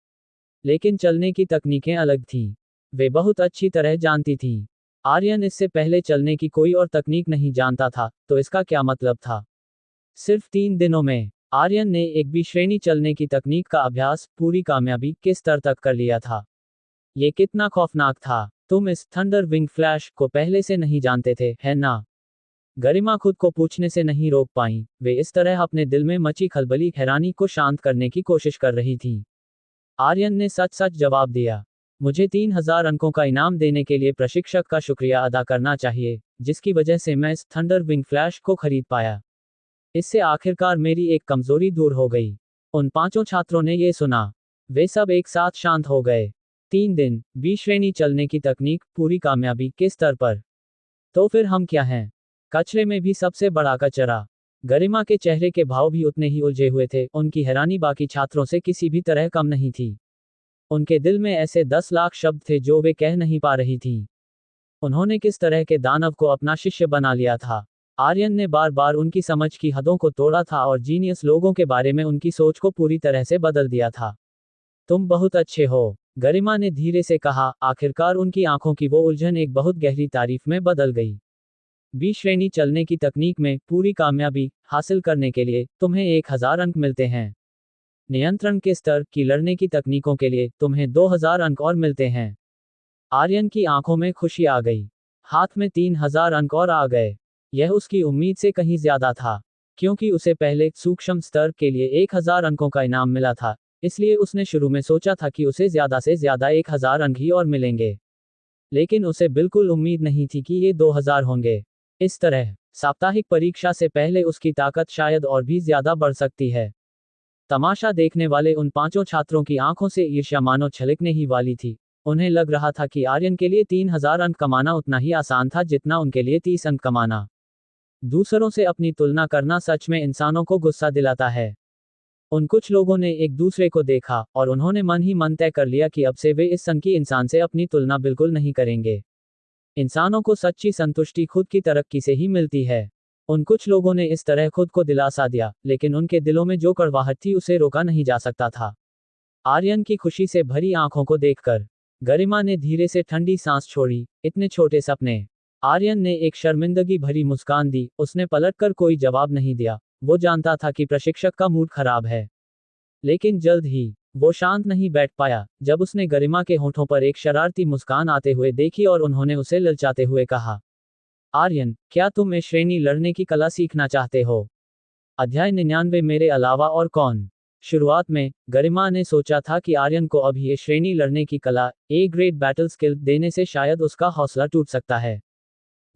लेकिन चलने की तकनीकें अलग थीं। वे बहुत अच्छी तरह जानती थीं। आर्यन इससे पहले चलने की कोई और तकनीक नहीं जानता था, तो इसका क्या मतलब था? सिर्फ 3 दिनों में आर्यन ने एक बी श्रेणी चलने की तकनीक का अभ्यास पूरी कामयाबी के स्तर तक कर लिया था। ये कितना खौफनाक था। तुम इस थंडर विंग फ्लैश को पहले से नहीं जानते थे, है ना? गरिमा खुद को पूछने से नहीं रोक पाई। वे इस तरह अपने दिल में मची खलबली हैरानी को शांत करने की कोशिश कर रही थी। आर्यन ने सच सच जवाब दिया, मुझे 3000 अंकों का इनाम देने के लिए प्रशिक्षक का शुक्रिया अदा करना चाहिए, जिसकी वजह से मैं इस थंडर विंग फ्लैश को खरीद पाया। इससे आखिरकार मेरी एक कमजोरी दूर हो गई। उन 5 छात्रों ने ये सुना। वे सब एक साथ शांत हो गए। 3 दिन बी श्रेणी चलने की तकनीक पूरी कामयाबी के स्तर पर। तो फिर हम क्या हैं? कचरे में भी सबसे बड़ा कचरा। गरिमा के चेहरे के भाव भी उतने ही उलझे हुए थे। उनकी हैरानी बाकी छात्रों से किसी भी तरह कम नहीं थी। उनके दिल में ऐसे 10 लाख शब्द थे जो वे कह नहीं पा रही थी। उन्होंने किस तरह के दानव को अपना शिष्य बना लिया था? आर्यन ने बार बार उनकी समझ की हदों को तोड़ा था और जीनियस लोगों के बारे में उनकी सोच को पूरी तरह से बदल दिया था। तुम बहुत अच्छे हो, गरिमा ने धीरे से कहा। आखिरकार उनकी आंखों की वो उलझन एक बहुत गहरी तारीफ में बदल गई। बी श्रेणी चलने की तकनीक में पूरी कामयाबी हासिल करने के लिए तुम्हें 1000 अंक मिलते हैं। नियंत्रण के स्तर की लड़ने की तकनीकों के लिए तुम्हें 2000 अंक और मिलते हैं। आर्यन की आंखों में खुशी आ गई। हाथ में 3000 अंक और आ गए। यह उसकी उम्मीद से कहीं ज्यादा था, क्योंकि उसे पहले सूक्ष्म स्तर के लिए 1000 अंकों का इनाम मिला था। इसलिए उसने शुरू में सोचा था कि उसे ज्यादा से ज्यादा 1000 अंक ही और मिलेंगे। लेकिन उसे बिल्कुल उम्मीद नहीं थी कि ये 2000 होंगे। इस तरह साप्ताहिक परीक्षा से पहले उसकी ताकत शायद और भी ज्यादा बढ़ सकती है। तमाशा देखने वाले उन 5 छात्रों की आंखों से ईर्ष्या मानो छलकने ही वाली थी। उन्हें लग रहा था कि आर्यन के लिए 3000 अंक कमाना उतना ही आसान था जितना उनके लिए 30 अंक कमाना। दूसरों से अपनी तुलना करना सच में इंसानों को गुस्सा दिलाता है। उन कुछ लोगों ने एक दूसरे को देखा और उन्होंने मन ही मन तय कर लिया कि अब से वे इस संकी इंसान से अपनी तुलना बिल्कुल नहीं करेंगे। इंसानों को सच्ची संतुष्टि खुद की तरक्की से ही मिलती है। उन कुछ लोगों ने इस तरह खुद को दिलासा दिया, लेकिन उनके दिलों में जो कड़वाहट थी उसे रोका नहीं जा सकता था। आर्यन की खुशी से भरी आंखों को देखकर गरिमा ने धीरे से ठंडी सांस छोड़ी। इतने छोटे सपने। आर्यन ने एक शर्मिंदगी भरी मुस्कान दी। उसने पलटकर कोई जवाब नहीं दिया। वो जानता था कि प्रशिक्षक का मूड खराब है। लेकिन जल्द ही वो शांत नहीं बैठ पाया जब उसने गरिमा के होठों पर एक शरारती मुस्कान आते हुए देखी और उन्होंने उसे ललचाते हुए कहा, आर्यन, क्या तुम ए श्रेणी लड़ने की कला सीखना चाहते हो? अध्याय 99 मेरे अलावा और कौन? शुरुआत में गरिमा ने सोचा था कि आर्यन को अभी ये श्रेणी लड़ने की कला ए ग्रेड बैटल स्किल देने से शायद उसका हौसला टूट सकता है।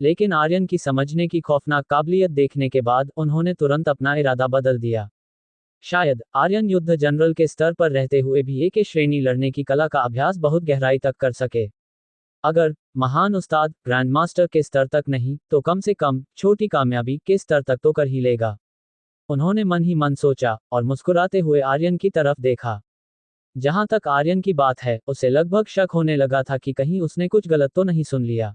लेकिन आर्यन की समझने की खौफनाक काबिलियत देखने के बाद उन्होंने तुरंत अपना इरादा बदल दिया। शायद आर्यन युद्ध जनरल के स्तर पर रहते हुए भी एक श्रेणी लड़ने की कला का अभ्यास बहुत गहराई तक कर सके। अगर महान उस्ताद ग्रैंड मास्टर के स्तर तक नहीं तो कम से कम छोटी कामयाबी के स्तर तक तो कर ही लेगा। उन्होंने मन ही मन सोचा और मुस्कुराते हुए आर्यन की तरफ देखा। जहां तक आर्यन की बात है, उसे लगभग शक होने लगा था कि कहीं उसने कुछ गलत तो नहीं सुन लिया।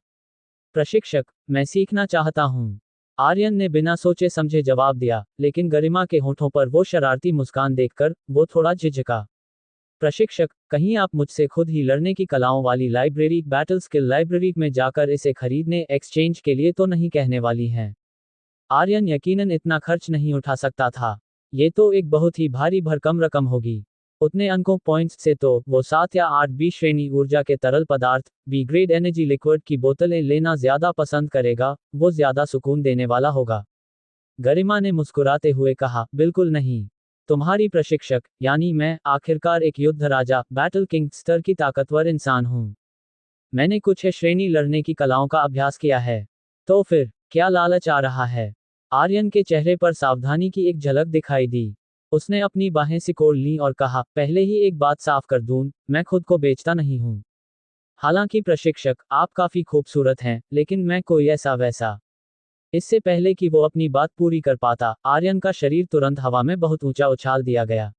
प्रशिक्षक, मैं सीखना चाहता हूं, आर्यन ने बिना सोचे समझे जवाब दिया, लेकिन गरिमा के होठों पर वो शरारती मुस्कान देखकर वो थोड़ा झिझका। प्रशिक्षक, कहीं आप मुझसे खुद ही लड़ने की कलाओं वाली लाइब्रेरी बैटल स्किल लाइब्रेरी में जाकर इसे खरीदने एक्सचेंज के लिए तो नहीं कहने वाली हैं? आर्यन यकीनन इतना खर्च नहीं उठा सकता था। ये तो एक बहुत ही भारी भरकम रकम होगी। उतने अंकों पॉइंट्स से तो वो 7 या 8 बी श्रेणी ऊर्जा के तरल पदार्थ बी ग्रेड एनर्जी लिक्विड की बोतलें लेना ज्यादा पसंद करेगा। वो ज्यादा सुकून देने वाला होगा। गरिमा ने मुस्कुराते हुए कहा, बिल्कुल नहीं। तुम्हारी प्रशिक्षक यानी मैं आखिरकार एक युद्ध राजा, बैटल किंग स्तर की ताकतवर इंसान हूँ। मैंने कुछ श्रेणी लड़ने की कलाओं का अभ्यास किया है। तो फिर क्या लालच आ रहा है? आर्यन के चेहरे पर सावधानी की एक झलक दिखाई दी। उसने अपनी बाहें सिकोड़ लीं और कहा, पहले ही एक बात साफ कर दूं, मैं खुद को बेचता नहीं हूं। हालांकि प्रशिक्षक, आप काफी खूबसूरत हैं, लेकिन मैं कोई ऐसा वैसा। इससे पहले कि वो अपनी बात पूरी कर पाता, आर्यन का शरीर तुरंत हवा में बहुत ऊंचा उछाल दिया गया।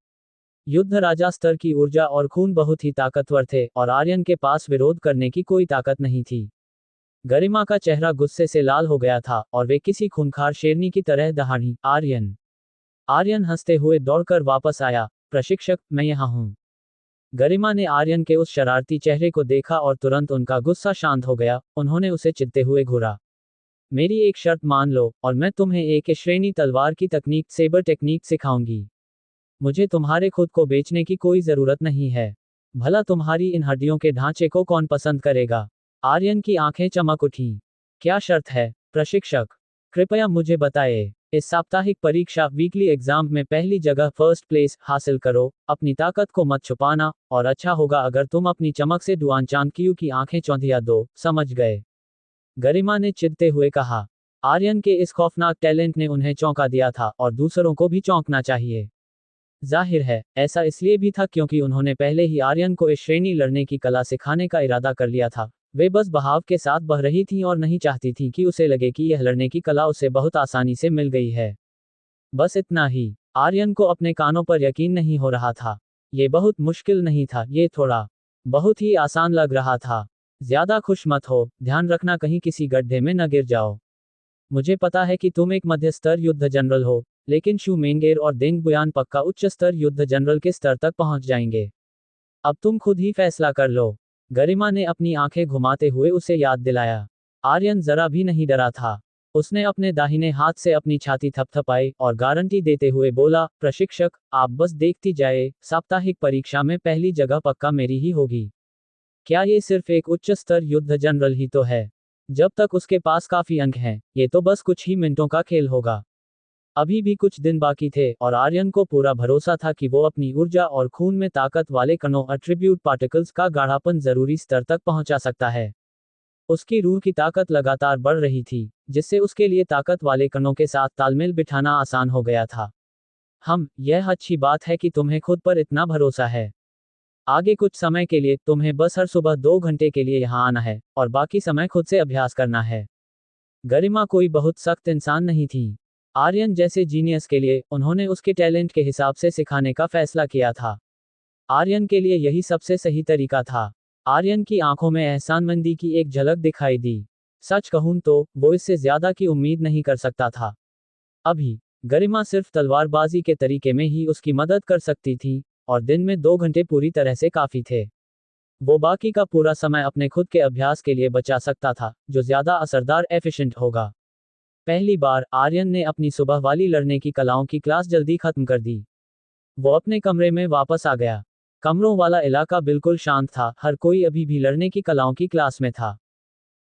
युद्ध राजा स्तर की ऊर्जा और खून बहुत ही ताकतवर थे, और आर्यन के पास विरोध करने की कोई ताकत नहीं थी। गरिमा का चेहरा गुस्से से लाल हो गया था, और वे किसी खूंखार शेरनी की तरह दहाड़ी, आर्यन। आर्यन हंसते हुए दौड़कर वापस आया, प्रशिक्षक, मैं यहाँ हूँ। गरिमा ने आर्यन के उस शरारती चेहरे को देखा और तुरंत उनका गुस्सा शांत हो गया। उन्होंने उसे चिढ़ते हुए घूरा। मेरी एक शर्त मान लो, और मैं तुम्हें एक श्रेणी तलवार की तकनीक, सेबर टेक्निक सिखाऊंगी। मुझे तुम्हारे खुद को बेचने की कोई जरूरत नहीं है। भला तुम्हारी इन हड्डियों के ढांचे को कौन पसंद करेगा? आर्यन की आंखें चमक उठीं। क्या शर्त है, प्रशिक्षक? कृपया मुझे बताएं। इस साप्ताहिक परीक्षा, वीकली एग्जाम में पहली जगह, फर्स्ट प्लेस हासिल करो। अपनी ताकत को मत छुपाना, और अच्छा होगा अगर तुम अपनी चमक से डुआन चाणक्य की आंखें चौंधिया दो, समझ गए? गरिमा ने चिढ़ते हुए कहा। आर्यन के इस खौफनाक टैलेंट ने उन्हें चौंका दिया था, और दूसरों को भी चौंकना चाहिए। जाहिर है, ऐसा इसलिए भी था क्योंकि उन्होंने पहले ही आर्यन को इस श्रेणी लड़ने की कला सिखाने का इरादा कर लिया था। वे बस बहाव के साथ बह रही थीं और नहीं चाहती थीं कि उसे लगे कि यह लड़ने की कला उसे बहुत आसानी से मिल गई है। बस इतना ही। आर्यन को अपने कानों पर यकीन नहीं हो रहा था। ये बहुत मुश्किल नहीं था, ये थोड़ा बहुत ही आसान लग रहा था। ज्यादा खुश मत हो, ध्यान रखना कहीं किसी गड्ढे में न गिर जाओ। मुझे पता है कि तुम एक मध्य स्तर युद्ध जनरल हो, लेकिन शू मेंगेर और देंग बुयान पक्का उच्च स्तर युद्ध जनरल के स्तर तक पहुंच जाएंगे। अब तुम खुद ही फैसला कर लो। गरिमा ने अपनी आंखें घुमाते हुए उसे याद दिलाया। आर्यन जरा भी नहीं डरा था। उसने अपने दाहिने हाथ से अपनी छाती थपथपाई और गारंटी देते हुए बोला, प्रशिक्षक, आप बस देखती जाए, साप्ताहिक परीक्षा में पहली जगह पक्का मेरी ही होगी। क्या ये सिर्फ एक उच्च स्तर युद्ध जनरल ही तो है? जब तक उसके पास काफी अंक हैं, ये तो बस कुछ ही मिनटों का खेल होगा। अभी भी कुछ दिन बाकी थे, और आर्यन को पूरा भरोसा था कि वो अपनी ऊर्जा और खून में ताकत वाले कणों, एट्रीब्यूट पार्टिकल्स का गाढ़ापन जरूरी स्तर तक पहुंचा सकता है। उसकी रूह की ताकत लगातार बढ़ रही थी, जिससे उसके लिए ताकत वाले कणों के साथ तालमेल बिठाना आसान हो गया था। यह अच्छी बात है कि तुम्हें खुद पर इतना भरोसा है। आगे कुछ समय के लिए तुम्हें बस हर सुबह 2 घंटे के लिए यहाँ आना है, और बाकी समय खुद से अभ्यास करना है। गरिमा कोई बहुत सख्त इंसान नहीं थी। आर्यन जैसे जीनियस के लिए उन्होंने उसके टैलेंट के हिसाब से सिखाने का फैसला किया था। आर्यन के लिए यही सबसे सही तरीका था। आर्यन की आंखों में एहसानमंदी की एक झलक दिखाई दी। सच कहूं तो वो इससे ज्यादा की उम्मीद नहीं कर सकता था। अभी गरिमा सिर्फ तलवारबाजी के तरीके में ही उसकी मदद कर सकती थी, और दिन में 2 घंटे पूरी तरह से काफी थे। वो बाकी का पूरा समय अपने खुद के अभ्यास के लिए बचा सकता था, जो ज्यादा असरदार एफिशिएंट होगा। पहली बार आर्यन ने अपनी सुबह वाली लड़ने की कलाओं की क्लास जल्दी खत्म कर दी। वो अपने कमरे में वापस आ गया। कमरों वाला इलाका बिल्कुल शांत था, हर कोई अभी भी लड़ने की कलाओं की क्लास में था।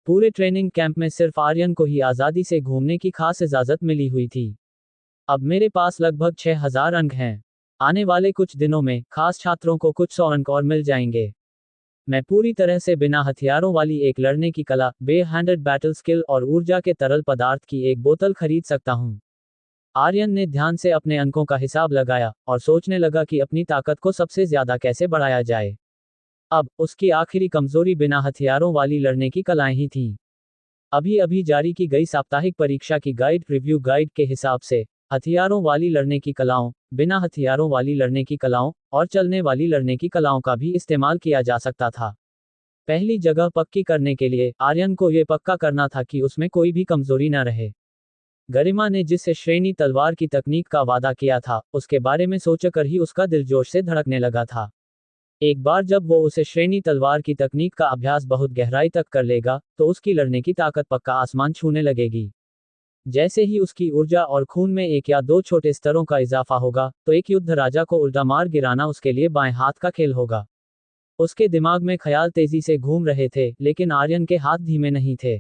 पूरे ट्रेनिंग कैंप में सिर्फ आर्यन को ही आजादी से घूमने की खास इजाजत मिली हुई थी। अब मेरे पास लगभग 6000 अंक हैं। आने वाले कुछ दिनों में खास छात्रों को कुछ 100 अंक और मिल जाएंगे। मैं पूरी तरह से बिना हथियारों वाली एक लड़ने की कला, बे हैंडेड बैटल स्किल और ऊर्जा के तरल पदार्थ की एक बोतल खरीद सकता हूँ। आर्यन ने ध्यान से अपने अंकों का हिसाब लगाया, और सोचने लगा कि अपनी ताकत को सबसे ज्यादा कैसे बढ़ाया जाए। अब उसकी आखिरी कमजोरी बिना हथियारों वाली लड़ने की कलाएं ही थीं। अभी अभी जारी की गई साप्ताहिक परीक्षा की गाइड रिव्यू गाइड के हिसाब से हथियारों वाली लड़ने की कलाओं, बिना हथियारों वाली लड़ने की कलाओं, और चलने वाली लड़ने की कलाओं का भी इस्तेमाल किया जा सकता था। पहली जगह पक्की करने के लिए आर्यन को यह पक्का करना था कि उसमें कोई भी कमजोरी न रहे। गरिमा ने जिस श्रेणी तलवार की तकनीक का वादा किया था, उसके बारे में सोचकर ही उसका दिल जोश से धड़कने लगा था। एक बार जब वो उस श्रेणी तलवार की तकनीक का अभ्यास बहुत गहराई तक कर लेगा, तो उसकी लड़ने की ताकत पक्का आसमान छूने लगेगी। जैसे ही उसकी ऊर्जा और खून में एक या दो छोटे स्तरों का इजाफा होगा, तो एक युद्ध राजा को उल्टा मार गिराना उसके लिए बाएं हाथ का खेल होगा। उसके दिमाग में ख्याल तेजी से घूम रहे थे, लेकिन आर्यन के हाथ धीमे नहीं थे।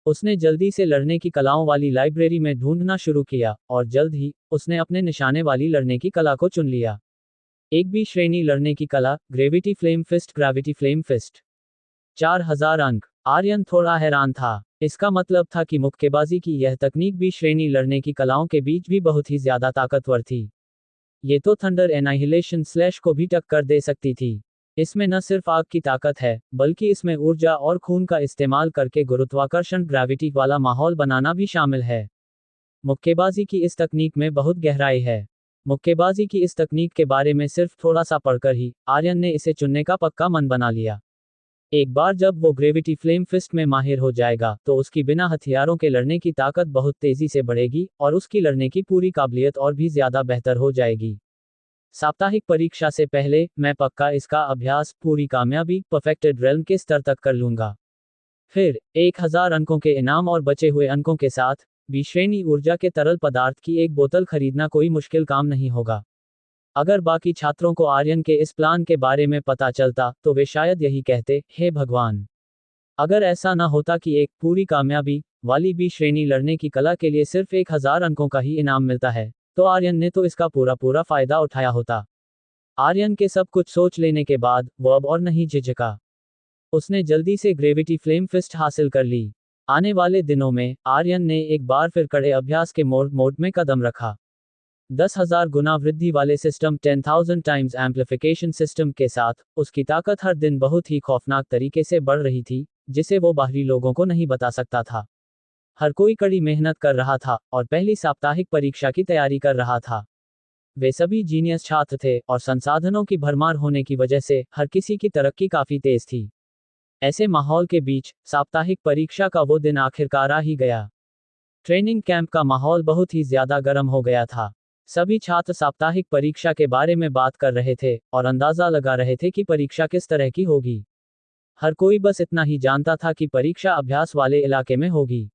उसने जल्दी से लड़ने की कलाओं वाली लाइब्रेरी में ढूंढना शुरू किया और जल्द ही उसने अपने निशाने वाली लड़ने की कला को चुन लिया। एक बी श्रेणी लड़ने की कला, ग्रेविटी फ्लेम फिस्ट। 4000 अंक। आर्यन थोड़ा हैरान था। इसका मतलब था कि मुक्केबाजी की यह तकनीक बी श्रेणी लड़ने की कलाओं के बीच भी बहुत ही ज्यादा ताकतवर थी। ये तो थंडर एनाहिलेशन स्लैश को भी टक्कर दे सकती थी। इसमें न सिर्फ आग की ताकत है, बल्कि इसमें ऊर्जा और खून का इस्तेमाल करके गुरुत्वाकर्षण ग्रेविटी वाला माहौल बनाना भी शामिल है। मुक्केबाजी की इस तकनीक में बहुत गहराई है। मुक्केबाजी की इस तकनीक के बारे में सिर्फ थोड़ा सा पढ़कर ही आर्यन ने इसे चुनने का पक्का मन बना लिया। एक बार जब वो ग्रेविटी फ्लेम फिस्ट में माहिर हो जाएगा तो उसकी बिना हथियारों के लड़ने की ताकत बहुत तेजी से बढ़ेगी और उसकी लड़ने की पूरी काबिलियत और भी ज्यादा बेहतर हो जाएगी। साप्ताहिक परीक्षा से पहले मैं पक्का इसका अभ्यास पूरी कामयाबी परफेक्टेड रेल्म के स्तर तक कर लूंगा। फिर 1000 अंकों के इनाम और बचे हुए अंकों के साथ बी श्रेणी ऊर्जा के तरल पदार्थ की एक बोतल खरीदना कोई मुश्किल काम नहीं होगा। अगर बाकी छात्रों को आर्यन के इस प्लान के बारे में पता चलता तो वे शायद यही कहते, हे भगवान, अगर ऐसा न होता कि एक पूरी कामयाबी वाली बी श्रेणी लड़ने की कला के लिए सिर्फ 1000 अंकों का ही इनाम मिलता है, तो आर्यन ने तो इसका पूरा फायदा उठाया होता। आर्यन के सब कुछ सोच लेने के बाद वो अब और नहीं झिझका। उसने जल्दी से ग्रेविटी फ्लेम फिस्ट हासिल कर ली। आने वाले दिनों में आर्यन ने एक बार फिर कड़े अभ्यास के मोड में कदम रखा। 10,000 गुना वृद्धि वाले सिस्टम 10,000 टाइम्स एम्प्लीफिकेशन सिस्टम के साथ उसकी ताकत हर दिन बहुत ही खौफनाक तरीके से बढ़ रही थी, जिसे वो बाहरी लोगों को नहीं बता सकता था। हर कोई कड़ी मेहनत कर रहा था और पहली साप्ताहिक परीक्षा की तैयारी कर रहा था। वे सभी जीनियस छात्र थे और संसाधनों की भरमार होने की वजह से हर किसी की तरक्की काफी तेज थी। ऐसे माहौल के बीच साप्ताहिक परीक्षा का वो दिन आखिरकार आ ही गया। ट्रेनिंग कैंप का माहौल बहुत ही ज्यादा गर्म हो गया था। सभी छात्र साप्ताहिक परीक्षा के बारे में बात कर रहे थे और अंदाजा लगा रहे थे कि परीक्षा किस तरह की होगी। हर कोई बस इतना ही जानता था कि परीक्षा अभ्यास वाले इलाके में होगी।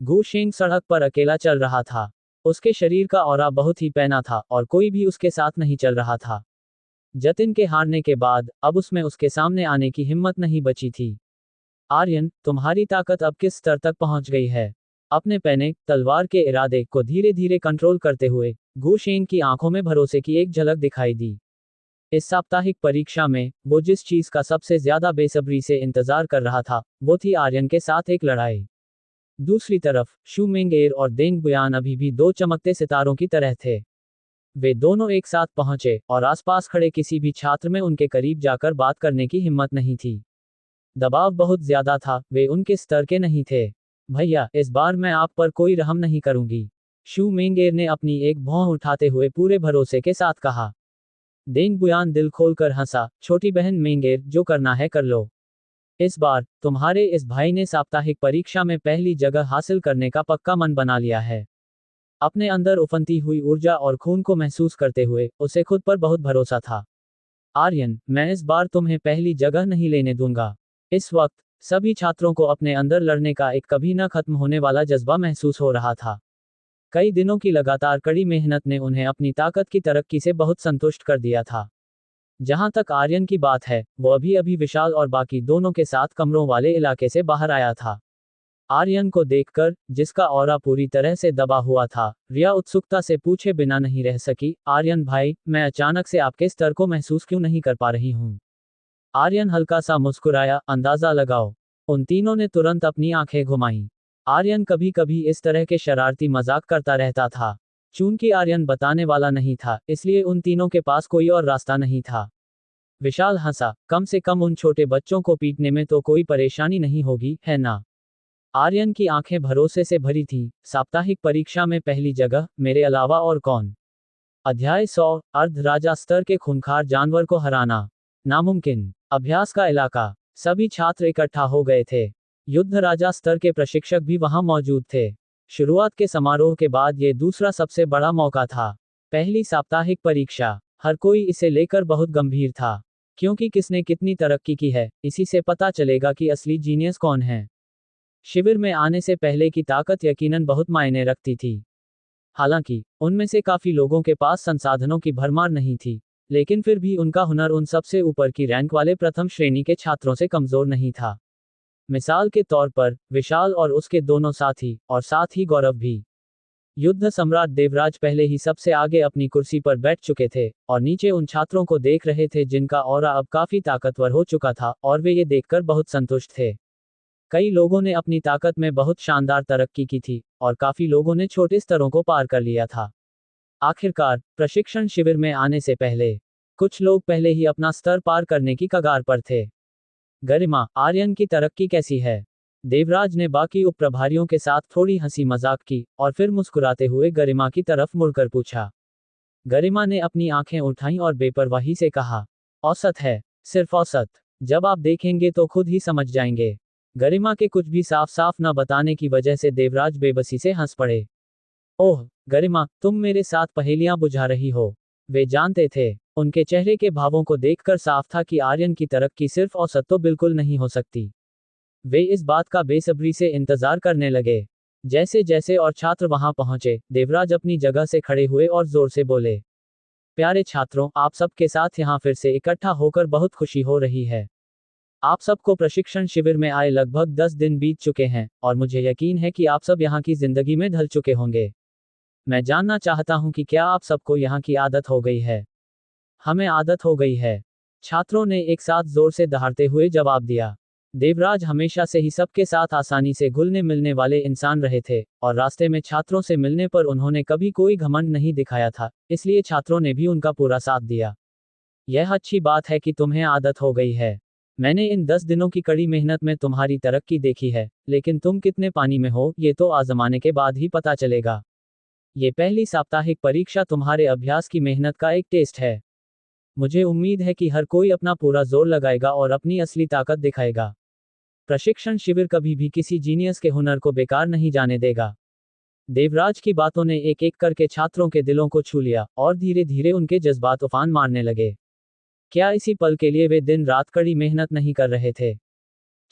गु शेंग सड़क पर अकेला चल रहा था। उसके शरीर का ऑरा बहुत ही पैना था और कोई भी उसके साथ नहीं चल रहा था। जतिन के हारने के बाद अब उसमें उसके सामने आने की हिम्मत नहीं बची थी। आर्यन, तुम्हारी ताकत अब किस स्तर तक पहुंच गई है? अपने पैने तलवार के इरादे को धीरे धीरे कंट्रोल करते हुए गु शेंग की आंखों में भरोसे की एक झलक दिखाई दी। इस साप्ताहिक परीक्षा में वो जिस चीज का सबसे ज्यादा बेसब्री से इंतजार कर रहा था वो थी आर्यन के साथ एक लड़ाई। दूसरी तरफ शू मिंगेर और देंग बुयान अभी भी दो चमकते सितारों की तरह थे। वे दोनों एक साथ पहुंचे और आसपास खड़े किसी भी छात्र में उनके करीब जाकर बात करने की हिम्मत नहीं थी। दबाव बहुत ज्यादा था, वे उनके स्तर के नहीं थे। भैया, इस बार मैं आप पर कोई रहम नहीं करूंगी, शू मिंगेर ने अपनी एक भौं उठाते हुए पूरे भरोसे के साथ कहा। देंग बुयान दिल खोलकर हंसा, छोटी बहन मिंगेर, जो करना है कर लो। इस बार तुम्हारे इस भाई ने साप्ताहिक परीक्षा में पहली जगह हासिल करने का पक्का मन बना लिया है। अपने अंदर उफनती हुई ऊर्जा और खून को महसूस करते हुए उसे खुद पर बहुत भरोसा था। आर्यन, मैं इस बार तुम्हें पहली जगह नहीं लेने दूंगा। इस वक्त सभी छात्रों को अपने अंदर लड़ने का एक कभी न खत्म होने वाला जज्बा महसूस हो रहा था। कई दिनों की लगातार कड़ी मेहनत ने उन्हें अपनी ताकत की तरक्की से बहुत संतुष्ट कर दिया था। जहां तक आर्यन की बात है, वो अभी अभी विशाल और बाकी दोनों के साथ कमरों वाले इलाके से बाहर आया था। आर्यन को देखकर, जिसका ऑरा पूरी तरह से दबा हुआ था, रिया उत्सुकता से पूछे बिना नहीं रह सकी, आर्यन भाई, मैं अचानक से आपके स्तर को महसूस क्यों नहीं कर पा रही हूँ? आर्यन हल्का सा मुस्कुराया, अंदाजा लगाओ। उन तीनों ने तुरंत अपनी आंखें घुमाईं। आर्यन कभी कभी इस तरह के शरारती मजाक करता रहता था। चूंकि आर्यन बताने वाला नहीं था, इसलिए उन तीनों के पास कोई और रास्ता नहीं था। विशाल हंसा, कम से कम उन छोटे बच्चों को पीटने में तो कोई परेशानी नहीं होगी, है ना? आर्यन की आंखें भरोसे से भरी थीं। साप्ताहिक परीक्षा में पहली जगह मेरे अलावा और कौन? अध्याय 100, अर्ध राजा स्तर के खूंखार जानवर को हराना नामुमकिन। अभ्यास का इलाका। सभी छात्र इकट्ठा हो गए थे। युद्ध राजा स्तर के प्रशिक्षक भी वहां मौजूद थे। शुरुआत के समारोह के बाद ये दूसरा सबसे बड़ा मौका था। पहली साप्ताहिक परीक्षा। हर कोई इसे लेकर बहुत गंभीर था, क्योंकि किसने कितनी तरक्की की है, इसी से पता चलेगा कि असली जीनियस कौन है। शिविर में आने से पहले की ताकत यकीनन बहुत मायने रखती थी। हालांकि उनमें से काफी लोगों के पास संसाधनों की भरमार नहीं थी, लेकिन फिर भी उनका हुनर उन सबसे ऊपर की रैंक वाले प्रथम श्रेणी के छात्रों से कमजोर नहीं था। मिसाल के तौर पर विशाल और उसके दोनों साथी, और साथ ही गौरव भी। युद्ध सम्राट देवराज पहले ही सबसे आगे अपनी कुर्सी पर बैठ चुके थे और नीचे उन छात्रों को देख रहे थे जिनका ऑरा अब काफी ताकतवर हो चुका था, और वे ये देखकर बहुत संतुष्ट थे। कई लोगों ने अपनी ताकत में बहुत शानदार तरक्की की थी और काफी लोगों ने छोटे स्तरों को पार कर लिया था। आखिरकार प्रशिक्षण शिविर में आने से पहले कुछ लोग पहले ही अपना स्तर पार करने की कगार पर थे। गरिमा, आर्यन की तरक्की कैसी है? देवराज ने बाकी उप प्रभारियों के साथ थोड़ी हंसी मजाक की और फिर मुस्कुराते हुए गरिमा की तरफ मुड़कर पूछा। गरिमा ने अपनी आंखें उठाईं और बेपरवाही से कहा, औसत है, सिर्फ औसत। जब आप देखेंगे तो खुद ही समझ जाएंगे। गरिमा के कुछ भी साफ साफ न बताने की वजह से देवराज बेबसी से हंस पड़े। ओह गरिमा, तुम मेरे साथ पहेलियां बुझा रही हो। वे जानते थे, उनके चेहरे के भावों को देखकर साफ था कि आर्यन की तरक्की सिर्फ औसत तो बिल्कुल नहीं हो सकती। वे इस बात का बेसब्री से इंतजार करने लगे। जैसे जैसे और छात्र वहां पहुंचे, देवराज अपनी जगह से खड़े हुए और जोर से बोले, प्यारे छात्रों, आप सबके साथ यहाँ फिर से इकट्ठा होकर बहुत खुशी हो रही है। आप सबको प्रशिक्षण शिविर में आए लगभग 10 दिन बीत चुके हैं और मुझे यकीन है कि आप सब यहाँ की जिंदगी में ढल चुके होंगे। मैं जानना चाहता हूँ कि क्या आप सबको यहाँ की आदत हो गई है? हमें आदत हो गई है, छात्रों ने एक साथ जोर से दहाड़ते हुए जवाब दिया। देवराज हमेशा से ही सबके साथ आसानी से घुलने मिलने वाले इंसान रहे थे और रास्ते में छात्रों से मिलने पर उन्होंने कभी कोई घमंड नहीं दिखाया था, इसलिए छात्रों ने भी उनका पूरा साथ दिया। यह अच्छी बात है कि तुम्हें आदत हो गई है। मैंने इन 10 दिनों की कड़ी मेहनत में तुम्हारी तरक्की देखी है, लेकिन तुम कितने पानी में हो ये तो आजमाने के बाद ही पता चलेगा। ये पहली साप्ताहिक परीक्षा तुम्हारे अभ्यास की मेहनत का एक टेस्ट है। मुझे उम्मीद है कि हर कोई अपना पूरा जोर लगाएगा और अपनी असली ताकत दिखाएगा। प्रशिक्षण शिविर कभी भी किसी जीनियस के हुनर को बेकार नहीं जाने देगा। देवराज की बातों ने एक एक करके छात्रों के दिलों को छू लिया और धीरे धीरे उनके जज्बात उफान मारने लगे। क्या इसी पल के लिए वे दिन रात कड़ी मेहनत नहीं कर रहे थे?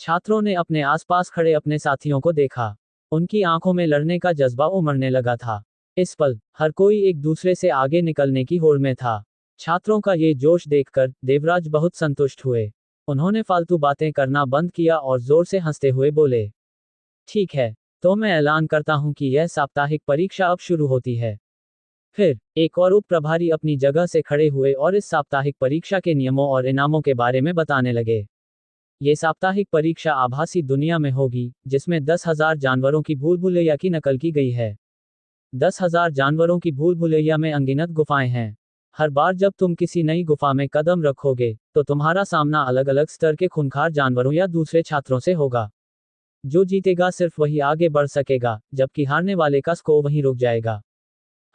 छात्रों ने अपने आसपास खड़े अपने साथियों को देखा। उनकी आंखों में लड़ने का जज्बा उमड़ने लगा था। इस पल हर कोई एक दूसरे से आगे निकलने की होड़ में था। छात्रों का ये जोश देखकर देवराज बहुत संतुष्ट हुए। उन्होंने फालतू बातें करना बंद किया और जोर से हंसते हुए बोले, ठीक है, तो मैं ऐलान करता हूं कि यह साप्ताहिक परीक्षा अब शुरू होती है। फिर एक और उप प्रभारी अपनी जगह से खड़े हुए और इस साप्ताहिक परीक्षा के नियमों और इनामों के बारे में बताने लगे। ये साप्ताहिक परीक्षा आभासी दुनिया में होगी, जिसमें 10,000 जानवरों की भूल भुलैया की नकल की गई है। 10,000 जानवरों की भूल भुलैया में अनगिनत गुफाएं हैं। हर बार जब तुम किसी नई गुफा में कदम रखोगे, तो तुम्हारा सामना अलग अलग स्तर के खूंखार जानवरों या दूसरे छात्रों से होगा। जो जीतेगा सिर्फ वही आगे बढ़ सकेगा, जबकि हारने वाले का स्कोर वहीं रुक जाएगा।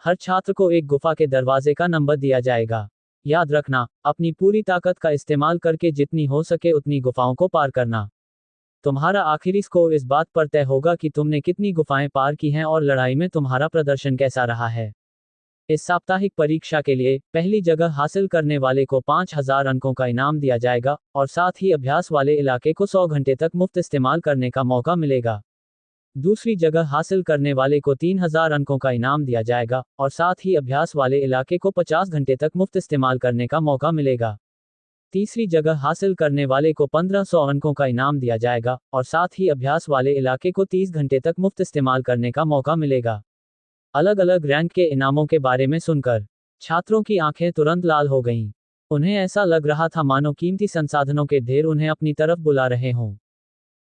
हर छात्र को एक गुफा के दरवाजे का नंबर दिया जाएगा। याद रखना, अपनी पूरी ताकत का इस्तेमाल करके जितनी हो सके उतनी गुफाओं को पार करना। तुम्हारा आखिरी स्कोर इस बात पर तय होगा कि तुमने कितनी गुफाएं पार की हैं और लड़ाई में तुम्हारा प्रदर्शन कैसा रहा है। इस साप्ताहिक परीक्षा के लिए पहली जगह हासिल करने वाले को 5,000 अंकों का इनाम दिया जाएगा और साथ ही अभ्यास वाले इलाके को 100 घंटे तक मुफ्त इस्तेमाल करने का मौका मिलेगा। दूसरी जगह हासिल करने वाले को 3,000 अंकों का इनाम दिया जाएगा और साथ ही अभ्यास वाले इलाके को 50 घंटे तक मुफ्त इस्तेमाल करने का मौका मिलेगा। तीसरी जगह हासिल करने वाले को 1,500 अंकों का इनाम दिया जाएगा और साथ ही अभ्यास वाले इलाके को 30 घंटे तक मुफ्त इस्तेमाल करने का मौका मिलेगा। अलग अलग रैंक के इनामों के बारे में सुनकर छात्रों की आंखें तुरंत लाल हो गईं। उन्हें ऐसा लग रहा था मानो कीमती संसाधनों के ढेर उन्हें अपनी तरफ बुला रहे हों।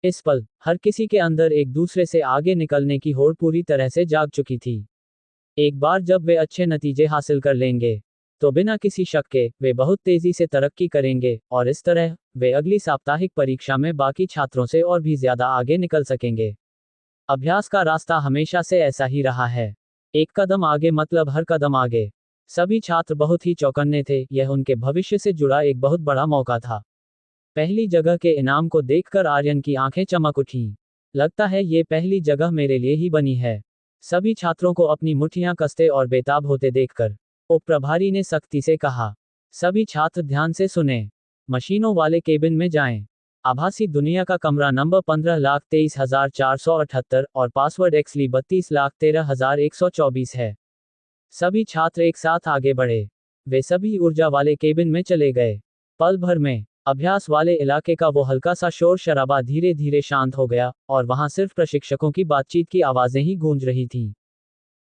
इस पल हर किसी के अंदर एक दूसरे से आगे निकलने की होड़ पूरी तरह से जाग चुकी थी। एक बार जब वे अच्छे नतीजे हासिल कर लेंगे, तो बिना किसी शक के वे बहुत तेजी से तरक्की करेंगे और इस तरह वे अगली साप्ताहिक परीक्षा में बाकी छात्रों से और भी ज्यादा आगे निकल सकेंगे। अभ्यास का रास्ता हमेशा से ऐसा ही रहा है। एक कदम आगे मतलब हर कदम आगे। सभी छात्र बहुत ही चौकन्ने थे, यह उनके भविष्य से जुड़ा एक बहुत बड़ा मौका था। पहली जगह के इनाम को देखकर आर्यन की आंखें चमक उठीं। लगता है ये पहली जगह मेरे लिए ही बनी है। सभी छात्रों को अपनी मुट्ठियां कसते और बेताब होते देखकर उप प्रभारी ने सख्ती से कहा, सभी छात्र ध्यान से सुने। मशीनों वाले केबिन में जाएं। आभासी दुनिया का कमरा नंबर 15,23,478 और पासवर्ड एक्सली 32,13,124 है। सभी छात्र एक साथ आगे बढ़े। वे सभी ऊर्जा वाले केबिन में चले गए। पल भर में अभ्यास वाले इलाके का वो हल्का सा शोर शराबा धीरे धीरे शांत हो गया और वहां सिर्फ प्रशिक्षकों की बातचीत की आवाजें ही गूंज रही थीं।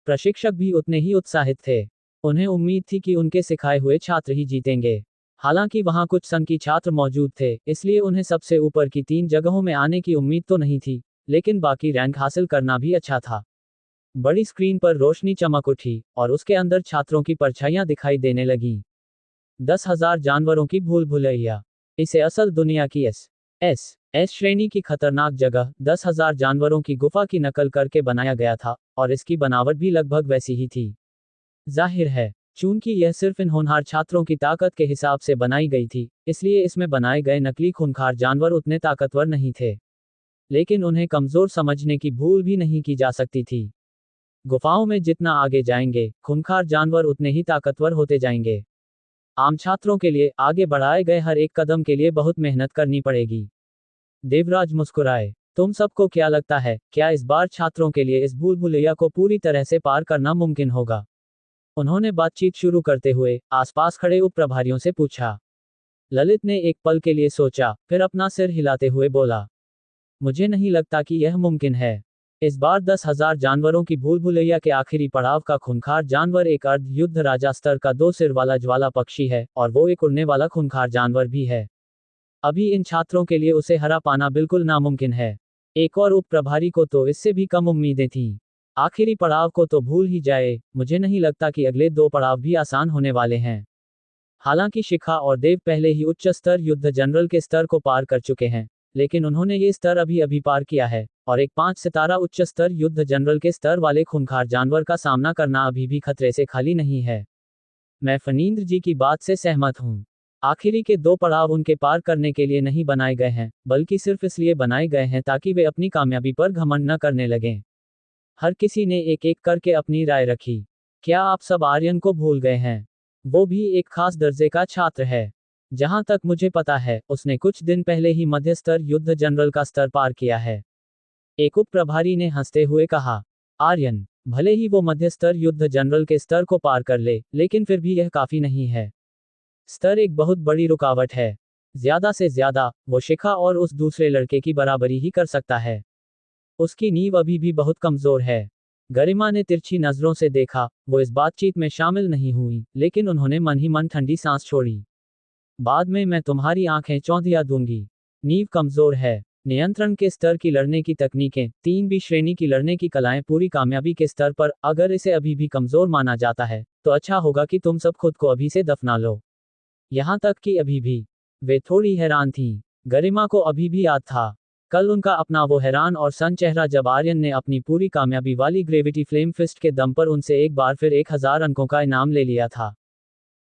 प्रशिक्षक भी उतने ही उत्साहित थे। उन्हें उम्मीद थी कि उनके सिखाए हुए छात्र ही जीतेंगे। हालांकि वहां कुछ संघ की छात्र मौजूद थे, इसलिए उन्हें सबसे ऊपर की 3 जगहों में आने की उम्मीद तो नहीं थी, लेकिन बाकी रैंक हासिल करना भी अच्छा था। बड़ी स्क्रीन पर रोशनी चमक उठी और उसके अंदर छात्रों की परछाइयां दिखाई देने लगीं। 10,000 जानवरों की भूल भुलैया। इसे असल दुनिया की एस श्रेणी की खतरनाक जगह 10,000 जानवरों की गुफा की नकल करके बनाया गया था, और इसकी बनावट भी लगभग वैसी ही थी। जाहिर है, चूंकि यह सिर्फ इन होनहार छात्रों की ताकत के हिसाब से बनाई गई थी, इसलिए इसमें बनाए गए नकली खूंखार जानवर उतने ताकतवर नहीं थे। लेकिन उन्हें कमजोर समझने की भूल भी नहीं की जा सकती थी। गुफाओं में जितना आगे जाएंगे, खूंखार जानवर उतने ही ताकतवर होते जाएंगे। आम छात्रों के लिए आगे बढ़ाए गए हर एक कदम के लिए बहुत मेहनत करनी पड़ेगी। देवराज मुस्कुराए। तुम सबको क्या लगता है, क्या इस बार छात्रों के लिए इस भूल भुलैया को पूरी तरह से पार करना मुमकिन होगा? उन्होंने बातचीत शुरू करते हुए आसपास खड़े उप प्रभारियों से पूछा। ललित ने एक पल के लिए सोचा, फिर अपना सिर हिलाते हुए बोला, मुझे नहीं लगता कि यह मुमकिन है। इस बार 10,000 जानवरों की भूल भुलैया के आखिरी पड़ाव का खूंखार जानवर एक अर्ध युद्ध राजा स्तर का 2 सिर वाला ज्वाला पक्षी है, और वो एक उड़ने वाला खूंखार जानवर भी है। अभी इन छात्रों के लिए उसे हरा पाना बिल्कुल नामुमकिन है। एक और उप प्रभारी को तो इससे भी कम उम्मीदें थीं। आखिरी पड़ाव को तो भूल ही जाए, मुझे नहीं लगता कि अगले 2 पड़ाव भी आसान होने वाले हैं। हालांकि शिखा और देव पहले ही उच्च स्तर युद्ध जनरल के स्तर को पार कर चुके हैं, लेकिन उन्होंने ये स्तर अभी अभी पार किया है, और एक 5 सितारा उच्च स्तर युद्ध जनरल के स्तर वाले खूंखार जानवर का सामना करना अभी भी खतरे से खाली नहीं है। मैं फनींद्र जी की बात से सहमत हूँ। आखिरी के 2 पड़ाव उनके पार करने के लिए नहीं बनाए गए हैं, बल्कि सिर्फ इसलिए बनाए गए हैं ताकि वे अपनी कामयाबी पर घमंड न करने लगें। हर किसी ने एक एक करके अपनी राय रखी। क्या आप सब आर्यन को भूल गए हैं? वो भी एक खास दर्जे का छात्र है। जहां तक मुझे पता है, उसने कुछ दिन पहले ही मध्य स्तर युद्ध जनरल का स्तर पार किया है। एक उप प्रभारी ने हंसते हुए कहा। आर्यन, भले ही वो मध्य स्तर युद्ध जनरल के स्तर को पार कर ले, लेकिन फिर भी यह काफी नहीं है। स्तर एक बहुत बड़ी रुकावट है। ज्यादा से ज्यादा, वो शिखा और उस दूसरे लड़के की बराबरी ही कर सकता है। उसकी नींव अभी भी बहुत कमजोर है। गरिमा ने तिरछी नजरों से देखा। वो इस बातचीत में शामिल नहीं हुई, लेकिन उन्होंने मन ही मन ठंडी सांस छोड़ी। बाद में मैं तुम्हारी आंखें चौंधिया दूंगी। नींव कमजोर है। नियंत्रण के स्तर की लड़ने की तकनीकें, 3B श्रेणी की लड़ने की कलाएं पूरी कामयाबी के स्तर पर, अगर इसे अभी भी कमजोर माना जाता है, तो अच्छा होगा कि तुम सब खुद को अभी से दफना लो। यहां तक कि अभी भी। वे थोड़ी हैरान थीं। गरिमा को अभी भी याद था। कल उनका अपना वो हैरान और सन चेहरा जब आर्यन ने अपनी पूरी कामयाबी वाली ग्रेविटी फ्लेम फिस्ट के दम पर उनसे एक बार फिर 1,000 अंकों का इनाम ले लिया था।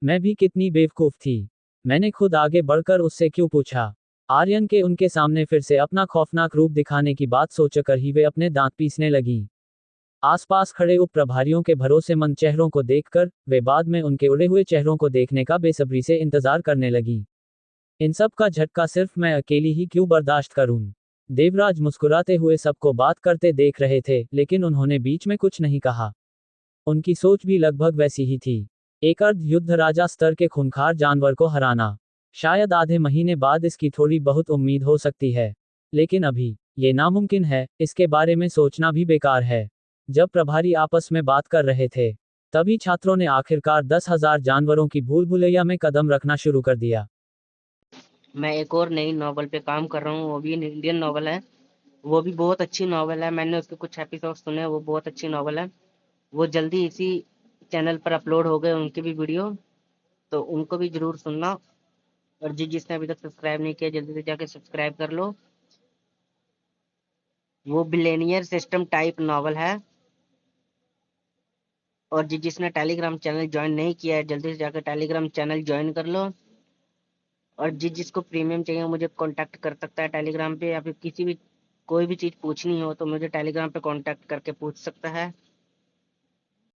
मैं भी कितनी बेवकूफ थी। मैंने खुद आगे बढ़कर उससे क्यों पूछा। आर्यन के उनके सामने फिर से अपना खौफनाक रूप दिखाने की बात सोचकर ही वे अपने दांत पीसने लगीं। आसपास खड़े उप प्रभारियों के भरोसेमंद चेहरों को देखकर, वे बाद में उनके उड़े हुए चेहरों को देखने का बेसब्री से इंतजार करने लगी। इन सब का झटका सिर्फ मैं अकेली ही क्यों बर्दाश्त करूं? देवराज मुस्कुराते हुए सबको बात करते देख रहे थे, लेकिन उन्होंने बीच में कुछ नहीं कहा। उनकी सोच भी लगभग वैसी ही थी। एक अर्ध युद्ध राजा स्तर के खूंखार जानवर को हराना। शायद आधे महीने बाद इसकी थोड़ी बहुत उम्मीद हो सकती है। लेकिन अभी, ये नामुमकिन है, इसके बारे में सोचना भी बेकार है। जब प्रभारी आपस में बात कर रहे थे, तभी छात्रों ने आखिरकार 10,000 जानवरों की भूल भुलैया में कदम रखना शुरू कर दिया। मैं एक और नई नॉवल पे काम कर रहा हूँ, वो भी इंडियन नॉवल है। वो भी बहुत अच्छी नॉवल है। मैंने उसके कुछ एपिसोड सुने, वो बहुत अच्छी नॉवल है। वो जल्दी इसी चैनल पर अपलोड हो गए उनकी भी वीडियो, तो उनको भी जरूर सुनना। और जिसने अभी तक सब्सक्राइब नहीं किया, जल्दी से जाके सब्सक्राइब कर लो। वो बिलेनियर सिस्टम टाइप नॉवल है। और जिसने टेलीग्राम चैनल ज्वाइन नहीं किया है, जल्दी से जाकर टेलीग्राम चैनल ज्वाइन कर लो। और जिसको प्रीमियम चाहिए मुझे कांटेक्ट कर सकता है टेलीग्राम पे, या फिर किसी भी कोई भी चीज़ पूछनी हो तो मुझे टेलीग्राम पे कांटेक्ट करके पूछ सकता है।